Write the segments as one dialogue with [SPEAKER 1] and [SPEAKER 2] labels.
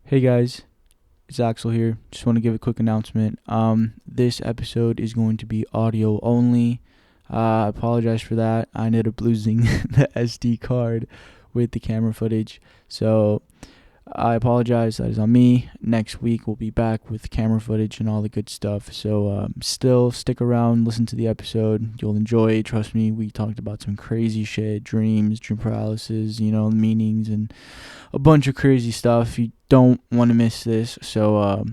[SPEAKER 1] Hey guys, it's Axel here. Just want to give a quick announcement. This episode is going to be audio only. I apologize for that. I ended up losing the SD card with the camera footage. So I apologize. That is on me. Next week we'll be back with camera footage and all the good stuff. So still stick around, listen to the episode. You'll enjoy it. Trust me, we talked about some crazy shit, dreams, dream paralysis, meanings, and a bunch of crazy stuff. You don't want to miss this. So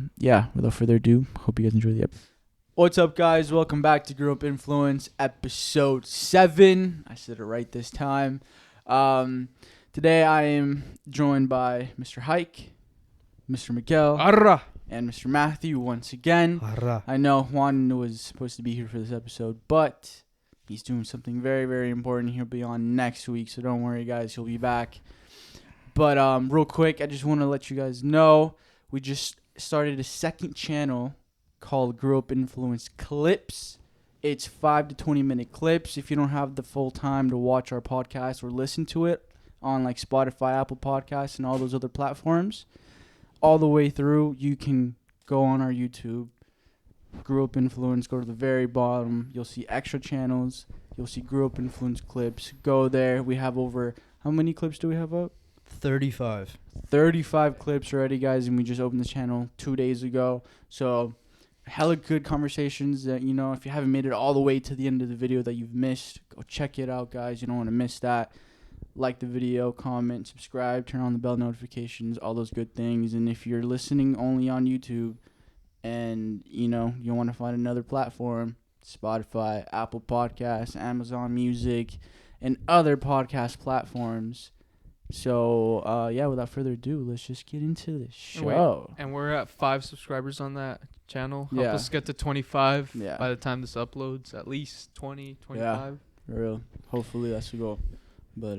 [SPEAKER 1] without further ado, hope you guys enjoy the episode. What's up, guys? Welcome back to Grew Up Influence, episode 7. I said it right this time. Today I am joined by Mr. Hayk, Mr. Miguel, and Mr. Matthew once again. I know Juan was supposed to be here for this episode, but he's doing something very, very important. He'll be on next week, so don't worry, guys. He'll be back. But real quick, I just want to let you guys know we just started a second channel called Grew Up Influence Clips. It's 5 to 20 minute clips. If you don't have the full time to watch our podcast or listen to it on like Spotify, Apple Podcasts, and all those other platforms, all the way through, you can go on our YouTube, Grew Up Influence, go to the very bottom. You'll see extra channels. You'll see Grew Up Influence clips. Go there. We have over, how many clips do we have up?
[SPEAKER 2] 35
[SPEAKER 1] clips already, guys, and we just opened the channel 2 days ago. So hella good conversations that, if you haven't made it all the way to the end of the video that you've missed, go check it out, guys. You don't want to miss that. Like the video, comment, subscribe, turn on the bell notifications, all those good things. And if you're listening only on YouTube and, you want to find another platform, Spotify, Apple Podcasts, Amazon Music, and other podcast platforms. So, without further ado, let's just get into the show.
[SPEAKER 3] And we're at 5 subscribers on that channel. Help
[SPEAKER 1] Yeah.
[SPEAKER 3] us get to 25
[SPEAKER 1] Yeah.
[SPEAKER 3] by the time this uploads. At least 20, 25.
[SPEAKER 1] For real. Hopefully that's the goal. But,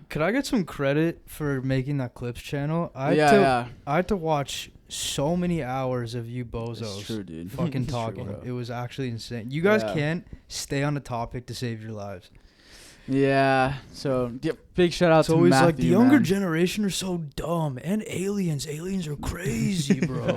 [SPEAKER 2] Could I get some credit for making that clips channel? I had to watch so many hours of you bozos.
[SPEAKER 1] It's true, dude.
[SPEAKER 2] Fucking
[SPEAKER 1] It's
[SPEAKER 2] talking.
[SPEAKER 1] true,
[SPEAKER 2] It was actually insane. You guys
[SPEAKER 1] Yeah.
[SPEAKER 2] can't stay on the topic to save your lives.
[SPEAKER 1] Yeah. So, big shout out
[SPEAKER 2] It's
[SPEAKER 1] to
[SPEAKER 2] always
[SPEAKER 1] Matthew,
[SPEAKER 2] like the younger
[SPEAKER 1] man.
[SPEAKER 2] generation are so dumb. And aliens are crazy, bro.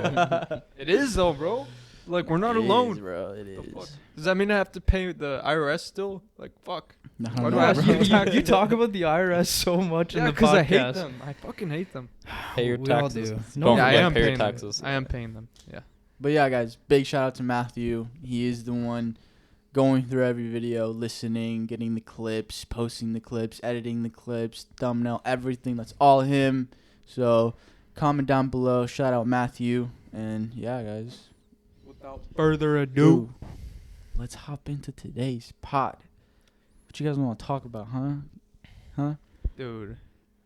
[SPEAKER 3] It is, though, bro. Like, we're not
[SPEAKER 1] It
[SPEAKER 3] alone.
[SPEAKER 1] is, bro. It
[SPEAKER 3] The fuck?
[SPEAKER 1] is.
[SPEAKER 3] Does that mean I have to pay the IRS still? Like, fuck.
[SPEAKER 1] No,
[SPEAKER 3] Why do
[SPEAKER 1] no,
[SPEAKER 3] I have
[SPEAKER 1] bro.
[SPEAKER 3] to tax
[SPEAKER 2] You talk about the IRS so much in
[SPEAKER 3] Yeah,
[SPEAKER 2] the
[SPEAKER 3] because
[SPEAKER 2] podcast.
[SPEAKER 3] I hate them. I fucking hate them.
[SPEAKER 4] Pay your
[SPEAKER 2] We all
[SPEAKER 4] taxes.
[SPEAKER 2] do.
[SPEAKER 4] Don't
[SPEAKER 3] Yeah, I
[SPEAKER 4] forget
[SPEAKER 3] am
[SPEAKER 4] pay your
[SPEAKER 3] paying
[SPEAKER 4] taxes.
[SPEAKER 3] them. I am paying them. Yeah.
[SPEAKER 1] But yeah, guys, big shout out to Matthew. He is the one going through every video, listening, getting the clips, posting the clips, editing the clips, thumbnail, everything. That's all him. So comment down below. Shout out Matthew. And yeah, guys.
[SPEAKER 3] Without further ado.
[SPEAKER 1] Ooh, let's hop into today's pod. What you guys want to talk about, huh?
[SPEAKER 3] Dude.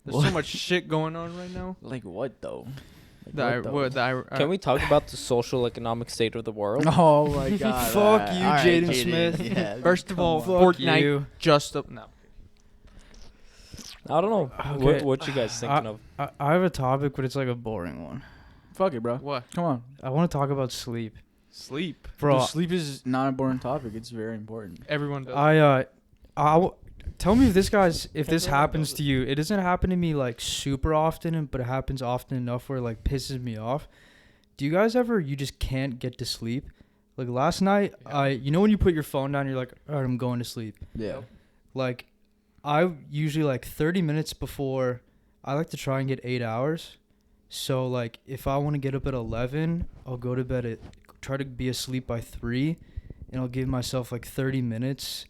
[SPEAKER 3] There's
[SPEAKER 1] What?
[SPEAKER 3] so much shit going on right now.
[SPEAKER 1] Like what, though? Like,
[SPEAKER 4] Can we talk about the social economic state of the world?
[SPEAKER 1] Oh, my God.
[SPEAKER 2] Fuck you,
[SPEAKER 1] All right,
[SPEAKER 2] Jaden Smith.
[SPEAKER 1] Yeah,
[SPEAKER 3] First of all,
[SPEAKER 1] come on.
[SPEAKER 2] Fuck you.
[SPEAKER 3] Fortnite just up. No.
[SPEAKER 4] I don't know.
[SPEAKER 2] Okay.
[SPEAKER 4] What you guys thinking of?
[SPEAKER 2] I have a topic, but it's like a boring one.
[SPEAKER 1] Fuck it, bro.
[SPEAKER 3] What?
[SPEAKER 1] Come on.
[SPEAKER 2] I want to talk about sleep.
[SPEAKER 3] Sleep.
[SPEAKER 2] Bro,
[SPEAKER 1] Dude, sleep is not a boring topic. It's very important.
[SPEAKER 3] Everyone does.
[SPEAKER 2] Tell me if this happens to you. It doesn't happen to me like super often, but it happens often enough where it like pisses me off. Do you guys you just can't get to sleep? Like last night,
[SPEAKER 3] Yeah.
[SPEAKER 2] when you put your phone down, you're like, all right, I'm going to sleep.
[SPEAKER 1] Yeah.
[SPEAKER 2] Like, I usually like 30 minutes before, I like to try and get 8 hours. So like, if I want to get up at 11, I'll go to bed try to be asleep by 3, and I'll give myself like 30 minutes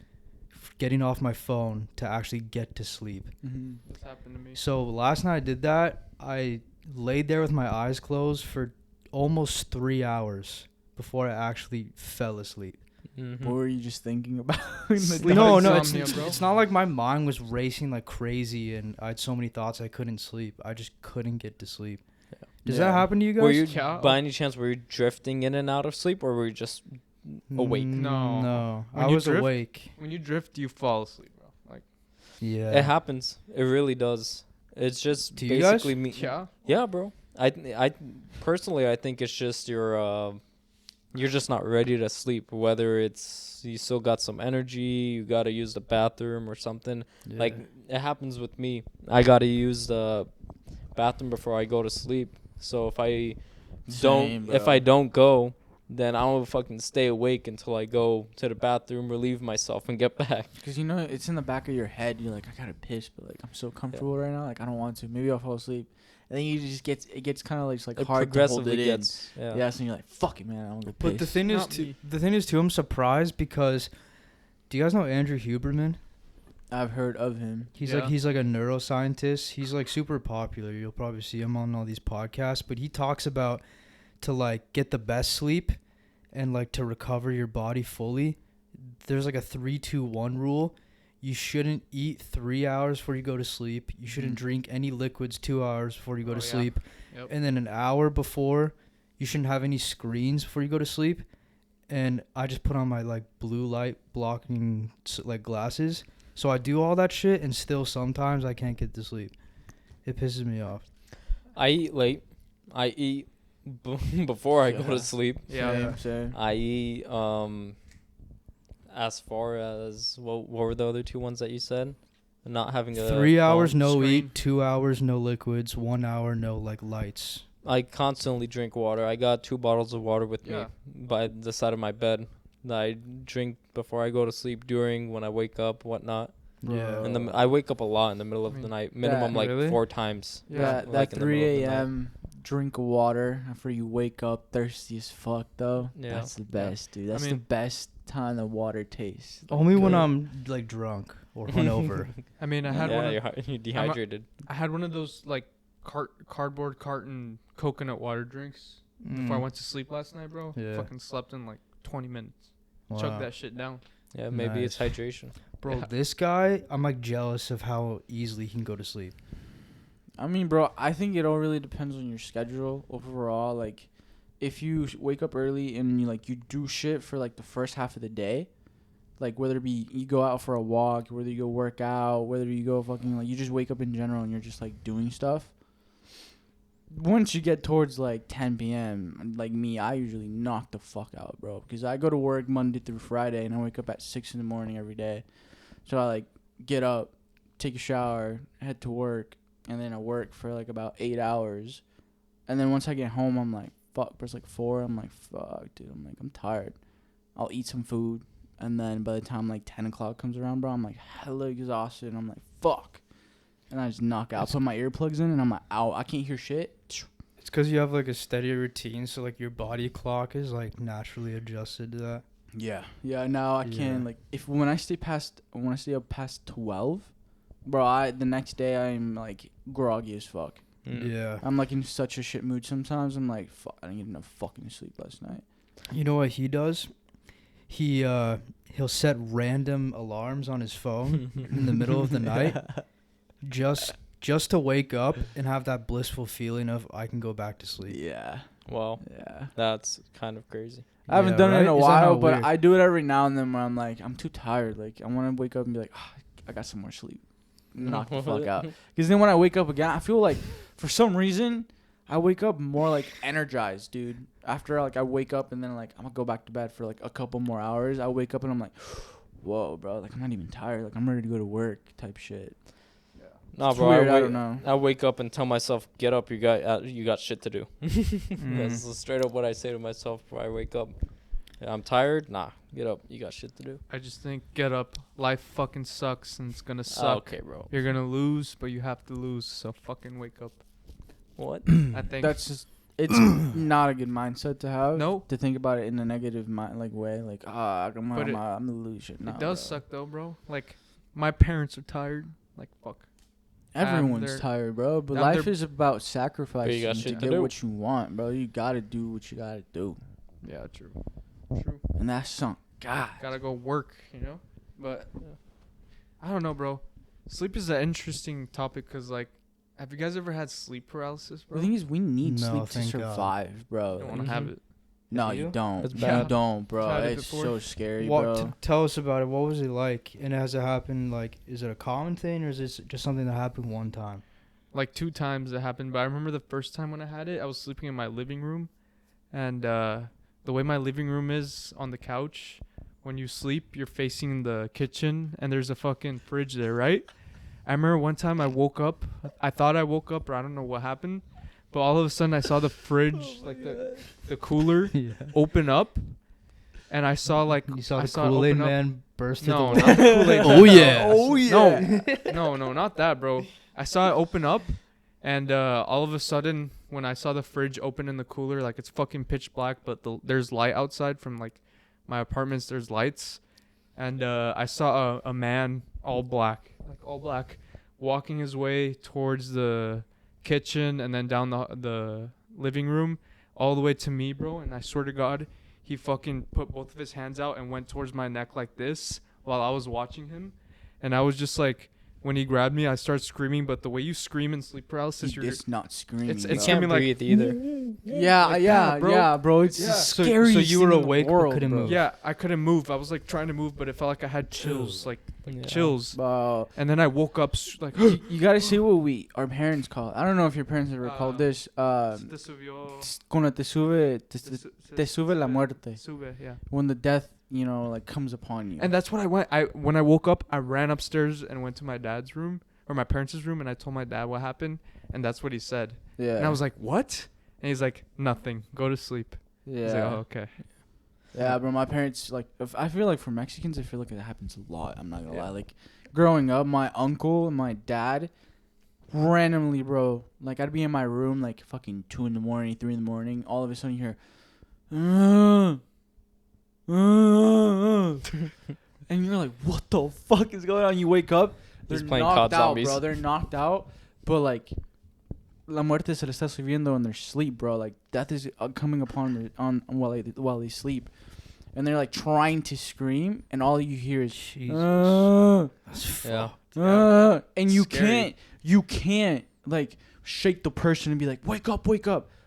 [SPEAKER 2] getting off my phone to actually get to sleep.
[SPEAKER 1] Mm-hmm.
[SPEAKER 3] This happened to me.
[SPEAKER 2] So last night I did that. I laid there with my eyes closed for almost 3 hours before I actually fell asleep.
[SPEAKER 4] Mhm.
[SPEAKER 1] What were you just thinking about?
[SPEAKER 2] No,
[SPEAKER 3] insomnia,
[SPEAKER 2] it's,
[SPEAKER 3] bro.
[SPEAKER 2] it's not like my mind was racing like crazy and I had so many thoughts I couldn't sleep. I just couldn't get to sleep. Does that happen to you guys?
[SPEAKER 4] Were you,
[SPEAKER 3] Yeah.
[SPEAKER 4] by any chance, were you drifting in and out of sleep, or were you just awake?
[SPEAKER 3] No.
[SPEAKER 2] No.
[SPEAKER 3] When
[SPEAKER 2] I
[SPEAKER 3] you
[SPEAKER 2] was
[SPEAKER 3] drift?
[SPEAKER 2] awake.
[SPEAKER 3] When you drift, you fall asleep, bro. Like,
[SPEAKER 2] Yeah.
[SPEAKER 4] It happens. It really does. It's just
[SPEAKER 2] Do you guys?
[SPEAKER 4] basically me.
[SPEAKER 3] yeah.
[SPEAKER 4] Yeah, bro. I personally, I think it's just you're just not ready to sleep. Whether it's you still got some energy, you gotta use the bathroom or something. Like it happens with me. I gotta use the bathroom before I go to sleep. So if I
[SPEAKER 1] Same,
[SPEAKER 4] don't, if
[SPEAKER 1] bro.
[SPEAKER 4] I don't go, then I don't fucking stay awake until I go to the bathroom, relieve myself, and get back.
[SPEAKER 1] Because, you know, it's in the back of your head. You're like, I gotta piss, but, like, I'm so comfortable right now. Like, I don't want to. Maybe I'll fall asleep. And then it gets kind of like
[SPEAKER 4] It
[SPEAKER 1] hard to hold
[SPEAKER 4] progressively
[SPEAKER 1] it in.
[SPEAKER 4] gets.
[SPEAKER 1] Yeah, so you're like, fuck it, man. I want to go piss.
[SPEAKER 2] But the thing is too, I'm surprised because, do you guys know Andrew Huberman?
[SPEAKER 1] I've heard of him.
[SPEAKER 2] He's
[SPEAKER 3] Yeah.
[SPEAKER 2] like a neuroscientist. He's like super popular. You'll probably see him on all these podcasts. But he talks about to like get the best sleep and like to recover your body fully. There's like a 3-2-1 rule. You shouldn't eat 3 hours before you go to sleep. You shouldn't drink any liquids 2 hours before you go to sleep.
[SPEAKER 3] Yep.
[SPEAKER 2] And then an hour before, you shouldn't have any screens before you go to sleep. And I just put on my like blue light blocking like glasses. So I do all that shit, and still sometimes I can't get to sleep. It pisses me off.
[SPEAKER 4] I eat late. I eat before I go
[SPEAKER 1] Yeah.
[SPEAKER 4] to sleep.
[SPEAKER 3] Yeah.
[SPEAKER 1] Same.
[SPEAKER 4] I eat as far as what were the other two ones that you said? Not having a
[SPEAKER 2] 3 hours
[SPEAKER 4] phone
[SPEAKER 2] no
[SPEAKER 3] screen.
[SPEAKER 2] eat, 2 hours no liquids, 1 hour no like lights.
[SPEAKER 4] I constantly drink water. I got 2 bottles of water with
[SPEAKER 3] Yeah.
[SPEAKER 4] me by the side of my bed. That I drink before I go to sleep, during, when I wake up, whatnot.
[SPEAKER 2] Yeah.
[SPEAKER 4] And I wake up a lot in the middle of the night, minimum
[SPEAKER 1] Yeah.
[SPEAKER 4] like
[SPEAKER 3] Really?
[SPEAKER 4] 4 times.
[SPEAKER 3] Yeah.
[SPEAKER 1] That
[SPEAKER 4] like in the middle
[SPEAKER 1] 3
[SPEAKER 4] of the night.
[SPEAKER 1] a.m. drink of water after you wake up thirsty as fuck, though.
[SPEAKER 4] Yeah.
[SPEAKER 1] That's the best, dude. That's
[SPEAKER 3] I
[SPEAKER 1] the
[SPEAKER 3] mean-
[SPEAKER 1] best time the water tastes.
[SPEAKER 2] Only when
[SPEAKER 1] good.
[SPEAKER 2] I'm like drunk or hungover.
[SPEAKER 3] I mean, I had
[SPEAKER 4] Yeah,
[SPEAKER 3] one.
[SPEAKER 4] you're dehydrated.
[SPEAKER 3] I had one of those like cardboard carton coconut water drinks before I went to sleep last night, bro.
[SPEAKER 2] Yeah.
[SPEAKER 3] Fucking slept in like 20 minutes.
[SPEAKER 2] Wow.
[SPEAKER 3] Chug that shit down.
[SPEAKER 4] Yeah, maybe it's
[SPEAKER 2] Nice.
[SPEAKER 4] hydration.
[SPEAKER 2] Bro,
[SPEAKER 3] Yeah.
[SPEAKER 2] this guy, I'm like jealous of how easily he can go to sleep.
[SPEAKER 1] I mean, bro, I think it all really depends on your schedule overall. Like, if you wake up early and you do shit for like the first half of the day, like whether it be you go out for a walk, whether you go work out, whether you go fucking you just wake up in general and you're just like doing stuff. Once you get towards like 10 p.m., like me, I usually knock the fuck out, bro, because I go to work Monday through Friday and I wake up at 6 in the morning every day. So I like get up, take a shower, head to work, and then I work for like about 8 hours. And then once I get home, I'm like, fuck, but it's like 4. I'm like, fuck, dude. I'm tired. I'll eat some food. And then by the time like 10 o'clock comes around, bro, I'm like hella exhausted. I'm like, fuck. And I just knock out. Put my earplugs in and I'm like, out. I can't hear shit.
[SPEAKER 2] It's because you have like a steady routine, so like your body clock is like naturally adjusted to that.
[SPEAKER 1] Yeah. Yeah, now I can,
[SPEAKER 2] Yeah.
[SPEAKER 1] like, when I stay up past 12, bro, the next day I'm like groggy as fuck.
[SPEAKER 2] Yeah.
[SPEAKER 1] I'm like in such a shit mood sometimes. I'm like, fuck, I didn't get enough fucking sleep last night.
[SPEAKER 2] You know what he does? He'll set random alarms on his phone in the middle of the night just to wake up and have that blissful feeling of I can go back to sleep.
[SPEAKER 1] Yeah.
[SPEAKER 4] Well,
[SPEAKER 1] Yeah.
[SPEAKER 4] that's kind of crazy.
[SPEAKER 1] I haven't
[SPEAKER 2] Yeah,
[SPEAKER 1] done it in
[SPEAKER 2] right?
[SPEAKER 1] a
[SPEAKER 2] Is that
[SPEAKER 1] while,
[SPEAKER 2] not
[SPEAKER 1] but
[SPEAKER 2] weird?
[SPEAKER 1] I do it every now and then where I'm like, I'm too tired. Like, I want to wake up and be like, I got some more sleep. Knock the fuck out. Because then when I wake up again, I feel like, for some reason, I wake up more like energized, dude. After like I wake up and then like I'm gonna go back to bed for like a couple more hours. I wake up and I'm like, whoa, bro. Like I'm not even tired. Like I'm ready to go to work type shit.
[SPEAKER 4] Nah,
[SPEAKER 1] It's
[SPEAKER 4] bro.
[SPEAKER 1] weird, I don't know.
[SPEAKER 4] I wake up and tell myself, "Get up, you got shit to do."
[SPEAKER 2] Mm.
[SPEAKER 4] That's straight up what I say to myself before I wake up. Yeah, I'm tired. Nah, get up. You got shit to do.
[SPEAKER 3] I just think get up. Life fucking sucks and it's gonna
[SPEAKER 4] Ah,
[SPEAKER 3] suck.
[SPEAKER 4] okay, bro.
[SPEAKER 3] You're gonna lose, but you have to lose. So fucking wake up.
[SPEAKER 4] What?
[SPEAKER 3] I think.
[SPEAKER 1] That's just, it's not a good mindset to have.
[SPEAKER 3] No.
[SPEAKER 1] To think about it in a negative way. Like, I'm
[SPEAKER 3] But
[SPEAKER 1] gonna lose shit. Nah,
[SPEAKER 3] it does
[SPEAKER 1] bro.
[SPEAKER 3] suck though, bro. Like my parents are tired. Like fuck.
[SPEAKER 1] Everyone's
[SPEAKER 3] they're-
[SPEAKER 1] tired, bro. But
[SPEAKER 3] now
[SPEAKER 1] life
[SPEAKER 3] they're-
[SPEAKER 1] is about sacrificing
[SPEAKER 4] got
[SPEAKER 1] to
[SPEAKER 4] shit to
[SPEAKER 1] get
[SPEAKER 4] do.
[SPEAKER 1] what you want, bro. You gotta do what you gotta do.
[SPEAKER 3] Yeah, true. True.
[SPEAKER 1] And that's something. God.
[SPEAKER 3] Gotta go work, you know. But I don't know, bro. Sleep is an interesting topic because, like, have you guys ever had sleep paralysis, bro?
[SPEAKER 1] The thing is, we need
[SPEAKER 2] No,
[SPEAKER 1] sleep to
[SPEAKER 2] thank God.
[SPEAKER 1] survive, bro.
[SPEAKER 3] You don't want to have it.
[SPEAKER 1] No,
[SPEAKER 2] Have
[SPEAKER 1] you
[SPEAKER 2] you?
[SPEAKER 1] don't.
[SPEAKER 4] It's
[SPEAKER 1] You
[SPEAKER 4] bad.
[SPEAKER 1] don't, bro.
[SPEAKER 3] Tried it
[SPEAKER 1] It's
[SPEAKER 3] before?
[SPEAKER 1] so scary, bro.
[SPEAKER 2] Tell us about it. What was it like? And has it happened? Like, is it a common thing, or is it just something that happened one time?
[SPEAKER 3] Like 2 times it happened, but I remember the first time when I had it, I was sleeping in my living room, and the way my living room is on the couch, when you sleep, you're facing the kitchen, and there's a fucking fridge there, right? I remember one time I woke up. I thought I woke up, or I don't know what happened, But all of a sudden, I saw the fridge, like the cooler, open up, and I saw like
[SPEAKER 2] You saw
[SPEAKER 3] I
[SPEAKER 2] the
[SPEAKER 3] saw it
[SPEAKER 2] Kool-Aid
[SPEAKER 3] open up.
[SPEAKER 2] man burst
[SPEAKER 3] No,
[SPEAKER 2] at the
[SPEAKER 3] not the Kool-Aid.
[SPEAKER 2] Oh, yeah.
[SPEAKER 1] Oh yeah.
[SPEAKER 3] No, not that, bro. I saw it open up, and all of a sudden, when I saw the fridge open in the cooler, like it's fucking pitch black, but there's light outside from like my apartments. There's lights, and I saw a man all black, walking his way towards the kitchen and then down the living room, all the way to me, bro. And I swear to God, he fucking put both of his hands out and went towards my neck like this while I was watching him, and I was just like. When he grabbed me, I started screaming, but the way you scream in sleep paralysis, you're
[SPEAKER 1] It's not screaming.
[SPEAKER 3] It's
[SPEAKER 1] bro.
[SPEAKER 4] You can't
[SPEAKER 3] screaming like-
[SPEAKER 4] breathe either.
[SPEAKER 1] Yeah,
[SPEAKER 3] like
[SPEAKER 1] yeah,
[SPEAKER 3] that, bro.
[SPEAKER 1] yeah, bro. It's
[SPEAKER 3] Yeah.
[SPEAKER 1] the
[SPEAKER 2] So
[SPEAKER 1] scariest
[SPEAKER 2] you were
[SPEAKER 1] thing in the
[SPEAKER 2] awake but
[SPEAKER 1] world,
[SPEAKER 2] couldn't
[SPEAKER 1] bro.
[SPEAKER 2] move.
[SPEAKER 3] Yeah, I couldn't move. I was like trying to move, but it felt like I had chills, like
[SPEAKER 4] Yeah.
[SPEAKER 3] chills.
[SPEAKER 1] Bro,
[SPEAKER 3] And then I woke up like.
[SPEAKER 1] you gotta see what our parents call. I don't know if your parents ever called this.
[SPEAKER 3] Te subió-
[SPEAKER 1] Cuando te sube la muerte.
[SPEAKER 3] Sube, yeah.
[SPEAKER 1] When the death, like comes upon you.
[SPEAKER 3] And that's what I went. When I woke up, I ran upstairs and went to my dad's room or my parents' room, and I told my dad what happened, and that's what he said.
[SPEAKER 1] yeah.
[SPEAKER 3] And I was like, "What?" And he's like, "Nothing. Go to sleep."
[SPEAKER 1] yeah.
[SPEAKER 3] He's like, "Oh, okay."
[SPEAKER 1] Yeah, bro. My parents I feel like for Mexicans, I feel like it happens a lot. I'm not gonna
[SPEAKER 3] Yeah.
[SPEAKER 1] lie. Like growing up, my uncle and my dad, randomly, bro. Like I'd be in my room, like fucking 2 in the morning, 3 in the morning. All of a sudden, you hear, and you're like, what the fuck is going on? You wake up, they're
[SPEAKER 4] He's playing
[SPEAKER 1] knocked
[SPEAKER 4] COD
[SPEAKER 1] out,
[SPEAKER 4] Zombies.
[SPEAKER 1] bro. They're knocked out, but like. La muerte se le está subiendo in their sleep, bro. Like death is coming upon them while they sleep, and they're like trying to scream, and all you hear is
[SPEAKER 2] Jesus.
[SPEAKER 4] Yeah.
[SPEAKER 1] and you
[SPEAKER 3] Scary.
[SPEAKER 1] can't like shake the person and be like, wake up,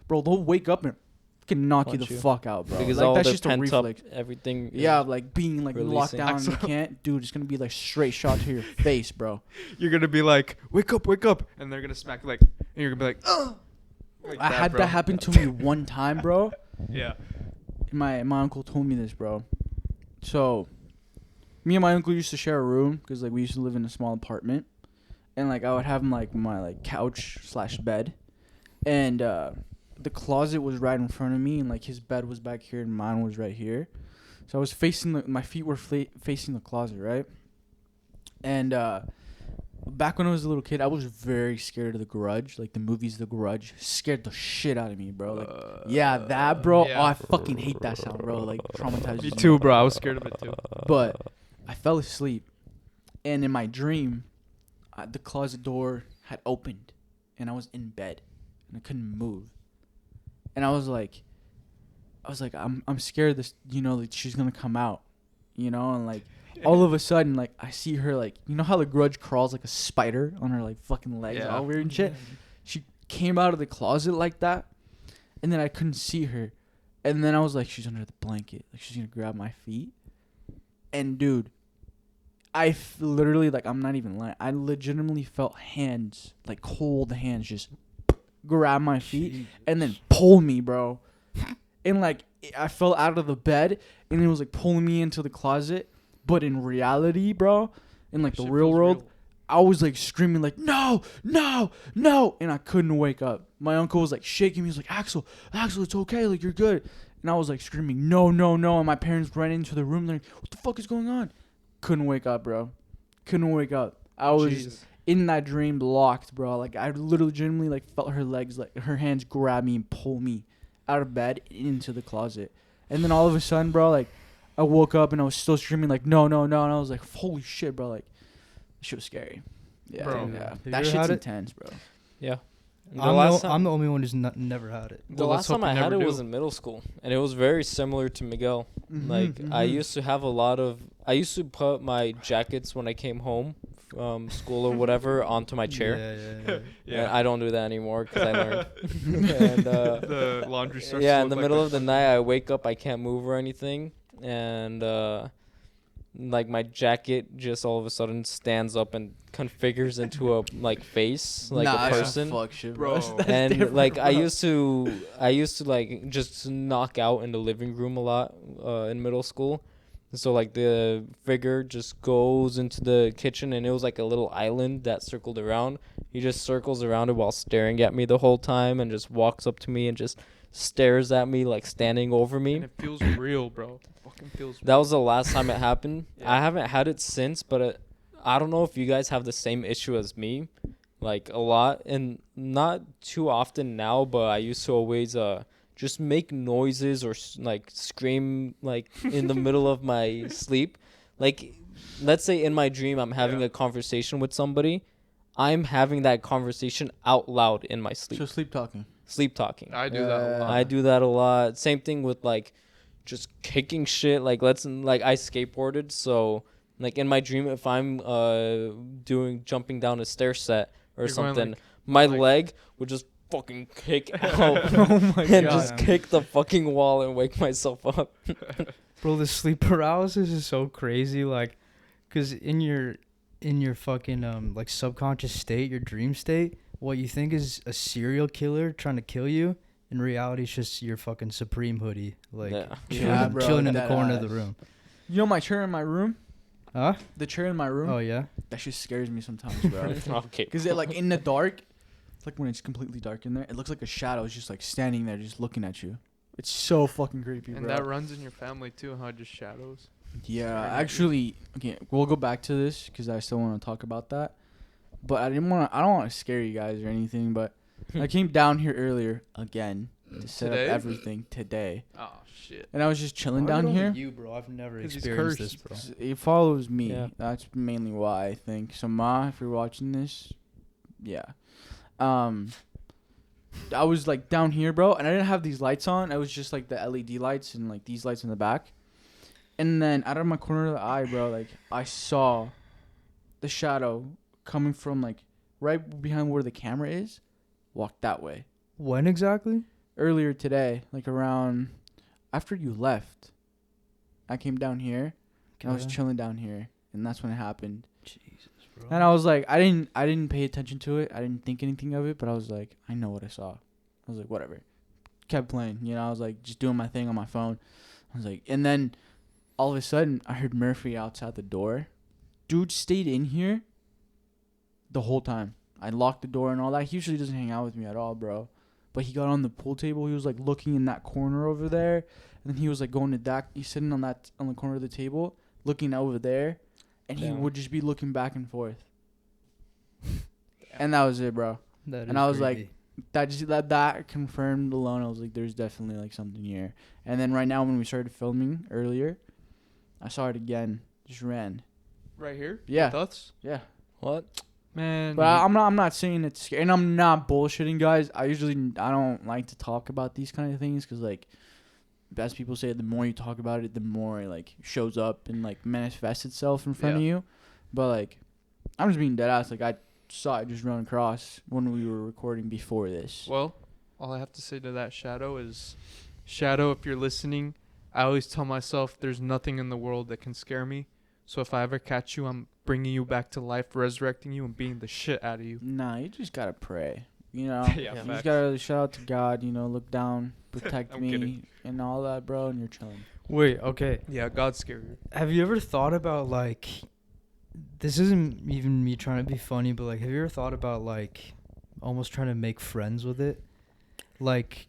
[SPEAKER 1] bro. They'll wake up and fucking knock you
[SPEAKER 4] Punch
[SPEAKER 1] the
[SPEAKER 4] you.
[SPEAKER 1] fuck out, bro.
[SPEAKER 4] Because
[SPEAKER 1] like
[SPEAKER 4] all
[SPEAKER 1] that's
[SPEAKER 4] the
[SPEAKER 1] just a
[SPEAKER 4] pent up
[SPEAKER 1] reflex.
[SPEAKER 4] everything.
[SPEAKER 1] Yeah, like being like locked
[SPEAKER 4] releasing.
[SPEAKER 1] down,
[SPEAKER 3] Axel.
[SPEAKER 1] you can't, dude. It's gonna be like straight shot to your face, bro.
[SPEAKER 3] You're gonna be like, "Wake up!" And they're gonna smack you like, and you're gonna be like, "Ugh." Like
[SPEAKER 1] I had
[SPEAKER 3] bro.
[SPEAKER 1] that happen to me one time, bro.
[SPEAKER 3] Yeah.
[SPEAKER 1] My uncle told me this, bro. So, me and my uncle used to share a room because like we used to live in a small apartment, and like I would have him like my like couch / bed, and the closet was right in front of me, and like his bed was back here and mine was right here. So I was facing my feet were facing the closet, right? And back when I was a little kid, I was very scared of The Grudge. Like the movies The Grudge scared the shit out of me, bro. Like yeah, that, bro.
[SPEAKER 3] yeah.
[SPEAKER 1] Oh, I fucking hate that sound, bro. Like traumatizes
[SPEAKER 3] Me
[SPEAKER 1] me.
[SPEAKER 3] too, bro. I was scared of it too.
[SPEAKER 1] But I fell asleep, and in my dream, the closet door had opened, and I was in bed, and I couldn't move. And I was like, I'm scared this, like she's gonna come out, and like all of a sudden, like I see her, like how The Grudge crawls like a spider on her like fucking legs,
[SPEAKER 3] Yeah.
[SPEAKER 1] all weird and shit. She came out of the closet like that, and then I couldn't see her, and then I was like, she's under the blanket, like she's gonna grab my feet, and dude, I literally, like, I'm not even lying, I legitimately felt hands, like cold hands, just grab my feet and then pull me, bro. And like I fell out of the bed and it was like pulling me into the closet, but in reality, bro, in like the
[SPEAKER 3] Shit
[SPEAKER 1] real
[SPEAKER 3] feels
[SPEAKER 1] world,
[SPEAKER 3] real.
[SPEAKER 1] I was like screaming like no, and I couldn't wake up. My uncle was like shaking me. He was like, Axel, it's okay, like you're good. And I was like screaming no, and my parents ran into the room. They're like, what the fuck is going on? Couldn't wake up, bro. Couldn't wake up. I was
[SPEAKER 3] Jeez.
[SPEAKER 1] in that dream locked, bro. Like I literally genuinely like felt her legs, like her hands grab me and pull me out of bed into the closet. And then all of a sudden, bro, like I woke up and I was still screaming like no, and I was like, holy shit, bro, like this shit was scary. Yeah,
[SPEAKER 3] Bro.
[SPEAKER 1] yeah.
[SPEAKER 2] Have you
[SPEAKER 1] That
[SPEAKER 2] ever
[SPEAKER 1] shit's
[SPEAKER 2] had it?
[SPEAKER 1] intense, bro.
[SPEAKER 4] Yeah.
[SPEAKER 2] I'm the only one who's never had it.
[SPEAKER 4] The
[SPEAKER 3] Well,
[SPEAKER 4] last
[SPEAKER 3] let's hope
[SPEAKER 4] time I
[SPEAKER 3] you
[SPEAKER 4] had
[SPEAKER 3] never
[SPEAKER 4] it
[SPEAKER 3] do.
[SPEAKER 4] was in middle school, and it was very similar to Miguel. Like I used to have I used to put my jackets when I came home from school or whatever onto my chair.
[SPEAKER 2] Yeah.
[SPEAKER 4] And I don't do that anymore because I learned. And
[SPEAKER 3] The laundry starts.
[SPEAKER 4] yeah,
[SPEAKER 3] to
[SPEAKER 4] in the
[SPEAKER 3] look
[SPEAKER 4] middle
[SPEAKER 3] like
[SPEAKER 4] of the night, I wake up, I can't move or anything, and like my jacket just all of a sudden stands up and configures into a like face, like
[SPEAKER 1] nah,
[SPEAKER 4] a
[SPEAKER 1] that's
[SPEAKER 4] person.
[SPEAKER 1] some fuck shit,
[SPEAKER 3] Bro.
[SPEAKER 1] bro. That's
[SPEAKER 4] And
[SPEAKER 1] different,
[SPEAKER 4] like
[SPEAKER 1] bro.
[SPEAKER 4] I used to like just knock out in the living room a lot in middle school, So like the figure just goes into the kitchen, and it was like a little island that circled around. He just circles around it while staring at me the whole time, and just walks up to me and just stares at me like standing over
[SPEAKER 3] And
[SPEAKER 4] me.
[SPEAKER 3] it feels real, bro. It fucking feels real.
[SPEAKER 4] That was the last time it happened.
[SPEAKER 3] Yeah.
[SPEAKER 4] I haven't had it since, but I don't know if you guys have the same issue as me, like a lot, and not too often now, but I used to always just make noises or like scream like in the middle of my sleep. Like, let's say in my dream I'm having a conversation with somebody, I'm having that conversation out loud in my sleep.
[SPEAKER 1] So sleep talking.
[SPEAKER 4] Sleep talking.
[SPEAKER 3] I do that a lot.
[SPEAKER 4] I do that a lot. Same thing with like just kicking shit. Like I skateboarded, so like in my dream, if I'm jumping down a stair set or
[SPEAKER 3] You're going,
[SPEAKER 4] something,
[SPEAKER 3] like-
[SPEAKER 4] my
[SPEAKER 3] like-
[SPEAKER 4] leg would just fucking kick out
[SPEAKER 1] Oh my
[SPEAKER 4] and
[SPEAKER 1] god.
[SPEAKER 4] just kick the fucking wall and wake myself up.
[SPEAKER 2] Bro, the sleep paralysis is so crazy. Like, cause in your fucking like subconscious state, your dream state, what you think is a serial killer trying to kill you, in reality, it's just your fucking Supreme hoodie, like
[SPEAKER 4] Yeah.
[SPEAKER 1] Yeah, bro,
[SPEAKER 2] chilling in the
[SPEAKER 1] dead
[SPEAKER 2] corner of the
[SPEAKER 1] ass.
[SPEAKER 2] room.
[SPEAKER 1] You know my chair in my room?
[SPEAKER 2] Huh?
[SPEAKER 1] The chair in my room?
[SPEAKER 2] Oh yeah.
[SPEAKER 1] That shit scares me sometimes, bro.
[SPEAKER 4] Okay.
[SPEAKER 1] Because it like in the dark, it's like when it's completely dark in there, it looks like a shadow is just like standing there, just looking at you. It's so fucking creepy,
[SPEAKER 3] And
[SPEAKER 1] bro.
[SPEAKER 3] that runs in your family too, huh? Just shadows.
[SPEAKER 1] Yeah,
[SPEAKER 3] Staring at you.
[SPEAKER 1] actually, okay, we'll go back to this because I still want to talk about that. But I don't want to scare you guys or anything. But I came down here earlier again to set
[SPEAKER 3] Today?
[SPEAKER 1] up everything today,
[SPEAKER 3] Oh shit.
[SPEAKER 1] and I was just chilling
[SPEAKER 2] Why is it
[SPEAKER 1] down
[SPEAKER 2] only
[SPEAKER 1] here.
[SPEAKER 2] You, bro. I've never
[SPEAKER 3] 'Cause he's
[SPEAKER 2] experienced
[SPEAKER 3] cursed.
[SPEAKER 2] this, bro.
[SPEAKER 1] It follows me.
[SPEAKER 4] Yeah.
[SPEAKER 1] That's mainly why I think. So Ma, if you're watching this, yeah. I was like down here, bro, and I didn't have these lights on. I was just like the LED lights and like these lights in the back. And then out of my corner of the eye, bro, like I saw the shadow coming from like right behind where the camera is, walk that way.
[SPEAKER 2] When exactly?
[SPEAKER 1] Earlier today, like around after you left, I came down here and I was
[SPEAKER 2] Okay.
[SPEAKER 1] chilling down here, and that's when it happened.
[SPEAKER 2] Jesus, bro.
[SPEAKER 1] And I was like, I didn't pay attention to it. I didn't think anything of it, but I was like, I know what I saw. I was like, whatever. Kept playing, you know. I was like, just doing my thing on my phone. I was like, and then all of a sudden, I heard Murphy outside the door. Dude stayed in here the whole time. I locked the door and all that. He usually doesn't hang out with me at all, bro. But he got on the pool table. He was like looking in that corner over there, and then he was like going to that. He's sitting on the corner of the table, looking over there, and he
[SPEAKER 4] Damn.
[SPEAKER 1] would just be looking back and forth. And that was it, bro.
[SPEAKER 2] That
[SPEAKER 1] and
[SPEAKER 2] is
[SPEAKER 1] I was like,
[SPEAKER 2] creepy.
[SPEAKER 1] that confirmed alone. I was like, there's definitely like something here. And then right now when we started filming earlier, I saw it again. Just ran.
[SPEAKER 3] Right here?
[SPEAKER 1] Yeah.
[SPEAKER 3] With us?
[SPEAKER 1] Yeah.
[SPEAKER 4] What?
[SPEAKER 3] Man.
[SPEAKER 1] But I'm not saying it's scary, and I'm not bullshitting, guys. I don't like to talk about these kind of things because like, as people say, the more you talk about it, the more it like shows up and like manifests itself in front of you. But like, I'm just being dead ass. Like I saw it just run across when we were recording before this.
[SPEAKER 3] Well, all I have to say to that shadow is, Shadow, if you're listening, I always tell myself there's nothing in the world that can scare me. So if I ever catch you, I'm bringing you back to life, resurrecting you, and beating the shit out of you.
[SPEAKER 1] Nah, you just gotta pray. You know,
[SPEAKER 3] Yeah,
[SPEAKER 1] you just
[SPEAKER 3] facts.
[SPEAKER 1] gotta shout out to God. You know, look down, protect
[SPEAKER 3] I'm
[SPEAKER 1] me,
[SPEAKER 3] kidding.
[SPEAKER 1] and all that, bro. And you're chilling.
[SPEAKER 2] Wait, okay.
[SPEAKER 3] Yeah, God's scarier.
[SPEAKER 2] Have you ever thought about like, this isn't even me trying to be funny, but like, have you ever thought about like, almost trying to make friends with it? Like,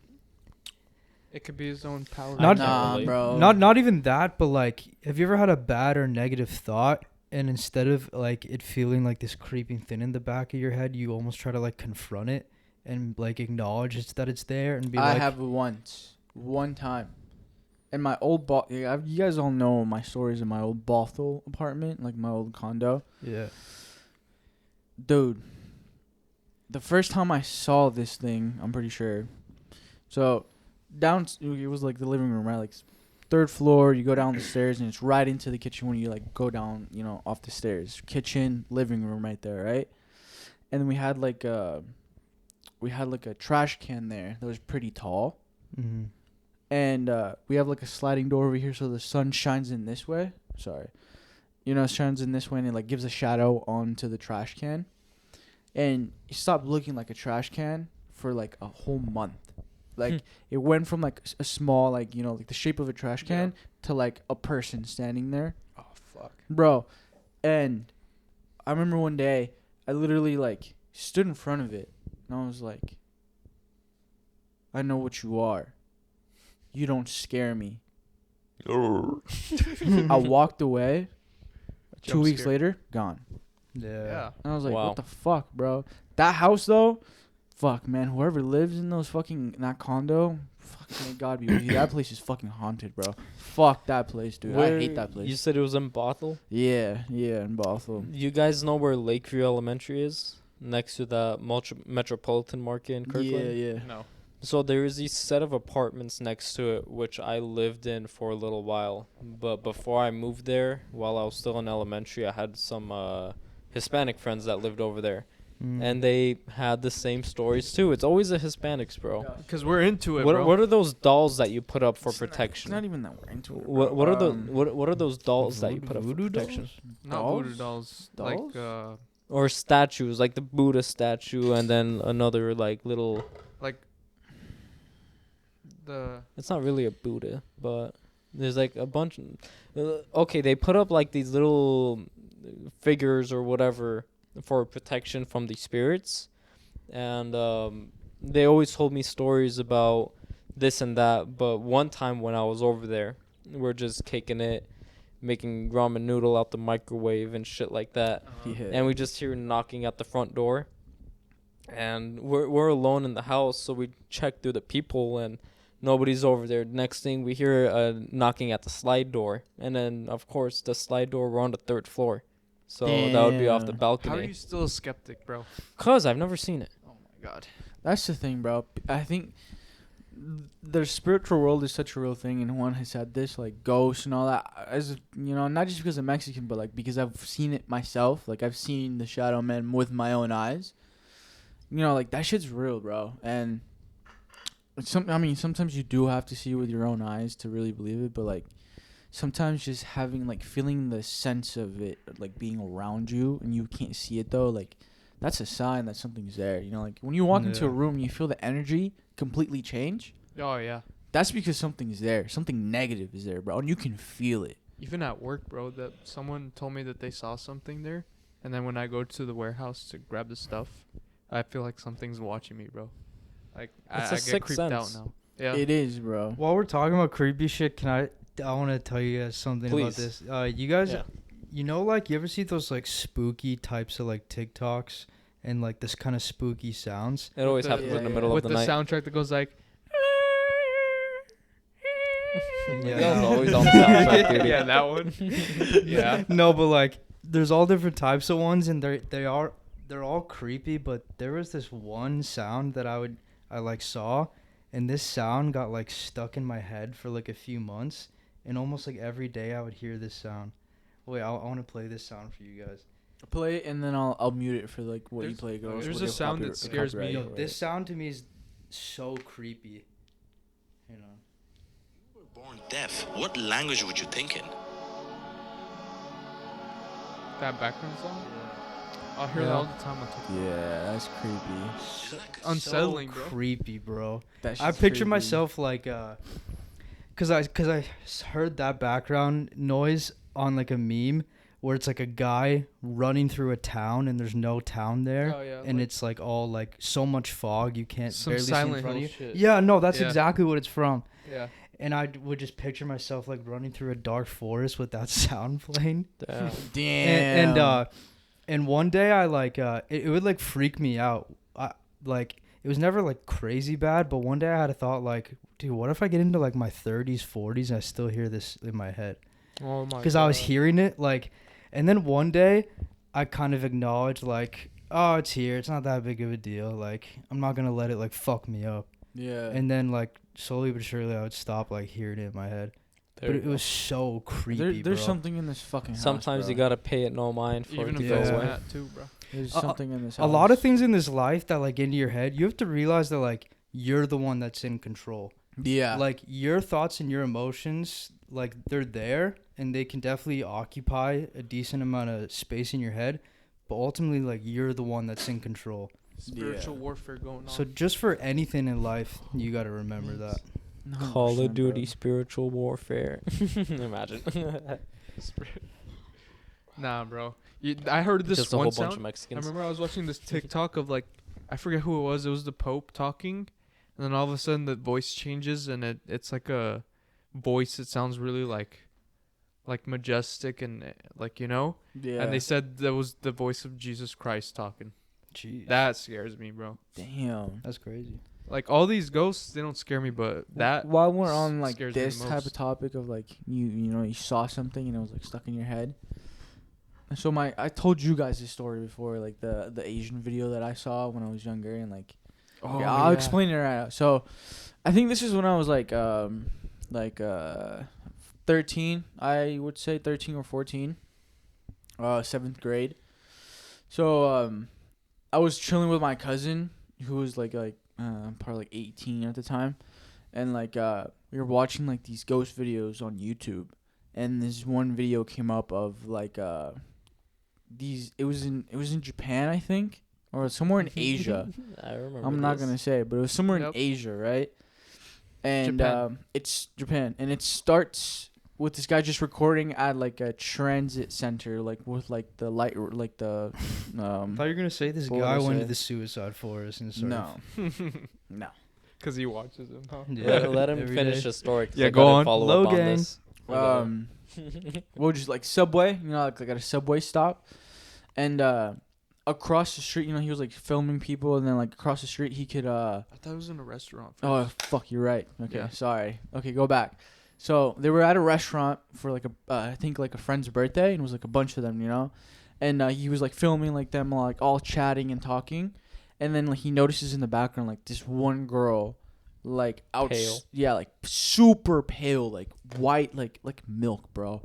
[SPEAKER 3] It could be his own power.
[SPEAKER 2] Not-
[SPEAKER 1] nah, bro.
[SPEAKER 2] not even that, but like, have you ever had a bad or negative thought, and instead of like it feeling like this creeping thing in the back of your head, you almost try to like confront it and like acknowledge that it's there and be
[SPEAKER 1] I
[SPEAKER 2] like,
[SPEAKER 1] have one time. In my old you guys all know my stories in my old Bothell apartment, like my old condo.
[SPEAKER 2] yeah,
[SPEAKER 1] Dude, the first time I saw this thing, I'm pretty sure. So, it was like the living room, right? Like third floor, you go down the stairs and it's right into the kitchen when you like go down, you know, off the stairs. Kitchen, living room right there, right? And then we had like a trash can there that was pretty tall.
[SPEAKER 2] mm-hmm.
[SPEAKER 1] And we have like a sliding door over here so the sun shines in this way. Sorry. You know, it shines in this way and it like gives a shadow onto the trash can. And it stopped looking like a trash can for like a whole month. Like it went from like a small, like, you know, like the shape of a trash can to like a person standing there.
[SPEAKER 2] Oh fuck,
[SPEAKER 1] Bro. And I remember one day I literally like stood in front of it and I was like, I know what you are. You don't scare me. I walked away. 2
[SPEAKER 3] Jump
[SPEAKER 1] weeks
[SPEAKER 3] scare.
[SPEAKER 1] later, gone.
[SPEAKER 2] yeah.
[SPEAKER 1] And I was like,
[SPEAKER 4] Wow.
[SPEAKER 1] what the fuck, bro? That house, though, fuck, man. Whoever lives in in that condo, fuck, may God be with you. That place is fucking haunted, bro. Fuck that place, dude. I hate that place.
[SPEAKER 4] You said it was in Bothell?
[SPEAKER 1] Yeah, in Bothell.
[SPEAKER 4] You guys know where Lakeview Elementary is? Next to the Metropolitan Market in Kirkland?
[SPEAKER 1] Yeah.
[SPEAKER 3] No.
[SPEAKER 4] So there is this set of apartments next to it, which I lived in for a little while. But before I moved there, while I was still in elementary, I had some Hispanic friends that lived over there. And they had the same stories too. It's always the Hispanics, bro.
[SPEAKER 3] Because we're into it,
[SPEAKER 4] What
[SPEAKER 3] bro.
[SPEAKER 4] what are those dolls that you put up for
[SPEAKER 1] It's
[SPEAKER 4] protection?
[SPEAKER 1] not even that we're into it.
[SPEAKER 4] What are those
[SPEAKER 1] Um,
[SPEAKER 4] what are those dolls that you put up for
[SPEAKER 2] voodoo
[SPEAKER 4] protection?
[SPEAKER 3] Not voodoo dolls.
[SPEAKER 1] Dolls?
[SPEAKER 3] Like,
[SPEAKER 4] Or statues, like the Buddha statue, and then another like little.
[SPEAKER 3] the
[SPEAKER 4] It's not really a Buddha, but there's like a bunch. Okay, they put up like these little figures or whatever for protection from the spirits, and they always told me stories about this and that. But one time when I was over there, we're just kicking it, making ramen noodle out the microwave and shit like that,
[SPEAKER 1] Yeah.
[SPEAKER 4] and we just hear knocking at the front door, and we're alone in the house, so we check through the peephole and nobody's over there. Next thing we hear knocking at the slide door, and then of course the slide door, we're on the 3rd floor, so that would be off the
[SPEAKER 1] Damn.
[SPEAKER 3] how are
[SPEAKER 4] balcony.
[SPEAKER 3] you still a skeptic, bro?
[SPEAKER 4] Cause I've never seen it.
[SPEAKER 3] Oh my god.
[SPEAKER 1] That's the thing, bro. I think the spiritual world is such a real thing, and one has said this, like ghosts and all that. As you know, not just because I'm Mexican, but like because I've seen it myself. Like I've seen the shadow man with my own eyes. You know, like that shit's real, bro. And sometimes you do have to see it with your own eyes to really believe it. But like sometimes just having like feeling the sense of it, like being around you, and you can't see it though, like. That's a sign that something's there. You know, like when you walk into a room and you feel the energy completely change,
[SPEAKER 3] Oh yeah.
[SPEAKER 1] that's because something's there. Something negative is there, bro. And you can feel it.
[SPEAKER 3] Even at work, bro, that someone told me that they saw something there, and then when I go to the warehouse to grab the stuff, I feel like something's watching me, bro. Like
[SPEAKER 4] It's
[SPEAKER 3] I
[SPEAKER 4] a
[SPEAKER 3] get
[SPEAKER 4] sixth
[SPEAKER 3] creeped out
[SPEAKER 4] sense.
[SPEAKER 3] now. Yeah.
[SPEAKER 1] It is, bro.
[SPEAKER 2] While we're talking about creepy shit, I want to tell you guys something about
[SPEAKER 4] Please.
[SPEAKER 2] this. You guys,
[SPEAKER 4] Yeah.
[SPEAKER 2] you know, like you ever see those like spooky types of like TikToks and like this kind of spooky sounds?
[SPEAKER 4] It always
[SPEAKER 3] the-
[SPEAKER 4] happens in the
[SPEAKER 1] yeah,
[SPEAKER 4] middle
[SPEAKER 3] With
[SPEAKER 4] of
[SPEAKER 3] the
[SPEAKER 4] the night.
[SPEAKER 3] soundtrack that goes like.
[SPEAKER 4] Miguel's always on the soundtrack, dude.
[SPEAKER 3] Yeah, that one. Yeah.
[SPEAKER 2] No, but like there's all different types of ones, and they're all creepy. But there was this one sound that I like saw, and this sound got like stuck in my head for like a few months, and almost like every day I would hear this sound. Wait, I want to play this sound for you guys.
[SPEAKER 1] Play it and then I'll mute it for like what you
[SPEAKER 3] There's-
[SPEAKER 1] play goes.
[SPEAKER 3] there's
[SPEAKER 1] What
[SPEAKER 3] a
[SPEAKER 1] your
[SPEAKER 3] sound that
[SPEAKER 1] copyright-
[SPEAKER 3] scares me.
[SPEAKER 1] copyright,
[SPEAKER 2] Yo,
[SPEAKER 1] right?
[SPEAKER 2] this sound to me is so creepy. You know.
[SPEAKER 5] Born deaf. What language would you think in?
[SPEAKER 3] That background song. I'll hear that
[SPEAKER 2] Yeah.
[SPEAKER 3] all the time on TikTok.
[SPEAKER 1] Yeah, that's creepy.
[SPEAKER 5] Isn't that good?
[SPEAKER 3] Unsettling,
[SPEAKER 2] so
[SPEAKER 3] bro.
[SPEAKER 2] Creepy, bro.
[SPEAKER 1] That
[SPEAKER 2] I
[SPEAKER 1] shit's
[SPEAKER 2] picture
[SPEAKER 1] creepy.
[SPEAKER 2] myself like, cause I heard that background noise on like a meme where it's like a guy running through a town and there's no town there,
[SPEAKER 3] Oh, yeah,
[SPEAKER 2] and
[SPEAKER 3] like
[SPEAKER 2] it's like all like so much fog you can't
[SPEAKER 3] some
[SPEAKER 2] barely see in
[SPEAKER 3] Silent
[SPEAKER 2] front of
[SPEAKER 3] Hill
[SPEAKER 2] you.
[SPEAKER 3] shit.
[SPEAKER 2] Yeah, no, that's
[SPEAKER 3] Yeah.
[SPEAKER 2] exactly what it's from.
[SPEAKER 3] Yeah.
[SPEAKER 2] And I would just picture myself like running through a dark forest with that sound playing.
[SPEAKER 4] Damn.
[SPEAKER 1] Damn.
[SPEAKER 2] And one day I like it would like freak me out. Like it was never like crazy bad, but one day I had a thought like, dude, what if I get into like my 30s, 40s and I still hear this in my head?
[SPEAKER 3] Oh my.
[SPEAKER 2] Because I was hearing it like, and then one day I kind of acknowledged like, oh, it's here. It's not that big of a deal. Like I'm not gonna let it like fuck me up.
[SPEAKER 1] Yeah.
[SPEAKER 2] And then like slowly but surely I would stop like hearing it in my head.
[SPEAKER 4] There
[SPEAKER 2] But
[SPEAKER 4] you
[SPEAKER 2] it
[SPEAKER 4] go.
[SPEAKER 2] was so creepy.
[SPEAKER 1] There's
[SPEAKER 2] bro.
[SPEAKER 1] something in this fucking house.
[SPEAKER 4] Sometimes you
[SPEAKER 1] bro.
[SPEAKER 4] gotta pay it no mind for
[SPEAKER 3] Even
[SPEAKER 4] it to
[SPEAKER 3] if
[SPEAKER 4] go
[SPEAKER 3] it's
[SPEAKER 2] Yeah.
[SPEAKER 4] away.
[SPEAKER 3] that too, bro.
[SPEAKER 1] There's
[SPEAKER 2] A-
[SPEAKER 1] something in this
[SPEAKER 2] A
[SPEAKER 1] house.
[SPEAKER 2] lot of things in this life that like into your head, you have to realize that like you're the one that's in control.
[SPEAKER 1] Yeah.
[SPEAKER 2] Like your thoughts and your emotions, like they're there and they can definitely occupy a decent amount of space in your head, but ultimately, like, you're the one that's in control.
[SPEAKER 3] Spiritual warfare going on.
[SPEAKER 2] So just for anything in life, you got to remember that.
[SPEAKER 4] Call
[SPEAKER 1] 100%,
[SPEAKER 4] of Duty
[SPEAKER 1] bro.
[SPEAKER 4] spiritual warfare. Imagine.
[SPEAKER 3] Nah, bro. I heard this
[SPEAKER 4] Just a
[SPEAKER 3] one
[SPEAKER 4] whole bunch
[SPEAKER 3] sound.
[SPEAKER 4] of
[SPEAKER 3] I
[SPEAKER 4] Mexicans.
[SPEAKER 3] remember I was watching this TikTok of like, I forget who it was. It was the Pope talking, and then all of a sudden the voice changes, and it's like a voice. It sounds really like majestic and like, you know.
[SPEAKER 1] Yeah.
[SPEAKER 3] And they said that was the voice of Jesus Christ talking.
[SPEAKER 2] Jeez.
[SPEAKER 3] That scares me, bro.
[SPEAKER 1] Damn.
[SPEAKER 2] That's crazy.
[SPEAKER 3] Like all these ghosts, they don't scare me, but that
[SPEAKER 1] While we're on like
[SPEAKER 3] scares me
[SPEAKER 1] this
[SPEAKER 3] the
[SPEAKER 1] type of
[SPEAKER 3] most.
[SPEAKER 1] topic of like you know you saw something and it was like stuck in your head. And so I told you guys this story before, like the Asian video that I saw when I was younger, and like okay, I'll explain it right now. So I think this is when I was like 13, I would say 13 or 14, 7th grade. So I was chilling with my cousin who was like probably like 18 at the time, and like we were watching like these ghost videos on YouTube, and this one video came up of like these it was in Japan, I think, or somewhere in Asia.
[SPEAKER 4] I remember.
[SPEAKER 1] I'm not gonna say, but it was somewhere in
[SPEAKER 3] Yep.
[SPEAKER 1] Asia, right? And
[SPEAKER 3] Japan.
[SPEAKER 1] it's Japan, and it starts with this guy just recording at like a transit center, like with like the light, like the
[SPEAKER 2] I thought you were gonna say this
[SPEAKER 1] What
[SPEAKER 2] guy
[SPEAKER 1] would I
[SPEAKER 2] went
[SPEAKER 1] say?
[SPEAKER 2] to the suicide forest and started.
[SPEAKER 1] no.
[SPEAKER 3] Because he watches them. Huh?
[SPEAKER 2] Yeah,
[SPEAKER 4] Let him
[SPEAKER 2] every
[SPEAKER 4] finish
[SPEAKER 2] day.
[SPEAKER 4] his story. 'cause
[SPEAKER 3] Yeah,
[SPEAKER 4] I
[SPEAKER 3] go
[SPEAKER 4] gotta
[SPEAKER 3] on.
[SPEAKER 4] Follow
[SPEAKER 2] Low
[SPEAKER 4] up on
[SPEAKER 2] gang.
[SPEAKER 4] this.
[SPEAKER 1] Well, just like Subway, you know, like at a Subway stop, and across the street, you know, he was like filming people, and then like across the street, he could
[SPEAKER 3] I thought it was in a restaurant. First.
[SPEAKER 1] Oh fuck, you're right. Okay,
[SPEAKER 3] Yeah.
[SPEAKER 1] sorry. Okay, go back. So they were at a restaurant for like I think like a friend's birthday, and it was like a bunch of them, you know, and he was like filming like them like all chatting and talking, and then like he notices in the background like this one girl, like
[SPEAKER 4] Pale.
[SPEAKER 1] yeah, like super pale, like white, like milk, bro,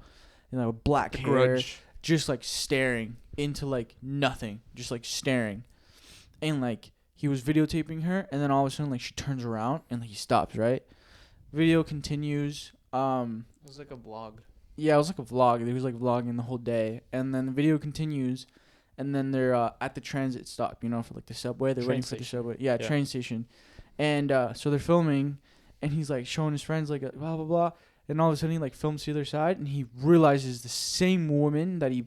[SPEAKER 1] you know, black
[SPEAKER 3] The
[SPEAKER 1] hair,
[SPEAKER 3] Grudge.
[SPEAKER 1] just like staring into like nothing, just like staring, and like he was videotaping her, and then all of a sudden like she turns around and like, he stops, right? Video continues.
[SPEAKER 3] It was like a vlog.
[SPEAKER 1] Yeah, it was like a vlog. He was like vlogging the whole day, and then the video continues, and then they're at the transit stop, you know, for like the subway. They're
[SPEAKER 4] Train
[SPEAKER 1] waiting for the
[SPEAKER 4] station.
[SPEAKER 1] subway. Yeah,
[SPEAKER 4] Yeah.
[SPEAKER 1] train station, and so they're filming, and he's like showing his friends like blah blah blah, and all of a sudden he like films the other side, and he realizes the same woman that he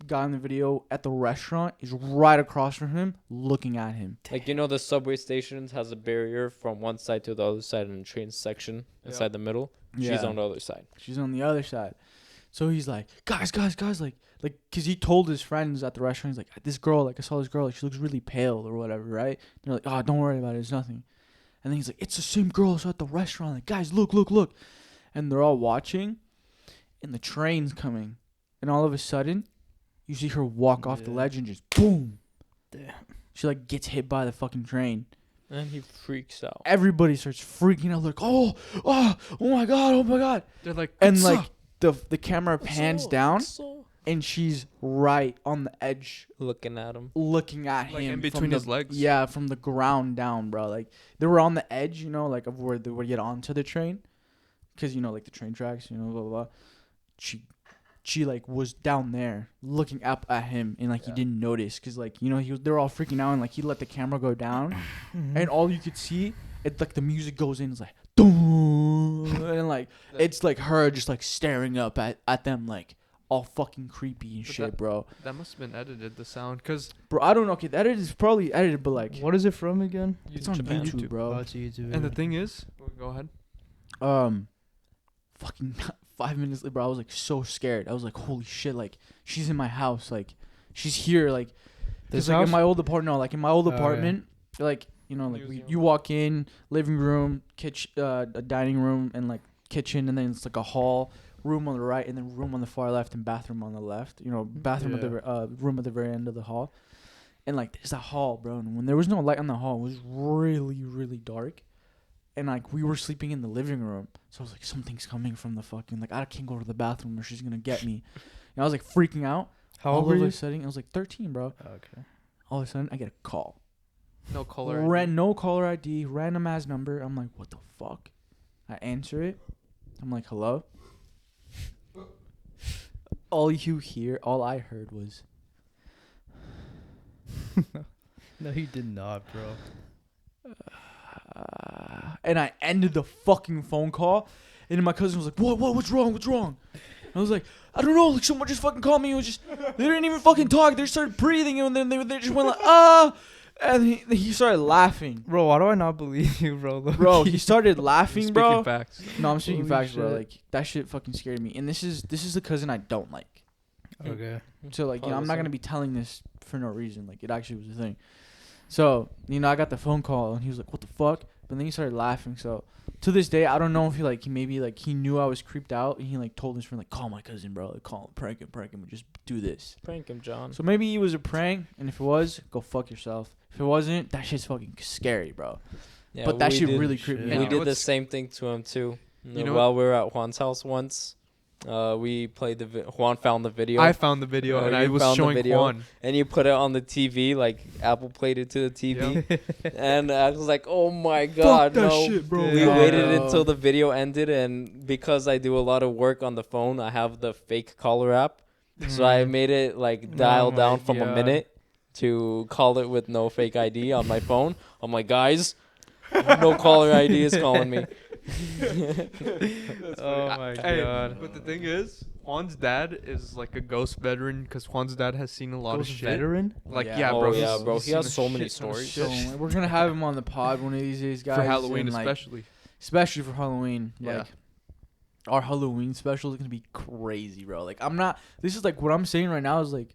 [SPEAKER 1] got in the video at the restaurant is right across from him, looking at him.
[SPEAKER 4] Like, you know, the subway stations has a barrier from one side to the other side in the train section inside the middle. She's
[SPEAKER 1] Yeah.
[SPEAKER 4] on the other side.
[SPEAKER 1] She's on the other side. So he's like, guys, like, because he told his friends at the restaurant, he's like, this girl, like, I saw this girl, like, she looks really pale or whatever, right? They're like, oh, don't worry about it, it's nothing. And then he's like, it's the same girl I saw at the restaurant. Like, guys, look. And they're all watching, and the train's coming. And all of a sudden, you see her walk off the
[SPEAKER 2] Yeah.
[SPEAKER 1] ledge and just boom.
[SPEAKER 2] Damn.
[SPEAKER 1] She, like, gets hit by the fucking train.
[SPEAKER 4] And he freaks out.
[SPEAKER 1] Everybody starts freaking out, like, oh my God.
[SPEAKER 3] They're like,
[SPEAKER 1] And,
[SPEAKER 3] "What's
[SPEAKER 1] like,
[SPEAKER 3] up?"
[SPEAKER 1] the camera pans down, and she's right on the edge,
[SPEAKER 4] Looking at him.
[SPEAKER 1] looking at
[SPEAKER 3] Like,
[SPEAKER 1] him
[SPEAKER 3] in
[SPEAKER 1] from
[SPEAKER 3] between
[SPEAKER 1] the-
[SPEAKER 3] his legs?
[SPEAKER 1] Yeah, from the ground down, bro. Like they were on the edge, you know, like of where they would get onto the train, because you know, like the train tracks, you know, blah blah blah. She like was down there looking up at him, and like he didn't notice, because like, you know, they're all freaking out, and like he let the camera go down, and all you could see, it's like the music goes in, it's like doom, and like it's like her just like staring up at them, like all fucking creepy and
[SPEAKER 3] But
[SPEAKER 1] shit, bro.
[SPEAKER 3] That must have been edited, the sound, because
[SPEAKER 1] Bro, I don't know. Okay, the edit is probably edited, but like
[SPEAKER 2] What is it from again?
[SPEAKER 1] it's on
[SPEAKER 4] Japan.
[SPEAKER 1] YouTube,
[SPEAKER 3] YouTube.
[SPEAKER 1] bro.
[SPEAKER 2] Oh, it's a YouTube.
[SPEAKER 3] and the thing is, go ahead.
[SPEAKER 1] Fucking 5 minutes later, bro, I was like so scared. I was like, holy shit, like she's in my house, like she's here, like
[SPEAKER 2] This
[SPEAKER 1] because like in
[SPEAKER 2] house?
[SPEAKER 1] my old apartment, no, like in my old
[SPEAKER 2] Oh, yeah.
[SPEAKER 1] apartment, like, you know, like
[SPEAKER 3] Museum.
[SPEAKER 1] you walk in, living room, kitchen, a dining room, and like kitchen, and then it's like a hall, room on the right, and then room on the far left, and bathroom on the left. You know, bathroom at the room at the very end of the hall, and like there's a hall, bro. And when there was no light on the hall, it was really really dark. And like we were sleeping in the living room, so I was like, something's coming from the fucking, like I can't go to the bathroom or she's gonna get me. And I was like freaking out.
[SPEAKER 2] How old
[SPEAKER 1] All
[SPEAKER 2] were
[SPEAKER 1] of
[SPEAKER 2] you?
[SPEAKER 1] a sudden, I was like 13, bro.
[SPEAKER 2] Okay.
[SPEAKER 1] All of a sudden, I get a call.
[SPEAKER 3] No color.
[SPEAKER 1] No caller ID, random ass number. I'm like, what the fuck? I answer it. I'm like, hello. All I heard was,
[SPEAKER 2] No, he did not, bro.
[SPEAKER 1] And I ended the fucking phone call, and then my cousin was like, what's wrong? And I was like, I don't know, like someone just fucking called me. It was just, they didn't even fucking talk. They started breathing, and then they just went like, and he started laughing.
[SPEAKER 2] Bro, why do I not believe you, bro?
[SPEAKER 1] Bro, he started laughing,
[SPEAKER 3] Speaking
[SPEAKER 1] bro.
[SPEAKER 3] facts.
[SPEAKER 1] No, I'm speaking
[SPEAKER 2] Holy
[SPEAKER 1] facts, bro.
[SPEAKER 2] shit.
[SPEAKER 1] Like, that shit fucking scared me. And this is the cousin I don't like.
[SPEAKER 2] Okay.
[SPEAKER 1] So, like, I'm not going to be telling this for no reason. Like, it actually was a thing. So, I got the phone call, and he was like, what the fuck? But then he started laughing. So, to this day, I don't know if he knew I was creeped out, and he, like, told his friend, like, call my cousin, bro. Like, call him, prank him, just do this.
[SPEAKER 4] Prank him, John.
[SPEAKER 1] So, maybe it was a prank, and if it was, go fuck yourself. If it wasn't, that shit's fucking scary, bro.
[SPEAKER 4] Yeah,
[SPEAKER 1] But that
[SPEAKER 4] we
[SPEAKER 1] shit
[SPEAKER 4] did-
[SPEAKER 1] really creeped me
[SPEAKER 2] shit.
[SPEAKER 4] We
[SPEAKER 1] out.
[SPEAKER 4] did the same thing to him too.
[SPEAKER 3] You know
[SPEAKER 4] While we were at Juan's house once, we played Juan found the video.
[SPEAKER 3] I found the video and I
[SPEAKER 4] you
[SPEAKER 3] was
[SPEAKER 4] found the
[SPEAKER 3] showing
[SPEAKER 4] video.
[SPEAKER 3] Juan.
[SPEAKER 4] And you put it on the TV, like Apple played it to the TV. And I was like, oh my god,
[SPEAKER 1] that
[SPEAKER 4] no.
[SPEAKER 1] shit, bro.
[SPEAKER 4] We
[SPEAKER 2] Yeah.
[SPEAKER 4] waited until the video ended, and because I do a lot of work on the phone, I have the fake caller app. So I made it like dial
[SPEAKER 3] my
[SPEAKER 4] down from a
[SPEAKER 3] God.
[SPEAKER 4] minute to call it with no fake ID on my phone. I'm like, guys, no caller ID is calling me.
[SPEAKER 2] Oh my
[SPEAKER 3] Hey,
[SPEAKER 2] god.
[SPEAKER 3] but the thing is, Juan's dad is like a ghost veteran because Juan's dad has seen a lot of
[SPEAKER 2] Ghost
[SPEAKER 3] shit.
[SPEAKER 2] veteran?
[SPEAKER 3] Like,
[SPEAKER 1] Yeah.
[SPEAKER 3] yeah,
[SPEAKER 4] Oh,
[SPEAKER 3] bro.
[SPEAKER 4] yeah,
[SPEAKER 3] he's-
[SPEAKER 4] bro.
[SPEAKER 3] he's
[SPEAKER 4] He
[SPEAKER 3] seen
[SPEAKER 4] has
[SPEAKER 3] a
[SPEAKER 4] so many
[SPEAKER 3] shit ton of
[SPEAKER 4] stories.
[SPEAKER 3] shit.
[SPEAKER 1] So, we're going to have him on the pod one of these days, guys.
[SPEAKER 3] For Halloween,
[SPEAKER 1] and, like,
[SPEAKER 3] especially.
[SPEAKER 1] especially for Halloween.
[SPEAKER 3] Yeah.
[SPEAKER 1] Like, our Halloween special is gonna be crazy, bro. Like, I'm not. This is like what I'm saying right now is like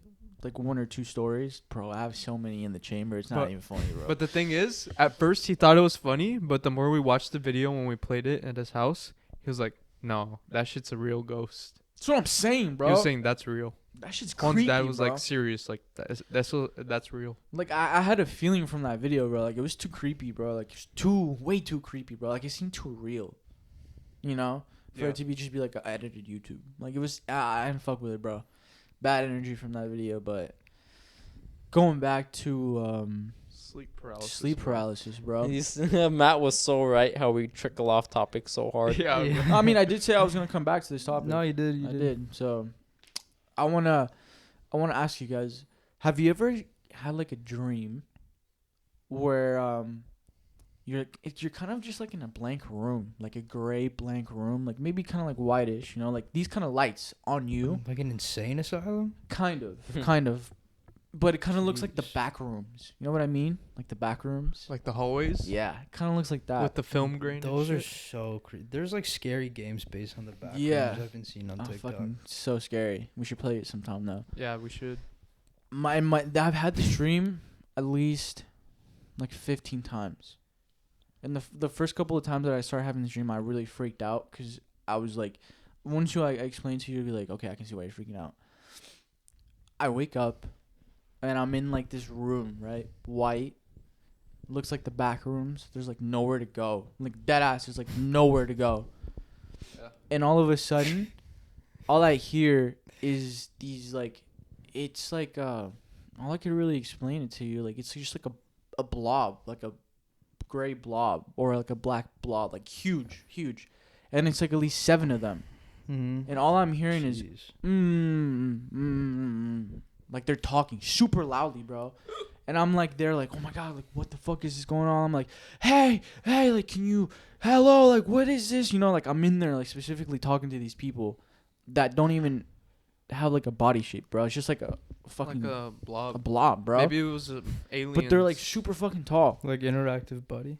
[SPEAKER 1] one or two stories, bro. I have so many in the chamber. It's not
[SPEAKER 3] But-
[SPEAKER 1] even funny, bro.
[SPEAKER 3] But the thing is, at first he thought it was funny, but the more we watched the video when we played it at his house, he was like, "No, that shit's a real ghost."
[SPEAKER 1] that's what I'm saying, bro.
[SPEAKER 3] He was saying that's real.
[SPEAKER 1] that shit's
[SPEAKER 3] Juan's
[SPEAKER 1] creepy,
[SPEAKER 3] dad was
[SPEAKER 1] bro.
[SPEAKER 3] like serious, like that's real.
[SPEAKER 1] Like I had a feeling from that video, bro. Like it was too creepy, bro. Like it's way too creepy, bro. Like it seemed too real, you know, for
[SPEAKER 3] Yeah.
[SPEAKER 1] it to be just be like an edited YouTube. Like it was. I didn't fuck with it, bro. Bad energy from that video, but going back to
[SPEAKER 3] Sleep paralysis.
[SPEAKER 1] sleep paralysis, bro.
[SPEAKER 4] Matt was so right how we trickle off topic so hard.
[SPEAKER 3] Yeah.
[SPEAKER 2] Yeah.
[SPEAKER 1] I mean, I did say I was gonna come back to this topic.
[SPEAKER 2] No, you did. You
[SPEAKER 1] I
[SPEAKER 2] did.
[SPEAKER 1] did. So, I wanna ask you guys: have you ever had like a dream where you're kind of just like in a blank room, like a gray blank room, like maybe kind of like whitish, you know, like these kind of lights on you,
[SPEAKER 2] Like an insane asylum?
[SPEAKER 1] kind of, but it kind of looks like the
[SPEAKER 3] Jeez.
[SPEAKER 1] back rooms. You know what I mean? Like the back rooms.
[SPEAKER 3] Like the hallways.
[SPEAKER 1] Yeah, it kind of looks like that.
[SPEAKER 3] With the film grain. and
[SPEAKER 2] Those are
[SPEAKER 3] shit.
[SPEAKER 2] so creepy. There's like scary games based on the back.
[SPEAKER 1] Yeah.
[SPEAKER 2] rooms I've been seeing on
[SPEAKER 1] Oh,
[SPEAKER 2] TikTok.
[SPEAKER 1] fucking so scary. We should play it sometime though.
[SPEAKER 3] Yeah, we should.
[SPEAKER 1] I've had this dream at least like 15 times. And the first couple of times that I started having this dream, I really freaked out because I was like, once I explain to you, you'll be like, okay, I can see why you're freaking out. I wake up and I'm in like this room, right? White. Looks like the back rooms. There's like nowhere to go. Like dead ass, there's like nowhere to go.
[SPEAKER 3] Yeah.
[SPEAKER 1] And all of a sudden, all I hear is these like, it's like all I could really explain it to you, like it's just like a blob, like a gray blob or like a black blob, like huge, and it's like at least 7 of them,
[SPEAKER 2] Mm-hmm.
[SPEAKER 1] and all I'm hearing is
[SPEAKER 2] Jeez.
[SPEAKER 1] like they're talking super loudly, bro. And I'm like, they're like, oh my god, like what the fuck is this going on? I'm like, hey, like can you, hello, like what is this? You know, like I'm in there like specifically talking to these people that don't even have like a body shape, bro. It's just like a fucking
[SPEAKER 3] Like a blob.
[SPEAKER 1] a blob, bro.
[SPEAKER 3] Maybe it was an alien.
[SPEAKER 1] But they're like super fucking tall.
[SPEAKER 2] Like interactive buddy.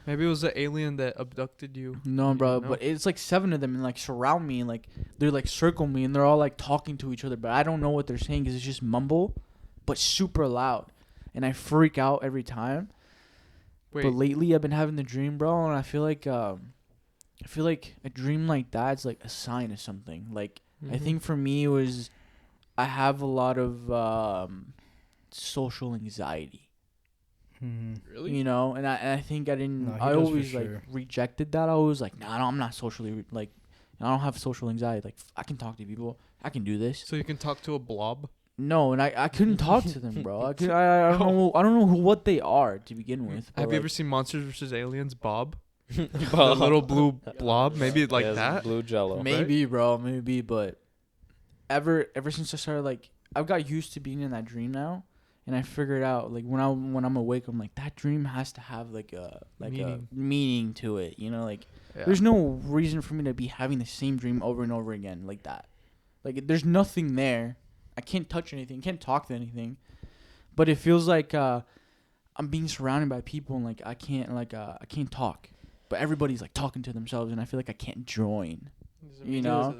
[SPEAKER 3] Maybe it was an alien that abducted you.
[SPEAKER 1] No,
[SPEAKER 3] You
[SPEAKER 1] bro,
[SPEAKER 3] don't know?
[SPEAKER 1] but it's like 7 of them and like surround me and like they're like circle me and they're all like talking to each other, but I don't know what they're saying because it's just mumble, but super loud, and I freak out every time.
[SPEAKER 3] Wait,
[SPEAKER 1] But lately I've been having the dream, bro, and I feel like a dream like that's like a sign of something. Like I
[SPEAKER 4] Mm-hmm.
[SPEAKER 1] think for me it was I have a lot of social anxiety.
[SPEAKER 2] Mm-hmm.
[SPEAKER 3] really?
[SPEAKER 1] You know, and I think I didn't.
[SPEAKER 2] No, he
[SPEAKER 1] I
[SPEAKER 2] does for
[SPEAKER 1] always like
[SPEAKER 2] sure.
[SPEAKER 1] rejected that. I was like, no, I'm not socially like. I don't have social anxiety. Like I can talk to people. I can do this.
[SPEAKER 3] So you can talk to a blob?
[SPEAKER 1] No, and I couldn't talk to them, bro. I don't know. I don't know what they are to begin with. but,
[SPEAKER 3] Have you
[SPEAKER 1] like,
[SPEAKER 3] ever seen Monsters vs. Aliens, Bob? The
[SPEAKER 4] Bob.
[SPEAKER 3] little blue blob? Maybe like
[SPEAKER 4] Yes,
[SPEAKER 3] that?
[SPEAKER 4] blue jello.
[SPEAKER 1] Maybe, bro. Maybe, but ever since I started like, I've got used to being in that dream now, And I figured out, like, when I'm awake, I'm like, that dream has to have like a meaning to it, you know, like there's no reason for me to be having the same dream over and over again like that. Like, there's nothing there. I can't touch anything, can't talk to anything, but it feels like I'm being surrounded by people, and like I can't talk, but everybody's like talking to themselves, and I feel like I can't join, you know.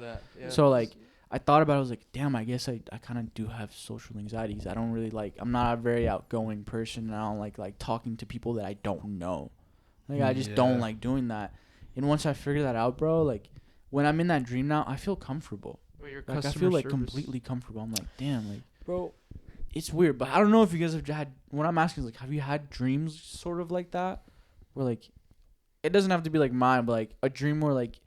[SPEAKER 1] So like I thought about it, I was like, damn, I guess I kind of do have social anxieties. I don't really I'm not a very outgoing person, and I don't like talking to people that I don't know. Like, I just don't like doing that. And once I figure that out, bro, like, when I'm in that dream now, I feel comfortable. Like, I feel like completely comfortable. I'm like, damn, like,
[SPEAKER 4] Bro,
[SPEAKER 1] it's weird. But I don't know if you guys have had, what I'm asking is, like, have you had dreams sort of like that? Where, like, it doesn't have to be like mine, but like a dream where like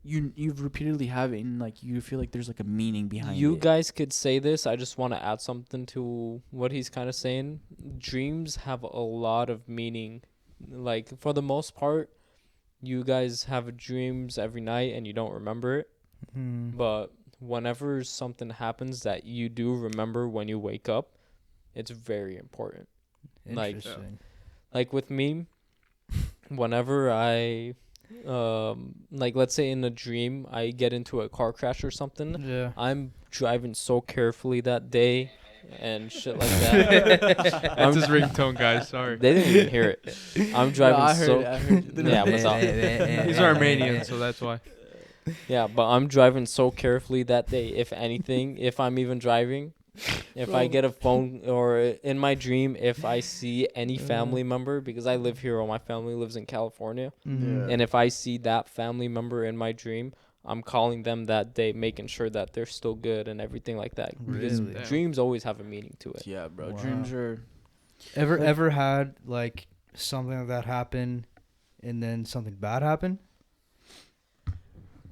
[SPEAKER 1] you've repeatedly have it, and like you feel like there's like a meaning behind it.
[SPEAKER 4] you guys could say this. I just want to add something to what he's kind of saying. Dreams have a lot of meaning. Like, for the most part, you guys have dreams every night and you don't remember it. But whenever something happens that you do remember when you wake up, it's very important.
[SPEAKER 2] Interesting.
[SPEAKER 4] Like with me, whenever I like, let's say in a dream I get into a car crash or something,
[SPEAKER 2] Yeah.
[SPEAKER 4] I'm driving so carefully that day and shit like that.
[SPEAKER 3] That's his ringtone, guys. Sorry.
[SPEAKER 4] They didn't even hear it. I'm driving
[SPEAKER 1] I heard it.
[SPEAKER 4] yeah, what's up?
[SPEAKER 3] He's Armenian, so that's why.
[SPEAKER 4] Yeah, but I'm driving so carefully that day. If anything, if I'm even driving, if I get a phone, or in my dream, if I see any family member, because I live here, all my family lives in California, and if I see that family member in my dream, I'm calling them that day, making sure that they're still good and everything like that. Because
[SPEAKER 2] Really?
[SPEAKER 4] dreams always have a meaning to it.
[SPEAKER 1] Yeah, bro.
[SPEAKER 2] Wow.
[SPEAKER 1] Dreams are.
[SPEAKER 2] Ever had like something like that happen, and then something bad happen?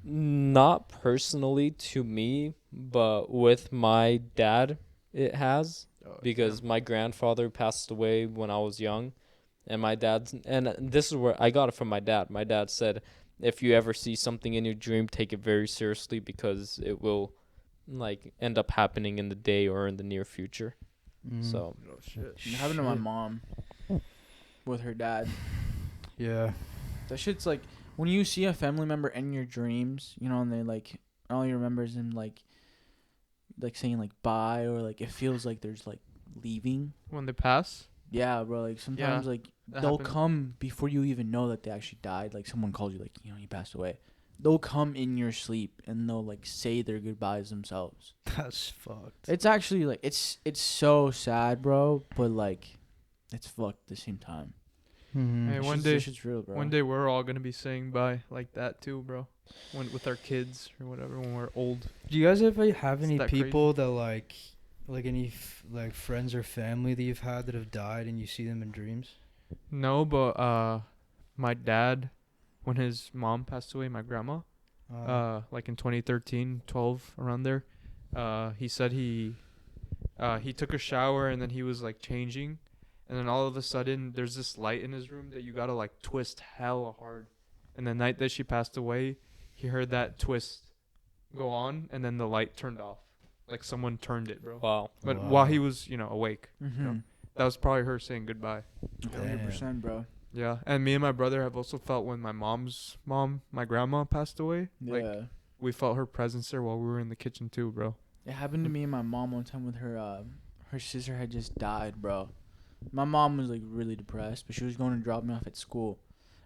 [SPEAKER 4] Not personally to me, but with my dad, it has. Because my grandfather passed away when I was young, and my dad's, and this is where I got it from my dad. My dad said, if you ever see something in your dream, take it very seriously, because it will like end up happening in the day or in the near future. So
[SPEAKER 1] It happened to my mom with her dad.
[SPEAKER 2] Yeah.
[SPEAKER 1] That shit's like, when you see a family member in your dreams, you know, and they like, all you remember is them like saying like bye, or like it feels like there's like leaving.
[SPEAKER 3] When they pass?
[SPEAKER 1] Yeah, bro. Like sometimes like they'll
[SPEAKER 3] happened.
[SPEAKER 1] come before you even know that they actually died. Like someone calls you, like, you know, he passed away. They'll come in your sleep and they'll like say their goodbyes themselves.
[SPEAKER 2] That's fucked.
[SPEAKER 1] It's actually like it's so sad, bro. But like, it's fucked at the same time.
[SPEAKER 3] Hey,
[SPEAKER 1] This
[SPEAKER 3] one
[SPEAKER 1] shit's-
[SPEAKER 3] day-
[SPEAKER 1] this shit's real, bro.
[SPEAKER 3] One day we're all gonna be saying bye like that too, bro. With our kids or whatever, when we're old.
[SPEAKER 2] Do you guys ever have any
[SPEAKER 3] that
[SPEAKER 2] people that like any like friends or family that you've had that have died and you see them in dreams?
[SPEAKER 3] No, but my dad, when his mom passed away, my grandma, like in 2013, 12, around there, he said he took a shower and then he was like changing, and then all of a sudden there's this light in his room that you gotta like twist hella hard. And the night that she passed away, he heard that twist go on, and then the light turned off. Like someone turned it, bro.
[SPEAKER 4] wow.
[SPEAKER 3] But
[SPEAKER 2] Wow.
[SPEAKER 3] while he was, awake.
[SPEAKER 1] Mm-hmm.
[SPEAKER 3] That was probably her saying goodbye.
[SPEAKER 1] 100%, bro.
[SPEAKER 3] Yeah, and me and my brother have also felt when my mom's mom, my grandma, passed away.
[SPEAKER 1] Yeah.
[SPEAKER 3] Like, we felt her presence there while we were in the kitchen too, bro.
[SPEAKER 1] It happened to me and my mom one time with her sister had just died, bro. My mom was like really depressed, but she was going to drop me off at school.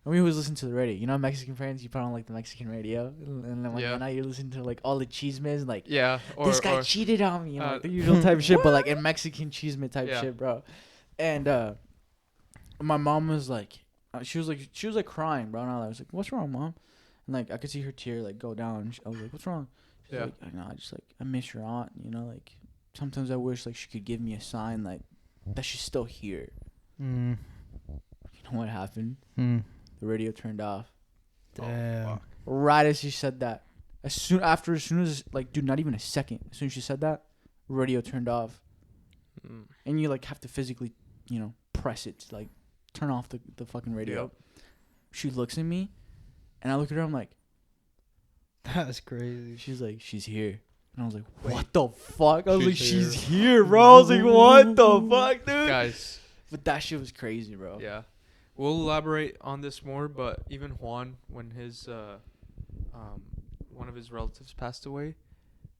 [SPEAKER 1] And we always listen to the radio. You know, Mexican friends, you put on like the Mexican radio. And then
[SPEAKER 3] Yeah.
[SPEAKER 1] now you listen to like all the chismes, like,
[SPEAKER 3] Yeah,
[SPEAKER 1] this guy cheated on me, you know, like the usual type of shit, but like in Mexican chisme type
[SPEAKER 3] Yeah.
[SPEAKER 1] shit, bro. And my mom was like, she was like crying, bro. And I was like, what's wrong, mom? And like I could see her tear like go down. I was like, what's wrong? She's
[SPEAKER 3] Yeah.
[SPEAKER 1] like, I just like, I miss your aunt, you know, like sometimes I wish like she could give me a sign like that she's still here. You know what happened? The radio turned off.
[SPEAKER 2] Damn.
[SPEAKER 1] Right as she said that. As soon as like, dude, not even a second. As soon as she said that, radio turned off. And you like have to physically, you know, press it to like turn off the fucking radio.
[SPEAKER 3] Yep.
[SPEAKER 1] She looks at me, and I look at her. I'm like,
[SPEAKER 2] That's crazy.
[SPEAKER 1] she's like, she's here. And I was like,
[SPEAKER 3] Wait.
[SPEAKER 1] what the fuck? I was like,
[SPEAKER 3] She's
[SPEAKER 1] she's here, bro. I was like, what the fuck, dude?
[SPEAKER 3] Guys,
[SPEAKER 1] But that shit was crazy, bro.
[SPEAKER 3] yeah. We'll elaborate on this more, but even Juan, when his one of his relatives passed away,